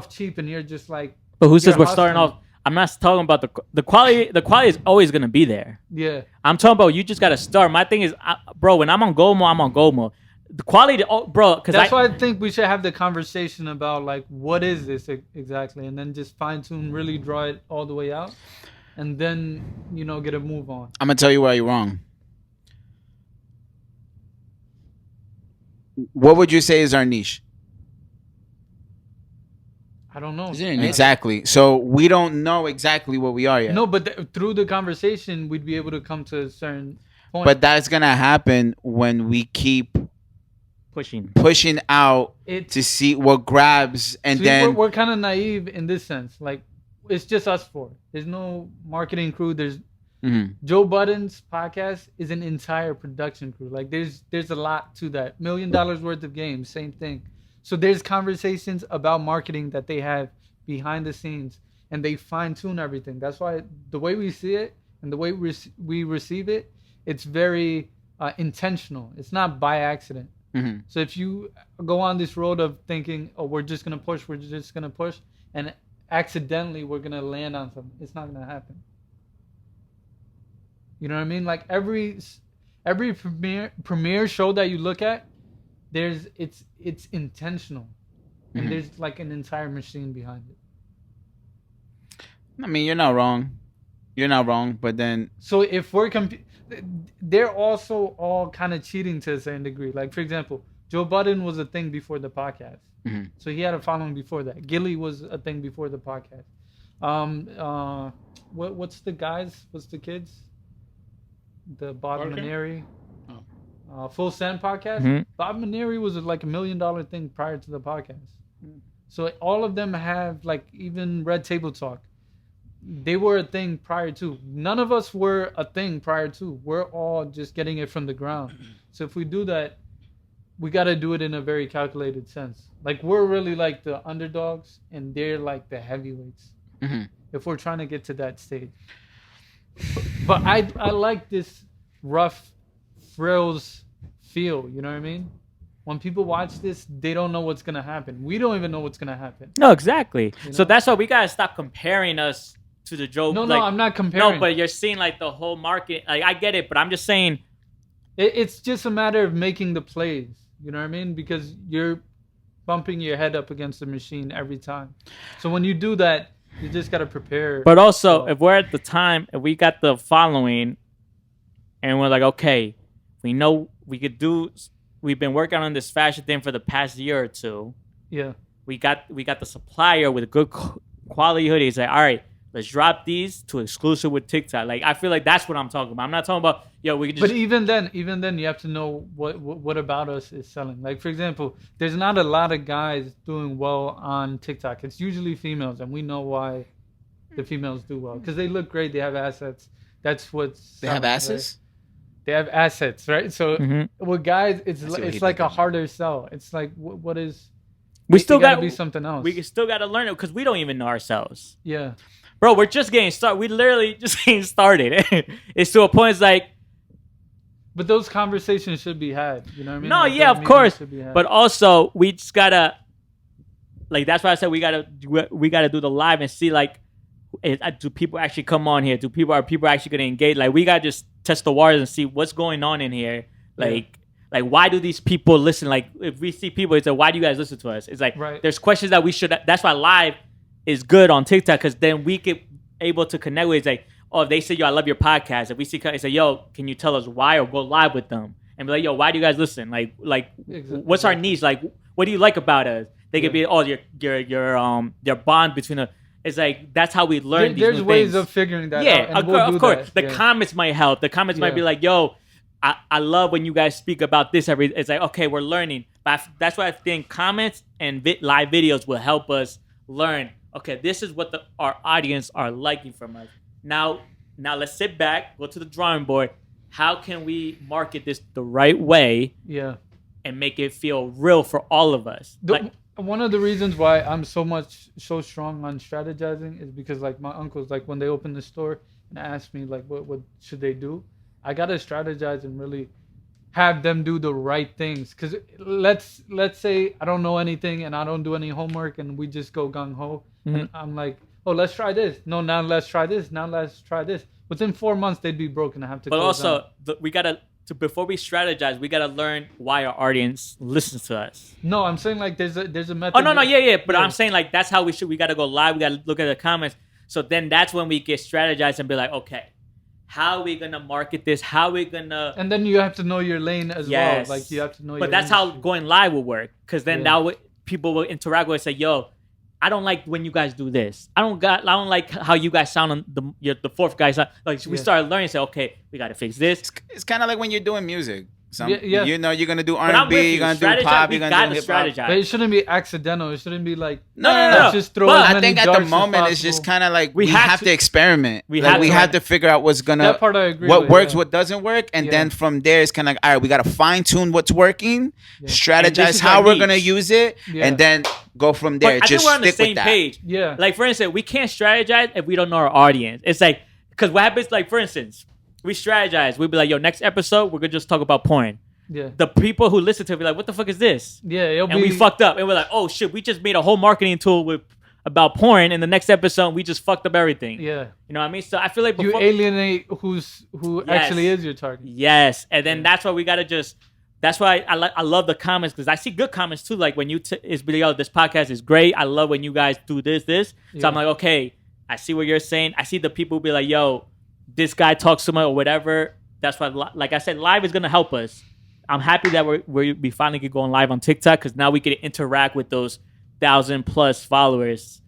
cheap and you're just like, but who says we're hustling. starting off? I'm not talking about the quality. The quality is always gonna be there. Yeah. I'm talking about you just gotta start. My thing is, bro, when I'm on go mode, I'm on go mode. The quality, bro, because that's why I think we should have the conversation about like what is this exactly, and then just fine tune, really draw it all the way out, and then get a move on. I'm gonna tell you why you're wrong. What would you say is our niche? I don't know. Is it a niche? Exactly. So we don't know exactly what we are yet. No, but through the conversation, we'd be able to come to a certain point. But that's gonna happen when we keep pushing out to see what grabs, and then we're kind of naive in this sense. Like, it's just us four. There's no marketing crew. There's Joe Budden's podcast is an entire production crew. Like, there's a lot to that. $1 million worth of games, same thing. So there's conversations about marketing that they have behind the scenes, and they fine tune everything. That's why the way we see it and the way we receive it, it's very intentional. It's not by accident. So if you go on this road of thinking, oh, we're just gonna push, and accidentally we're gonna land on something, it's not gonna happen. You know what I mean? Like every premiere show that you look at, it's intentional, and there's like an entire machine behind it. I mean, you're not wrong, but then So if we're they're also all kind of cheating to a certain degree. Like, for example, Joe Budden was a thing before the podcast. So he had a following before that. Gilly was a thing before the podcast. What's the kids? The Bob Maneri. Full Send podcast. Bob Maneri was like $1 million thing prior to the podcast. So all of them have, like, even Red Table Talk. They were a thing prior to. None of us were a thing prior to. We're all just getting it from the ground. So if we do that, we got to do it in a very calculated sense. Like, we're really like the underdogs, and they're like the heavyweights. If we're trying to get to that stage. But I like this rough frills feel. You know what I mean? When people watch this, they don't know what's gonna happen. We don't even know what's gonna happen. No, exactly. So that's why we gotta stop comparing us to the Joe. No, I'm not comparing. No, but you're seeing like the whole market. Like, I get it, but I'm just saying. It's just a matter of making the plays. You know what I mean? Because you're bumping your head up against the machine every time. So when you do that, you just gotta prepare. But also, if we're at the time, if we got the following, and we're like, okay, we know we could do. We've been working on this fashion thing for the past year or two. Yeah. We got the supplier with good quality hoodies. Like, all right, let's drop these to exclusive with TikTok. Like, I feel like that's what I'm talking about. I'm not talking about, we could just. But even then, you have to know what about us is selling. Like, for example, there's not a lot of guys doing well on TikTok. It's usually females, and we know why the females do well because they look great. They have assets. That's what's. They have assets. Right? They have assets, right? So with guys, it's like a harder sell. It's like what is? We still got to be something else. We still got to learn it because we don't even know ourselves. Yeah. bro, we're just getting started. We literally just getting started. It's to a point. It's like, But those conversations should be had. You know what I mean? no, Like, yeah, those of course. meetings should be had. But also, we just gotta, like, that's why I said we gotta do the live and see, like, do people actually come on here? Are people actually gonna engage? Like, we gotta just test the waters and see what's going on in here. Like, why do these people listen? Like, if we see people, it's like, why do you guys listen to us? It's like, there's questions that we should. That's why live is good on TikTok, because then we get able to connect with. It's like, oh, if they say, yo, I love your podcast. If we see, they say, yo, can you tell us why, or go live with them and be like, yo, why do you guys listen? Like, what's our needs? Like, what do you like about us? They could be, oh, your bond between the. It's like, that's how we learn. There's ways of figuring that out. Yeah, of course. The comments might help. The comments might be like, yo, I love when you guys speak about this. It's like, okay, we're learning. But that's why I think comments and live videos will help us learn. Okay, this is what our audience are liking from us. Now let's sit back, go to the drawing board. How can we market this the right way? Yeah. And make it feel real for all of us. One of the reasons why I'm so strong on strategizing is because, like, my uncles, like, when they open the store and ask me, like, what should they do, I gotta strategize and really have them do the right things. Because let's say I don't know anything and I don't do any homework and we just go gung ho, and I'm like, oh, let's try this. No, now let's try this. Now let's try this. Within 4 months, they'd be broken. I have to. But also, we gotta. Before we strategize, we gotta learn why our audience listens to us. No, I'm saying, like, there's a method. Oh no, yeah. But I'm saying, like, that's how we gotta go live. We gotta look at the comments. So then that's when we get strategized and be like, okay, how are we gonna market this? How are we gonna? And then you have to know your lane as well. Like, you have to know. But that's how going live will work, because then people will interact with it and say, yo, I don't like when you guys do this. I don't like how you guys sound on the fourth guy. Like, we started learning. Say, okay, we got to fix this. It's kind of like when you're doing music. You know, you're gonna do R&B, you're gonna do pop, you're gonna do hip hop. But it shouldn't be accidental. It shouldn't be like no. Just throw. But I think at the moment it's just kind of like we have to experiment. We have to figure out what's gonna that part I agree what with, works, what doesn't work, and then from there it's kind of like, all right, we gotta fine tune what's working, strategize how we're gonna use it, and then go from there. But just I think we're on stick the same with that. page. Yeah. Like, for instance, we can't strategize if we don't know our audience. It's like, because what happens, like, for instance, we strategize. We'd be like, yo, next episode, we're going to just talk about porn. Yeah. The people who listen to it be like, what the fuck is this? Yeah. We fucked up. And we're like, oh, shit, we just made a whole marketing tool about porn. And the next episode, we just fucked up everything. Yeah. You know what I mean? So I feel like you alienate who actually is your target. Yes. And then that's why we got to just... That's why I love the comments, because I see good comments too. Like when it's like, yo, this podcast is great. I love when you guys do this. So I'm like, okay, I see what you're saying. I see the people be like, yo, this guy talks too much or whatever. That's why, like I said, live is gonna help us. I'm happy that we finally get going live on TikTok, because now we can interact with those 1,000+ followers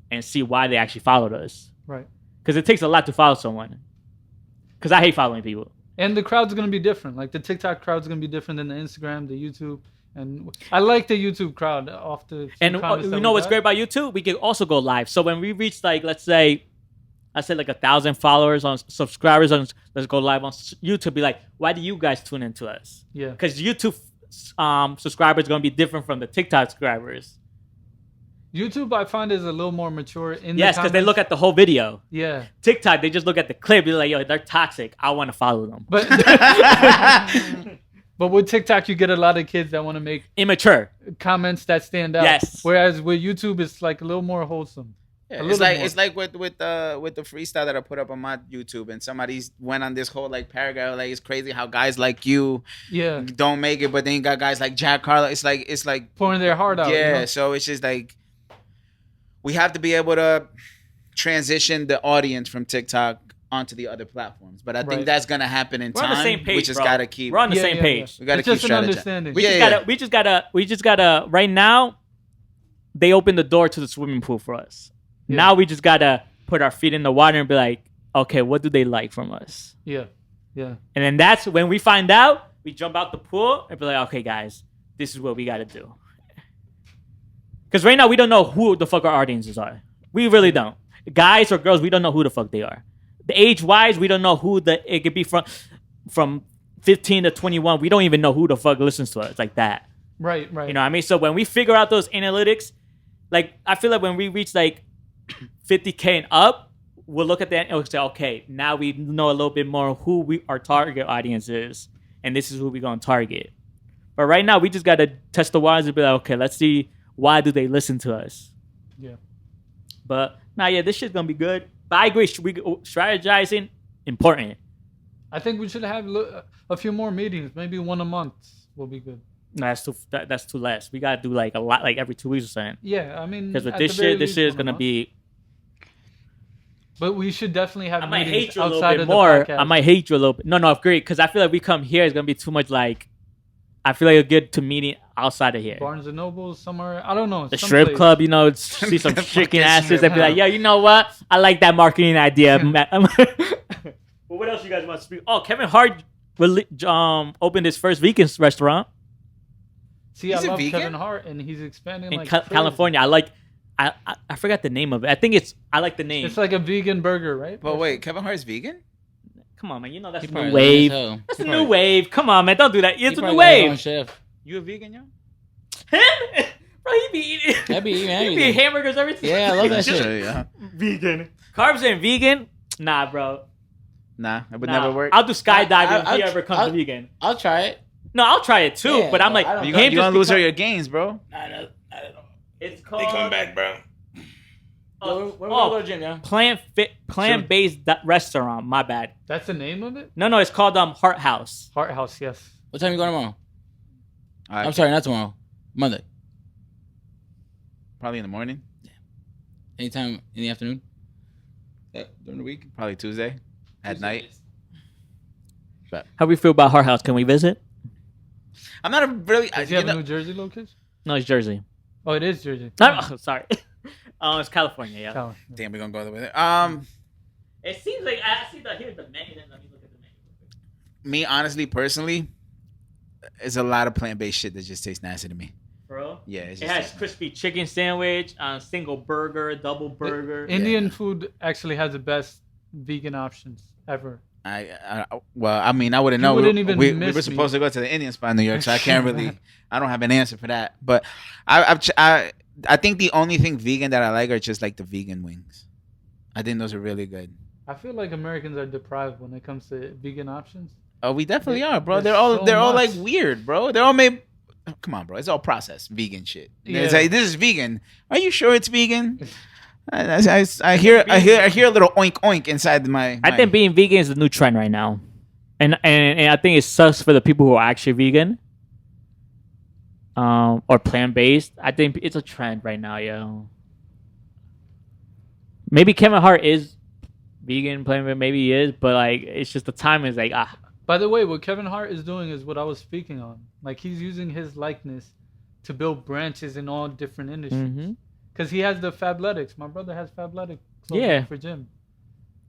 and see why they actually followed us. Right. Because it takes a lot to follow someone. Because I hate following people. And the crowd's going to be different. Like, the TikTok crowd's going to be different than the Instagram, the YouTube. And I like the YouTube crowd off the... And you know what's great about YouTube? We can also go live. So when we reach, like, let's say like 1,000 followers on subscribers on Let's Go Live on YouTube, be like, why do you guys tune into us? Yeah. Because YouTube subscribers are going to be different from the TikTok subscribers. YouTube, I find, is a little more mature in Yes, because they look at the whole video. Yeah. TikTok, they just look at the clip. They're like, yo, they're toxic. I want to follow them. But with TikTok, you get a lot of kids that want to make immature comments that stand out. Yes. Whereas with YouTube, it's like a little more wholesome. Yeah, it's like with the freestyle that I put up on my YouTube, and somebody went on this whole like paragraph, like, it's crazy how guys like you don't make it, but then you got guys like Jack Harlow. It's like pouring their heart out. Yeah, you know? So it's just like, we have to be able to transition the audience from TikTok onto the other platforms. But I think that's gonna happen in time. We're on the same page, we just bro. gotta keep. We're on the same page. We gotta keep just an understanding. We just gotta. Right now, they opened the door to the swimming pool for us. Yeah. Now we just gotta put our feet in the water and be like, okay, what do they like from us? Yeah, yeah. And then that's when we find out. We jump out the pool and be like, okay, guys, this is what we gotta do. Because right now, we don't know who the fuck our audiences are. We really don't. Guys or girls, we don't know who the fuck they are. The age-wise, we don't know who it could be from 15 to 21. We don't even know who the fuck listens to us like that. Right. You know what I mean? So when we figure out those analytics, like, I feel like when we reach like 50K and up, we'll look at that and we'll say, okay, now we know a little bit more who our target audience is, and this is who we're gonna target. But right now, we just gotta test the waters and be like, okay, let's see why do they listen to us. Yeah. But this shit's gonna be good. But I agree, strategizing important. I think we should have a few more meetings. Maybe one a month will be good. No, that's too less. We gotta do like a lot, like every 2 weeks or something. Yeah, I mean, Because with this shit is gonna be. But we should definitely have. I might meetings hate you a little outside bit of the more. podcast. I might hate you a little bit. No, agree. Because I feel like we come here, it's gonna be too much. Like, I feel like it's good to meeting outside of here. Barnes and Noble somewhere. I don't know. The strip club, see some chicken asses and be like, yo, you know what? I like that marketing idea. Well, what else you guys want to speak? Oh, Kevin Hart will opened his first vegan restaurant. See, I love Kevin Hart, and he's expanding in California. I forgot the name of it. I like the name. It's like a vegan burger, right? But wait, Kevin Hart's vegan? Come on, man. You know that's a new wave. That's a new wave. Come on, man. Don't do that. It's a new wave. Chef. You a vegan, yo? Him? Bro, he be eating. He be hamburgers every time. Yeah, I love that shit. Yeah. Vegan. Carbs and vegan? Nah, bro. Nah, it would never work. I'll do skydiving if he ever comes to vegan. I'll try it. No, I'll try it too, but I'm like, you're gonna lose all your gains, bro. I don't know. It's called. They coming back, bro. Plant-based restaurant. My bad. That's the name of it? No, it's called Heart House. Heart House, yes. What time you going tomorrow? I'm sorry, not tomorrow. Monday. Probably in the morning. Anytime in the afternoon. During the week. Probably Tuesday at night. How we feel about Heart House? Can we visit? I'm not a really. Does he have a New Jersey location? No, it's Jersey. Oh, it is Jersey. Oh, sorry. It's California. Yeah. California. Damn, we're gonna go with it. It seems like I see here's the menu. Then let me look at the menu. Me, honestly, personally, it's a lot of plant-based shit that just tastes nasty to me. Bro. Yeah, it has crispy chicken sandwich, single burger, double burger. Indian food actually has the best vegan options ever. I wouldn't know. We were supposed to go to the Indian spot in New York, so I can't really. I don't have an answer for that. But I think the only thing vegan that I like are just like the vegan wings. I think those are really good. I feel like Americans are deprived when it comes to vegan options. Oh, we definitely are, bro. They're all like weird, bro. They're all made. Come on, bro. It's all processed vegan shit. Yeah. It's like, this is vegan. Are you sure it's vegan? I hear a little oink oink inside my. I think being vegan is the new trend right now, and I think it sucks for the people who are actually vegan, or plant based. I think it's a trend right now, yo. Maybe Kevin Hart is vegan, plant-based. Maybe he is, but like it's just the time is like ah. By the way, what Kevin Hart is doing is what I was speaking on. Like he's using his likeness to build branches in all different industries. Mm-hmm. Because he has the Fabletics. My brother has Fabletics for gym.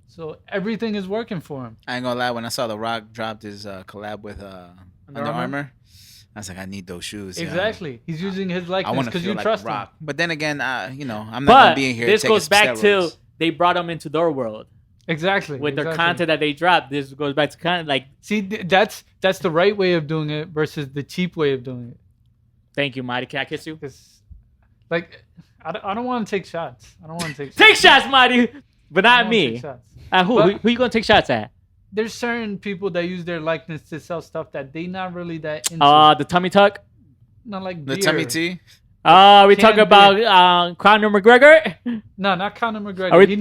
So everything is working for him. I ain't gonna lie. When I saw The Rock dropped his collab with Under Armour, I was like, I need those shoes. Exactly. Yeah. He's using his likeness because you trust him. But then again, I'm not gonna be in here. This goes back to they brought him into their world. Exactly. With their content that they dropped, this goes back to kind of like. See, that's the right way of doing it versus the cheap way of doing it. Thank you, Mahdi. Can I kiss you? Like. I don't want to take shots. Take shots, Mahdi, but not me. Who you gonna take shots at? There's certain people that use their likeness to sell stuff that they not really that into. The tummy tuck. Not like the beer. tummy tea. We talking about Conor McGregor? No, not Conor McGregor. He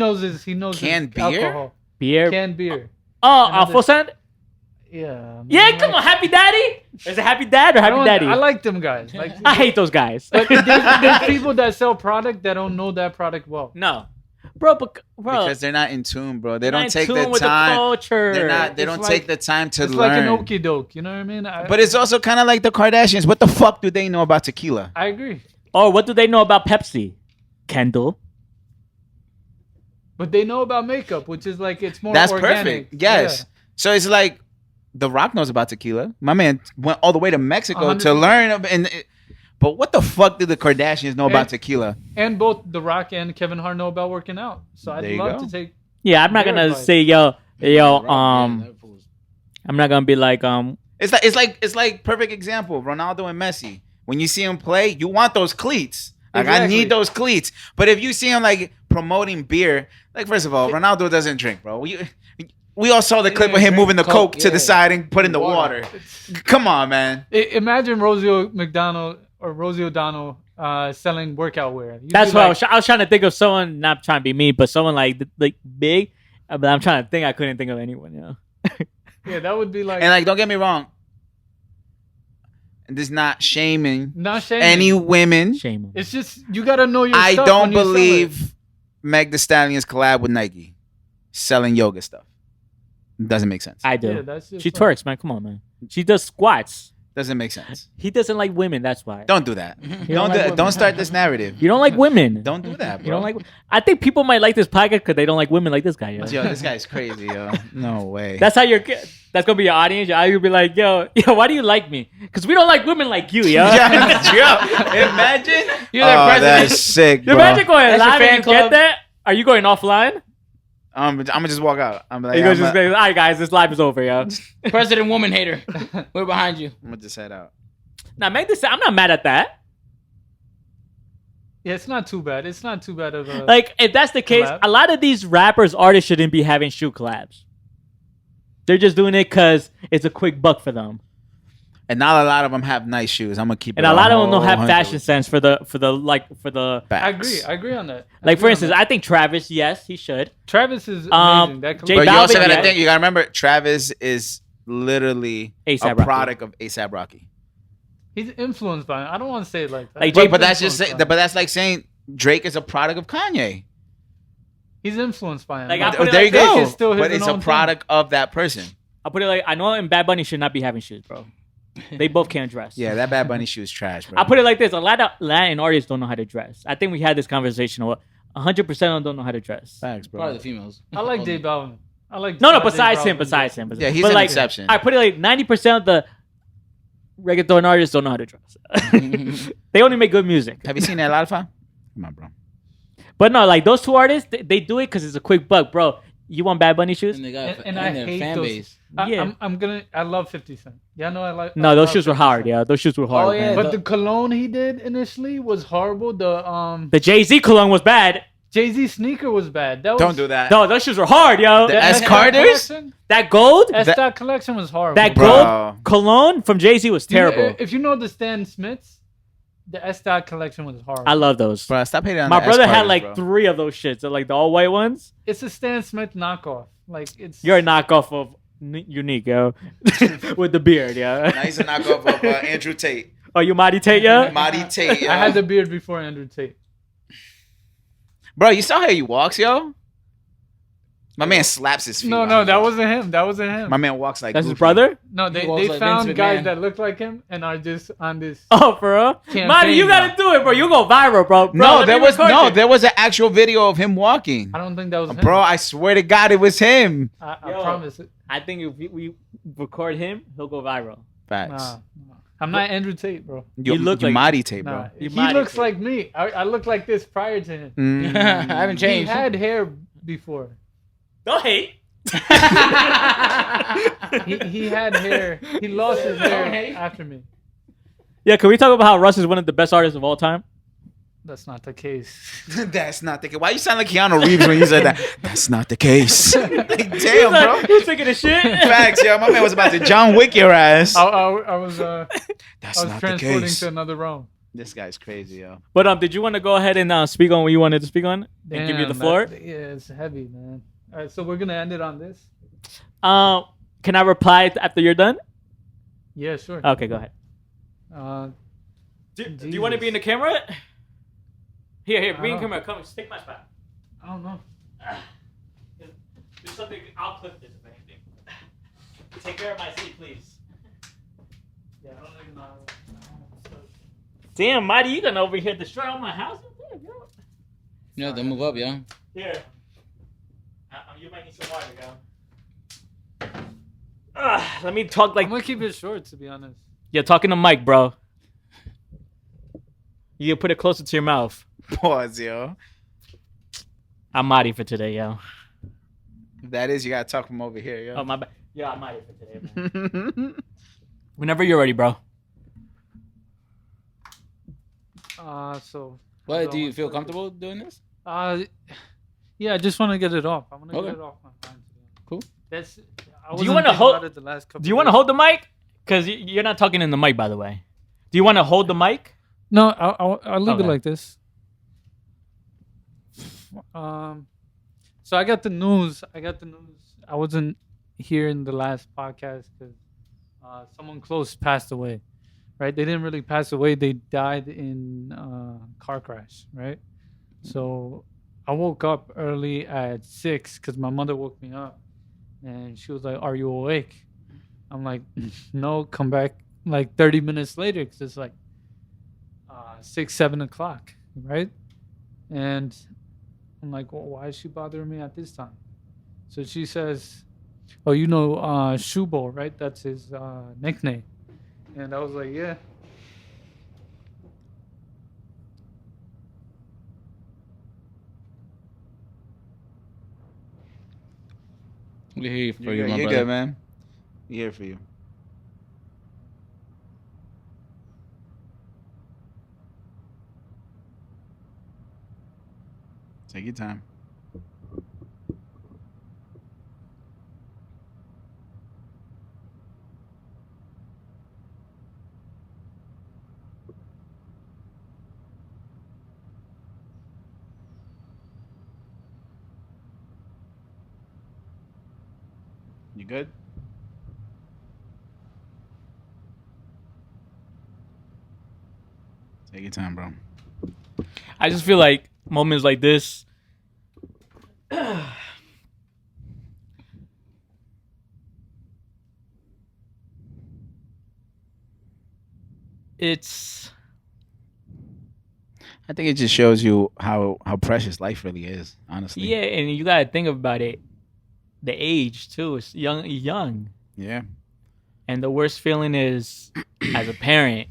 knows canned beer. Alcohol. Beer. Canned beer. Oh, full send. Yeah. Yeah, come on, Happy Daddy. Is it Happy Dad or Happy Daddy? I like them guys. I hate those guys. But there's people that sell product that don't know that product well. No, bro, because they're not in tune, bro. They don't take the time. The culture. They don't take the time to learn. It's like an okie doke. You know what I mean? But it's also kind of like the Kardashians. What the fuck do they know about tequila? I agree. Or what do they know about Pepsi? Kendall. But they know about makeup, which is like it's more. That's organic. Perfect. Yes. Yeah. So it's like. The Rock knows about tequila. My man went all the way to Mexico 100%. To learn. But what the fuck do the Kardashians know about tequila? And both The Rock and Kevin Hart know about working out. So I'd love to take. Yeah, I'm not gonna say yo. I'm not gonna be like It's like perfect example. Ronaldo and Messi. When you see them play, you want those cleats. Like I Exactly. need those cleats. But if you see him like promoting beer, like first of all, Ronaldo doesn't drink, bro. We all saw the clip of him moving the Coke to the side and putting the water. Come on, man. Imagine Rosie O'Donnell selling workout wear. That's what I was trying to think of someone, not trying to be mean, but someone like big. But I'm trying to think. I couldn't think of anyone. Yeah, that would be like. And like, don't get me wrong. This is not shaming Not any women. Shame. It's just you gotta know your I stuff. don't when you sell it. believe Meg Thee Stallion's collab with Nike selling yoga stuff. Doesn't make sense. I do. Yeah, that's just She twerks, man. Come on, man. She does squats. Doesn't make sense. He doesn't like women. That's why. Don't do that. Don't start this narrative. You don't like women. Don't do that, bro. You don't like. I think people might like this podcast because they don't like women like this guy. Yo. Yo, this guy's crazy, yo. No way. That's how That's gonna be your audience. Your audience will be like, yo, why do you like me? Because we don't like women like you, yo. Imagine. You're their president. That's sick, bro. Imagine going That's your live fan and you get club. that. Are you going offline? I'm gonna just walk out. I'm like, You go just all right, guys, this live is over, yo. President woman hater. We're behind you. I'm gonna just head out. Now, make this. I'm not mad at that. Yeah, it's not too bad. It's not too bad of a. Like, if that's the case, collab. a lot of these rappers, artists shouldn't be having shoe collabs. They're just doing it because it's a quick buck for them. And not a lot of them have nice shoes. I'm gonna keep And it a lot of them don't have 100. fashion sense for the Facts. I agree on that. like, for instance, I think Travis, yes, he should. Travis is amazing. That J But you Balvin, also gotta yeah. think. You gotta remember, Travis is literally A$AP a Rocky. product of A$AP Rocky. He's influenced by him. I don't want to say it like that. Like, But that's just but that's like saying Drake is a product of Kanye. He's influenced by him. Like, I put it There you like this, go. it's still his But it's a own product of that person. I'll put it like, I know Bad Bunny should not be having shoes, bro. They both can't dress. Yeah, that Bad Bunny shoe is trash, bro. I'll put it like this. A lot of Latin artists don't know how to dress. I think we had this conversation. 100% of them don't know how to dress. Facts, bro. Probably the females. I like J Balvin. I like. No, J besides Balvin. him. Yeah, he's But an like, exception. I put it like 90% of the reggaeton artists don't know how to dress. They only make good music. Have you seen that Alpha? Come on, bro. But no, like those two artists, they do it because it's a quick buck, bro. You want Bad Bunny shoes? And they got And I their hate fan those. base. Yeah. I love 50 Cent. Yeah, no, I like. No, I those love shoes were 50 hard. Cent. Yeah, those shoes were hard. Oh, yeah, man. But the cologne he did initially was horrible. The Jay-Z cologne was bad. Jay-Z sneaker was bad. That was, Don't do that. No, those shoes were hard, yo. The that S Carters? That gold, That collection was horrible. that Bro. gold cologne from Jay-Z was terrible. If you know the Stan Smiths, the S collection was horrible. I love those. Bro, stop hating on My the brother had S-Carters, like bro. 3 of those shits. They're like the all white ones. It's a Stan Smith knockoff. Like it's. You're a knockoff of Unique, yo. With the beard, yo. Now he's a knockoff of Andrew Tate. Oh, you Mahdi Tate, yo? Mahdi Tate, yo. I had the beard before Andrew Tate. Bro, you saw how he walks, yo? My man slaps his feet. No, that wasn't him. That wasn't him. My man walks like That's his Goofy. brother? No, He they walks like found Vince guys McMahon. that look like him and are just on this. Oh, for real? Campaign Mahdi, you gotta now. do it, bro. You go viral, bro. No, Let there me was record it. there was an actual video of him walking. I don't think that was him. Bro, I swear to God, it was him. I Yo. promise it. I think if we record him, he'll go viral. Facts. Nah. I'm not Andrew Tate, bro. You look you like- Mahdi Tate, Nah. bro. You He might looks have- like me. I look like this prior to him. Mm. I haven't He changed. had hair before. Don't hate. He had hair. He lost his hair after me. Yeah, can we talk about how Russ is one of the best artists of all time? That's not the case. That's not the case. Why you sound like Keanu Reeves when you said that? That's not the case. Like, damn, bro. He's taking a shit. Facts, yo. My man was about to John Wick your ass. I was That's not the transporting case. to another realm. This guy's crazy, yo. But did you want to go ahead and speak on what you wanted to speak on and give you the Damn, floor? yeah, it's heavy, man. All right, so we're gonna end it on this. Can I reply after you're done? Yeah, sure. Okay, go ahead. Do you want to be in the camera? Here, be in don't know. camera. Come, take my spot. I don't know. Do something. I'll clip this if anything. Take care of my seat, please. Yeah, I don't even know. Damn, Mahdi, you gonna over here destroy all my house? Damn, yo. You know, they move up, yo. Here. You might need some water, yo. Let me talk like. I'm gonna keep it short, to be honest. You're talking to Mike, bro. You can put it closer to your mouth. Pause, yo. I'm Mahdi for today, yo. If that is, you gotta talk from over here, yo. Oh, my bad. Yeah, I'm Mahdi for today, man. Whenever you're ready, bro. So What, do you feel comfortable doing this? Yeah, I just want to get it off. I want to Okay. get it off my mind. Cool. That's. Do you want to hold? Do you want to hold the mic? Because you're not talking in the mic, by the way. Do you want to hold the mic? No, I'll leave it Okay. like this. So I got the news. I wasn't here in the last podcast because someone close passed away. Right? They didn't really pass away. They died in car crash. Right? So I woke up early at 6 because my mother woke me up, and she was like, "Are you awake?" I'm like, "No, come back like 30 minutes later because it's like 6, 7 o'clock, right?" And I'm like, "Well, why is she bothering me at this time?" So she says, "Oh, you know, Shubo, right? That's his nickname." And I was like, "Yeah." We're here for you, You're my good, brother. man. We're here for you. Take your time. You good? Take your time, bro. I just feel like moments like this. It's. I think it just shows you how precious life really is, honestly. Yeah, and you gotta think about it. The age too. It's young. Yeah. And the worst feeling is, as a parent,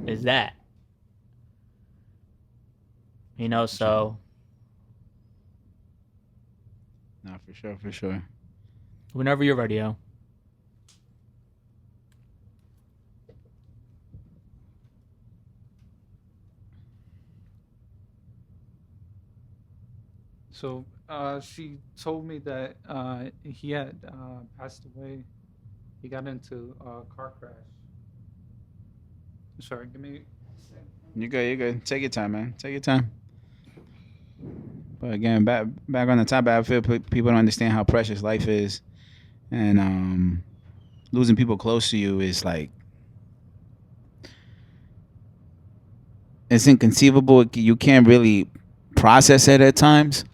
is that. You know, so. No, for sure. Whenever you're ready, yo. So she told me that he had passed away. He got into a car crash. Sorry, give me a second. You're good. You're good. Take your time, man. Take your time. But again, back on the topic, I feel people don't understand how precious life is, and losing people close to you is like it's inconceivable. You can't really process it at times.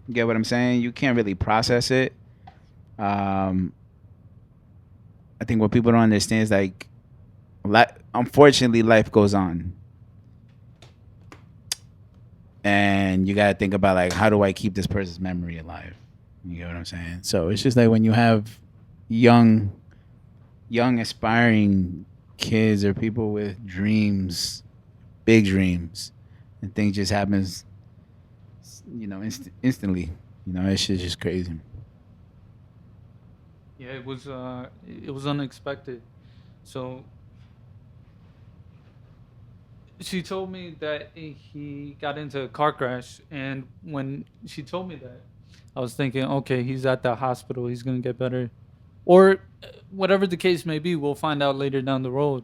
You get what I'm saying? You can't really process it. I think what people don't understand is like, unfortunately, life goes on. And you gotta think about like, how do I keep this person's memory alive? You get what I'm saying? So it's just like when you have young aspiring kids or people with dreams, big dreams, and things just happens, you know, instantly. You know, it's just crazy. Yeah, it was unexpected. So she told me that he got into a car crash, and when she told me that, I was thinking, okay, he's at the hospital, he's gonna get better, or whatever the case may be, we'll find out later down the road.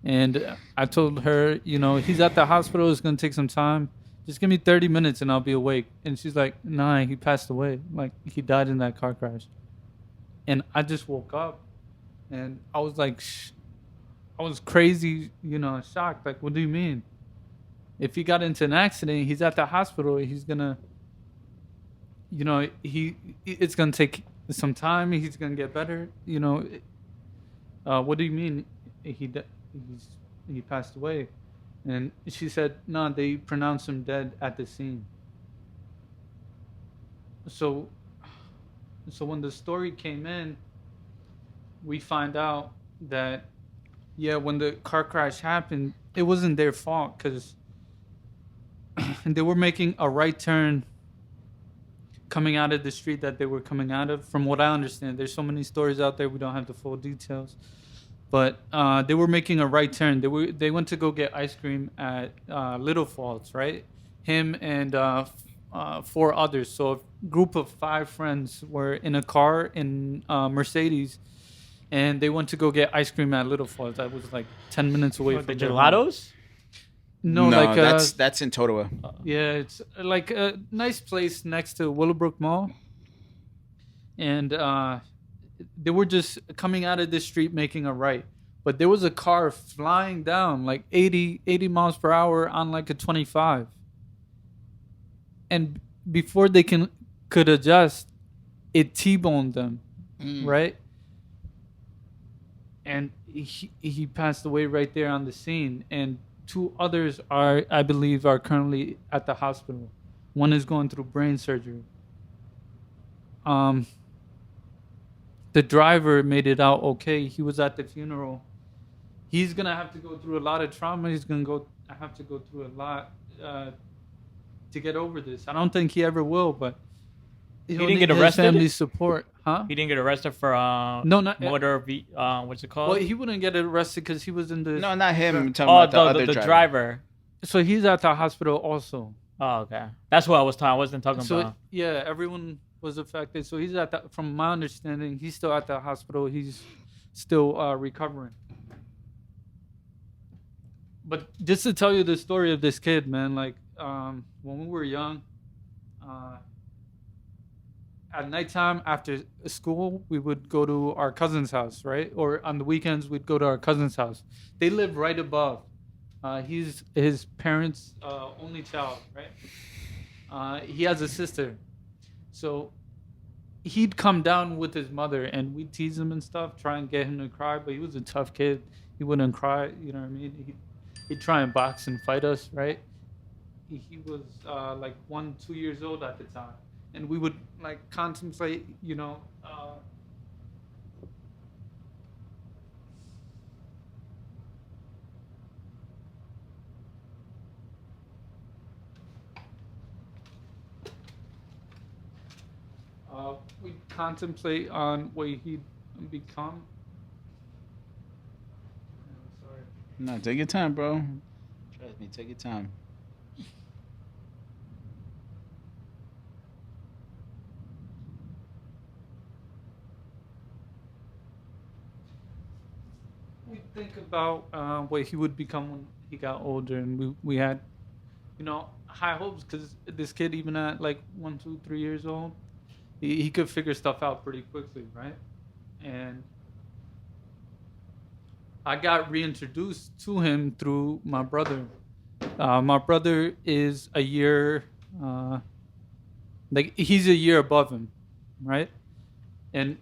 And I told her, you know, he's at the hospital, it's gonna take some time. Just give me 30 minutes and I'll be awake. And she's like, nah, he passed away. Like, he died in that car crash. And I just woke up, and I was like, I was crazy, you know, shocked. Like, what do you mean? If he got into an accident, he's at the hospital. He's gonna, you know, it's gonna take some time. He's gonna get better. You know, what do you mean? He passed away, and she said, no, they pronounced him dead at the scene. So when the story came in, we find out that, yeah, when the car crash happened, it wasn't their fault because they were making a right turn coming out of the street that they were coming out of. From what I understand, there's so many stories out there, we don't have the full details. But they were making a right turn. They went to go get ice cream at Little Falls, right? Him and four others. So a group of 5 friends were in a car in Mercedes, and they went to go get ice cream at Little Falls. That was like 10 minutes away What, from the their home. gelatos? No, like that's in Totowa. yeah, it's like a nice place next to Willowbrook Mall. And they were just coming out of this street making a right. But there was a car flying down like 80 miles per hour on like a 25. And before they could adjust, it T-boned them, right? And he passed away right there on the scene. And 2 others I believe are currently at the hospital. One is going through brain surgery. The driver made it out okay. He was at the funeral. He's gonna have to go through a lot of trauma. He's gonna have to go through a lot to get over this. I don't think he ever will, but he didn't get arrested. Family support, huh? He didn't get arrested for no, not motor. What's it called? Well, he wouldn't get arrested because he was in the. No, not him. I'm talking about the other driver. So he's at the hospital also. Oh, okay. That's what I was talking. I wasn't talking about. Yeah, everyone was affected. So he's from my understanding, he's still at the hospital. He's still recovering. But just to tell you the story of this kid, man, like when we were young, at nighttime after school, we would go to our cousin's house, right? Or on the weekends, we'd go to our cousin's house. They live right above. He's his parents' only child, right? He has a sister. So he'd come down with his mother, and we'd tease him and stuff, try and get him to cry. But he was a tough kid. He wouldn't cry, you know what I mean? He'd try and box and fight us, right? He was like 1-2 years old at the time. And we would like contemplate, you know, we'd contemplate on what he'd become. Sorry. No, take your time, bro. Trust me, take your time. We think about what he would become when he got older, and we had, you know, high hopes because this kid, even at like 1, 2, 3 years old, he could figure stuff out pretty quickly, right? And I got reintroduced to him through my brother. My brother is a year, like he's a year above him, right? And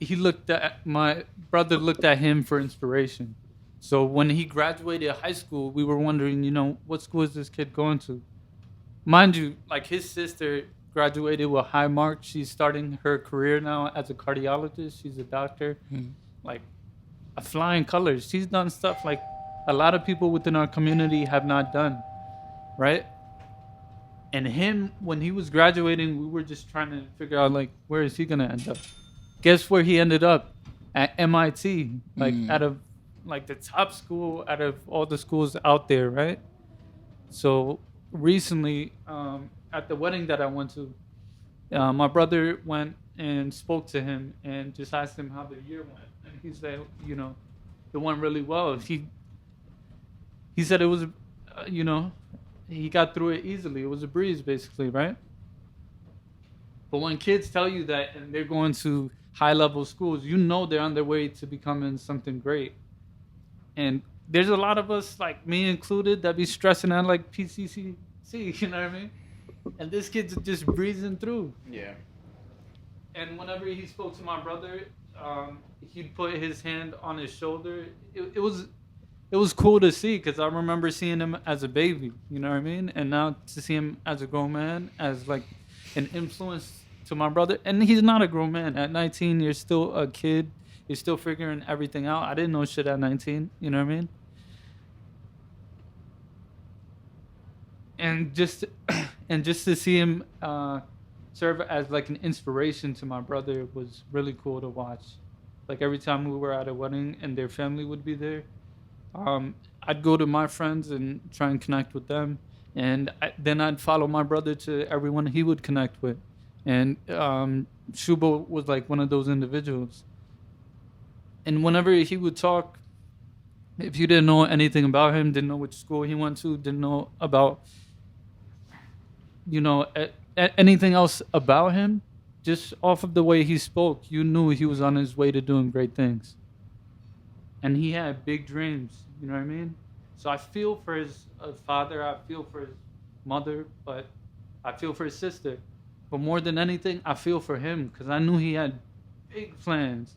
my brother looked at him for inspiration. So when he graduated high school, we were wondering, you know, what school is this kid going to? Mind you, like his sister graduated with high marks. She's starting her career now as a cardiologist. She's a doctor. Like a flying colors. She's done stuff like a lot of people within our community have not done, right? And him, when he was graduating, we were just trying to figure out like, where is he gonna end up? Guess where he ended up? At MIT, like out of like the top school out of all the schools out there, right? So recently, at the wedding that I went to, my brother went and spoke to him and just asked him how the year went. And he said, you know, it went really well. He said it was, you know, he got through it easily. It was a breeze, basically, right? But when kids tell you that and they're going to high-level schools, you know they're on their way to becoming something great. And there's a lot of us, like me included, that be stressing out like PCC, you know what I mean? And this kid's just breezing through. Yeah. And whenever he spoke to my brother, he'd put his hand on his shoulder. It was cool to see because I remember seeing him as a baby, you know what I mean? And now to see him as a grown man, as like an influence to my brother. And he's not a grown man. At 19, you're still a kid. You're still figuring everything out. I didn't know shit at 19, you know what I mean? And just to see him serve as like an inspiration to my brother was really cool to watch. Like every time we were at a wedding and their family would be there, I'd go to my friends and try and connect with them, and then I'd follow my brother to everyone he would connect with, and Shubo was like one of those individuals. And whenever he would talk, if you didn't know anything about him, didn't know which school he went to, didn't know about, anything else about him, just off of the way he spoke, you knew he was on his way to doing great things. And he had big dreams, you know what I mean? So I feel for his father, I feel for his mother, but I feel for his sister. But more than anything, I feel for him because I knew he had big plans.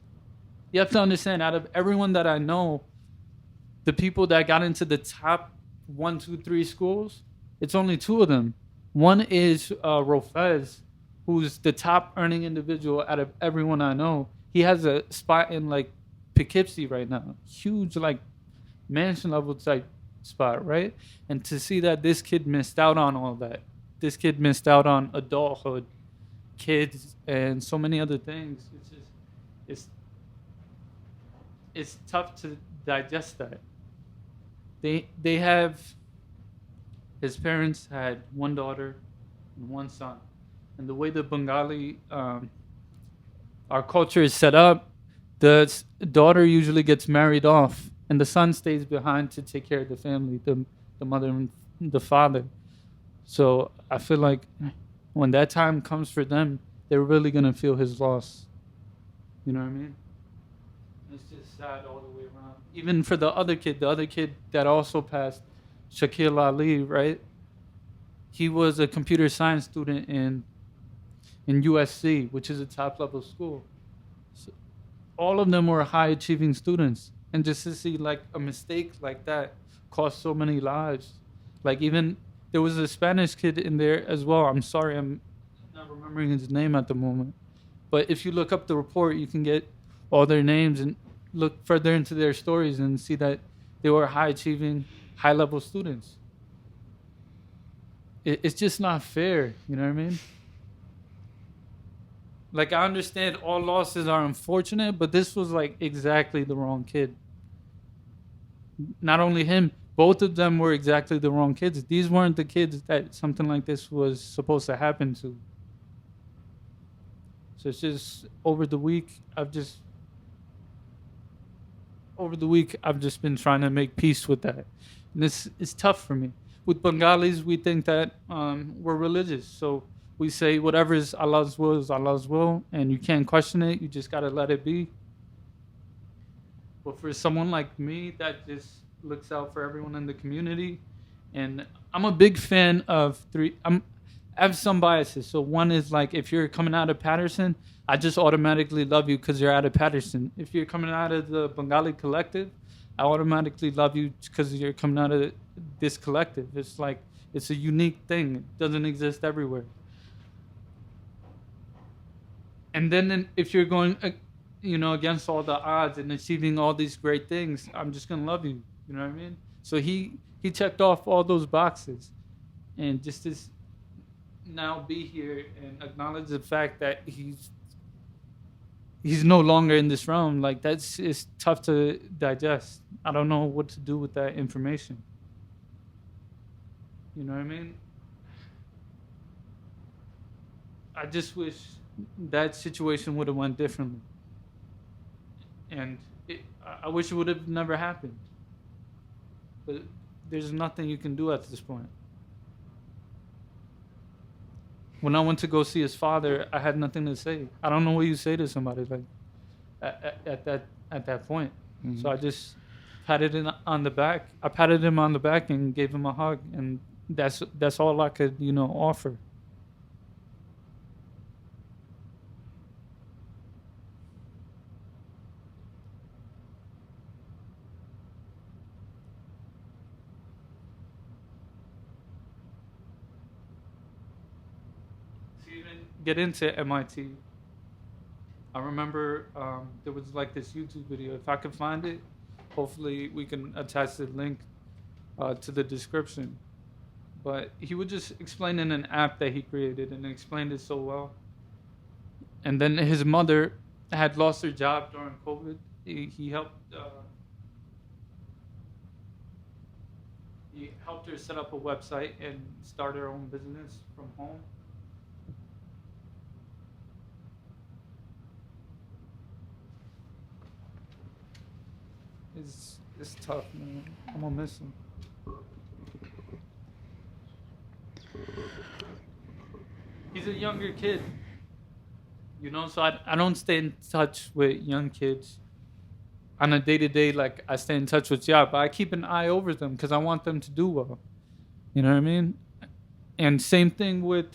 You have to understand, out of everyone that I know, the people that got into the top 1, 2, 3 schools, it's only 2 of them. One is Rofez, who's the top earning individual out of everyone I know. He has a spot in like Poughkeepsie right now, huge like mansion level type spot, right? And to see that this kid missed out on all that, this kid missed out on adulthood, kids, and so many other things. It's tough to digest that. They have, his parents had 1 daughter and 1 son. And the way the Bengali, our culture is set up, the daughter usually gets married off and the son stays behind to take care of the family, the mother and the father. So I feel like when that time comes for them, they're really going to feel his loss. You know what I mean? It's just sad all the way around. Even for the other kid that also passed, Shaquille Ali, right? He was a computer science student in USC, which is a top level school. So all of them were high achieving students. And just to see like a mistake like that cost so many lives. Like even there was a Spanish kid in there as well. I'm sorry, I'm not remembering his name at the moment. But if you look up the report, you can get all their names and look further into their stories and see that they were high achieving, high level students. It's just not fair, you know what I mean? Like, I understand all losses are unfortunate, but this was like exactly the wrong kid. Not only him, both of them were exactly the wrong kids. These weren't the kids that something like this was supposed to happen to. So it's just over the week, I've just been trying to make peace with that. And this is tough for me. With Bengalis, we think that we're religious. So we say whatever is Allah's will is Allah's will, and you can't question it. You just got to let it be. But for someone like me that just looks out for everyone in the community, and I'm a big fan of I have some biases. So one is like, if you're coming out of Patterson, I just automatically love you because you're out of Patterson. If you're coming out of the Bengali collective, I automatically love you because you're coming out of this collective. It's like, it's a unique thing. It doesn't exist everywhere. And then if you're going, against all the odds and achieving all these great things, I'm just going to love you. You know what I mean? So he checked off all those boxes. And just to now be here and acknowledge the fact that he's no longer in this realm, like it's tough to digest. I don't know what to do with that information. You know what I mean? I just wish that situation would have went differently. And I wish it would have never happened. But there's nothing you can do at this point. When I went to go see his father, I had nothing to say. I don't know what you say to somebody like at that point. Mm-hmm. So I just patted him on the back. I patted him on the back and gave him a hug, and that's all I could, offer. Get into MIT. I remember there was like this YouTube video. If I could find it, hopefully we can attach the link to the description. But he would just explain in an app that he created, and explained it so well. And then his mother, had lost her job during COVID. He helped. He helped her set up a website and start her own business from home. It's tough, man. I'm gonna miss him. He's a younger kid, you know, so I don't stay in touch with young kids on a day-to-day like I stay in touch with y'all, but I keep an eye over them because I want them to do well. You know what I mean? And same thing with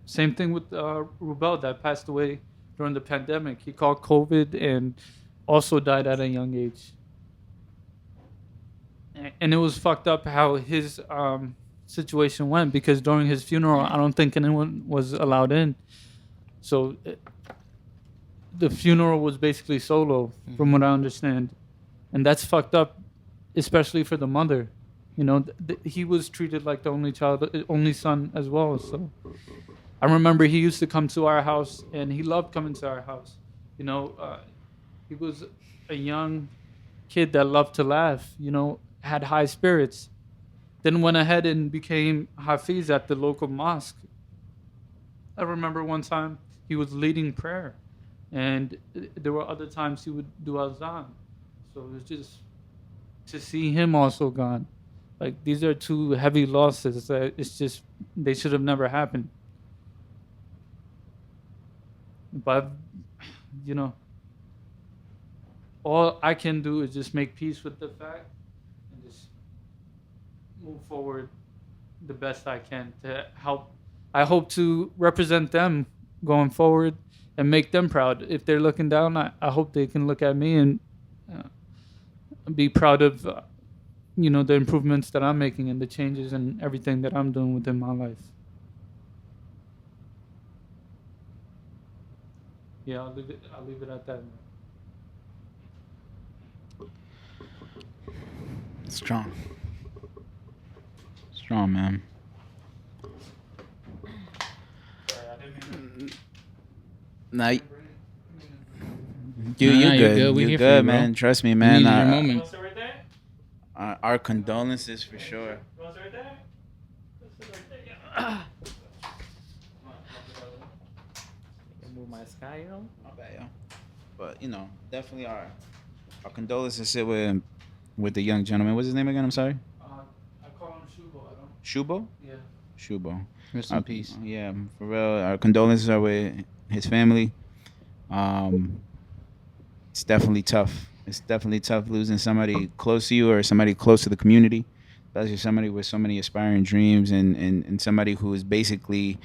Rubel that passed away during the pandemic. He caught COVID and also died at a young age. And it was fucked up how his situation went, because during his funeral, I don't think anyone was allowed in. So the funeral was basically solo, from what I understand. And that's fucked up, especially for the mother. You know, he was treated like the only son as well. So I remember he used to come to our house, and he loved coming to our house. You know, he was a young kid that loved to laugh, you know, had high spirits. Then went ahead and became Hafiz at the local mosque. I remember one time he was leading prayer, and there were other times he would do azan. So it was just to see him also gone. Like, these are two heavy losses that it's just, they should have never happened. But, you know, all I can do is just make peace with the fact and just move forward the best I can to help. I hope to represent them going forward and make them proud. If they're looking down, I hope they can look at me and be proud of, you know, the improvements that I'm making and the changes and everything that I'm doing within my life. Yeah, I'll leave it at that. Strong, man. Nah, you're good. You're good, man. Trust me, man. Our condolences for sure. Move my sky, yo. My bad, yo. But, you know, definitely our condolences sit with the young gentleman. What's his name again? I'm sorry. I call him Shubo. Shubo? Yeah. Shubo. Rest in peace. Yeah, for real. Our condolences are with his family. It's definitely tough. It's definitely tough losing somebody close to you or somebody close to the community. Especially somebody with so many aspiring dreams and somebody who is basically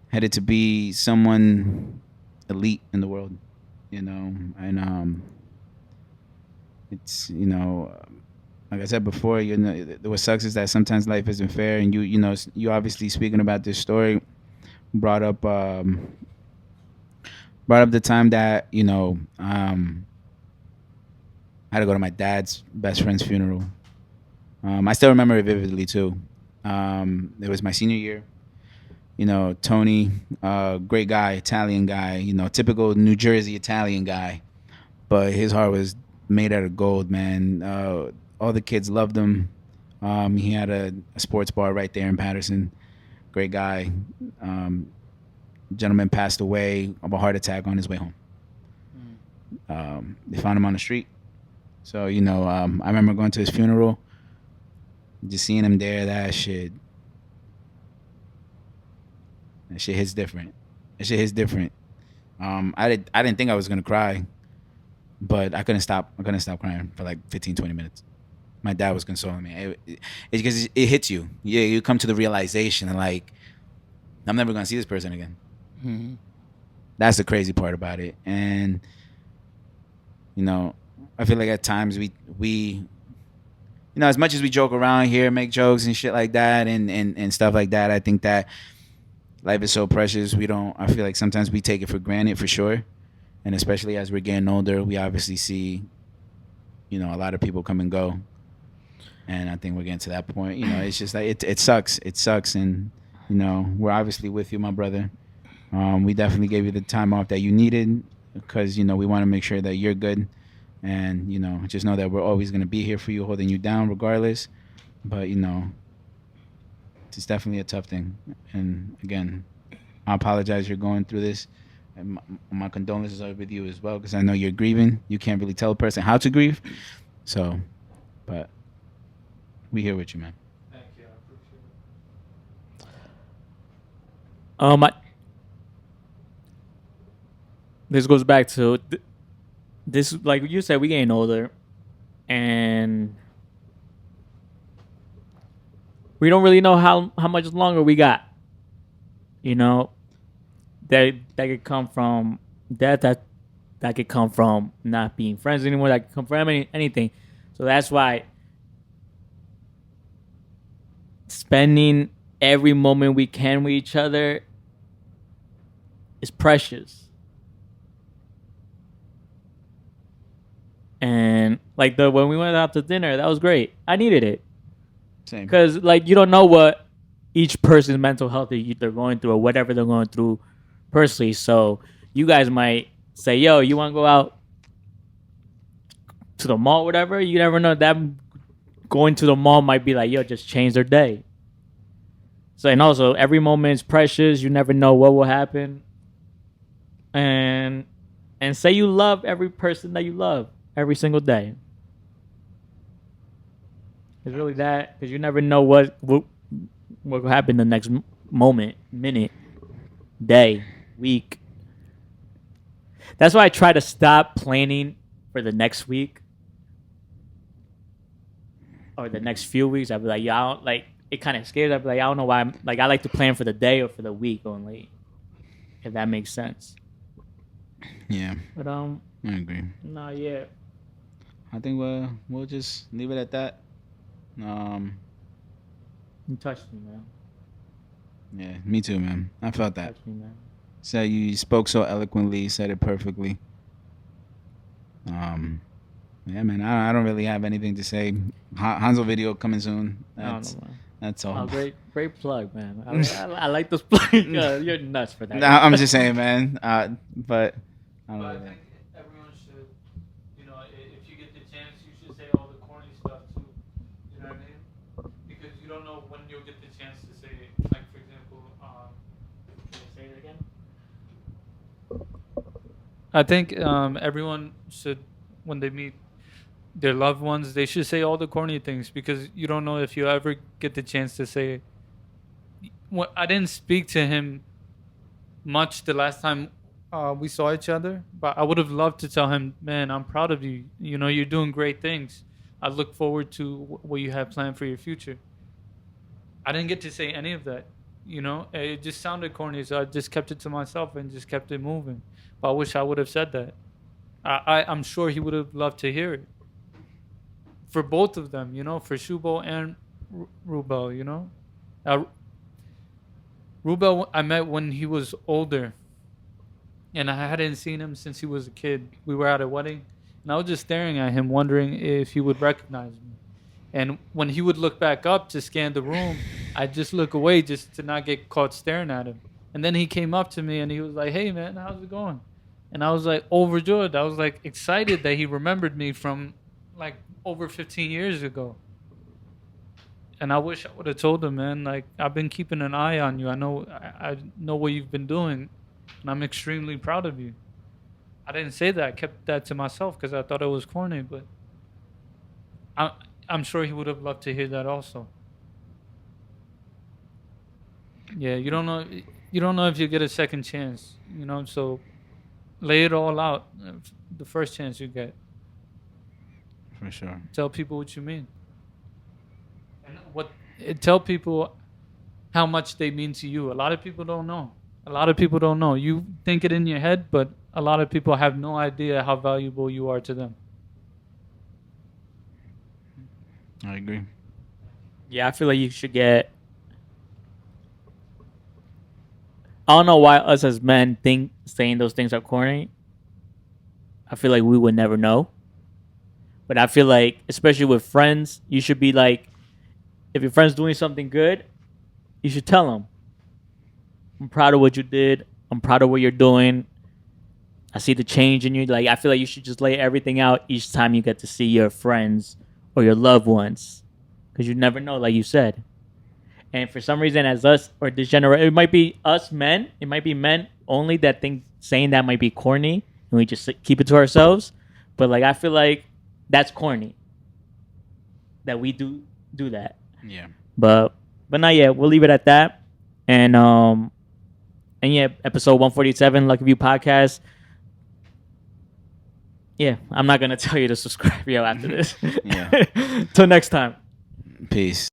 headed to be someone elite in the world, you know. And it's, you know, like I said before, you know, what sucks is that sometimes life isn't fair. And you know, you obviously speaking about this story brought up the time that, you know, I had to go to my dad's best friend's funeral. I still remember it vividly too. It was my senior year. You know, Tony, great guy, Italian guy, you know, typical New Jersey Italian guy. But his heart was made out of gold, man. All the kids loved him. He had a sports bar right there in Patterson. Great guy. Gentleman passed away of a heart attack on his way home. They found him on the street. So, you know, I remember going to his funeral, just seeing him there. That shit hits different. I didn't think I was gonna cry, but I couldn't stop crying for like 15-20 minutes. My dad was consoling me. It's because it hits you. Yeah, you come to the realization and like, I'm never gonna see this person again. Mm-hmm. That's the crazy part about it. And, you know, I feel like at times we you know, as much as we joke around here, make jokes and shit like that and stuff like that, I think that life is so precious. I feel like sometimes we take it for granted, for sure. And especially as we're getting older, we obviously see, you know, a lot of people come and go. And I think we're getting to that point. You know, it's just like, it sucks. It sucks. And, you know, we're obviously with you, my brother. We definitely gave you the time off that you needed because, you know, we want to make sure that you're good. And, you know, just know that we're always going to be here for you, holding you down regardless. But, you know, it's definitely a tough thing. And, again, I apologize you're going through this. And my condolences are with you as well because I know you're grieving. You can't really tell a person how to grieve. So, but we here with you, man. Thank you. I appreciate it. This goes back to this, like you said, we getting older, and we don't really know how much longer we got. You know, that could come from that could come from not being friends anymore. That could come from anything. So that's why spending every moment we can with each other is precious. And like when we went out to dinner, that was great. I needed it. Same. Because like you don't know what each person's mental health they're going through or whatever they're going through personally. So you guys might say, "Yo, you want to go out to the mall, whatever?" You never know. That going to the mall might be like, "Yo, just change their day." So and also every moment is precious. You never know what will happen. And say you love every person that you love. Every single day. It's really that because you never know what will happen the next moment, minute, day, week. That's why I try to stop planning for the next week or the next few weeks. I'd be like, yeah, I don't, like it kind of scares. I'd be like, I don't know why. I like to plan for the day or for the week only, if that makes sense. Yeah. But I agree. No, yeah. I think we'll just leave it at that. You touched me, man. Yeah, me too, man. I felt that. Touched me, man. So you spoke so eloquently, said it perfectly. Yeah, man. I don't really have anything to say. Hanzo video coming soon. That's all. Oh, great plug, man. I like those plugs. You're nuts for that. No, I'm just saying, man. But I don't But I know. think everyone should, you know, if you get the chance, you should say all the corny stuff too. You know what I mean? Because you don't know when you'll get the chance to say it. Like, for example, can you say it again? I think everyone should, when they meet their loved ones, they should say all the corny things because you don't know if you ever get the chance to say it. I didn't speak to him much the last time we saw each other, but I would have loved to tell him, man, I'm proud of you. You know, you're doing great things. I look forward to what you have planned for your future. I didn't get to say any of that. You know, it just sounded corny, so I just kept it to myself and just kept it moving. But I wish I would have said that. I'm sure he would have loved to hear it. For both of them, you know, for Shubo and Rubel, you know. Rubel, I met when he was older. And I hadn't seen him since he was a kid. We were at a wedding. And I was just staring at him, wondering if he would recognize me. And when he would look back up to scan the room, I'd just look away just to not get caught staring at him. And then he came up to me and he was like, "Hey, man, how's it going?" And I was like overjoyed. I was like excited that he remembered me from like over 15 years ago. And I wish I would have told him, man, like, I've been keeping an eye on you. I know what you've been doing. And I'm extremely proud of you. I didn't say that. I kept that to myself because I thought it was corny. But I'm sure he would have loved to hear that also. Yeah, you don't know if you get a second chance, you know. So lay it all out the first chance you get. For sure. Tell people what you mean. And tell people how much they mean to you. A lot of people don't know. You think it in your head, but a lot of people have no idea how valuable you are to them. I agree. Yeah, I feel like you should get. I don't know why us as men think saying those things are corny. I feel like we would never know. But I feel like, especially with friends, you should be like, if your friend's doing something good, you should tell them, "I'm proud of what you did. I'm proud of what you're doing. I see the change in you. Like, I feel like you should just lay everything out each time you get to see your friends or your loved ones, because you never know, like you said. And for some reason, as us or this generation, it might be us men. It might be men only that think saying that might be corny, and we just keep it to ourselves. But like, I feel like that's corny that we do that. Yeah. But not yet. We'll leave it at that. And yeah, episode 147, Lucky View Podcast. Yeah, I'm not gonna tell you to subscribe, yo, after this. Yeah. Till next time. Peace.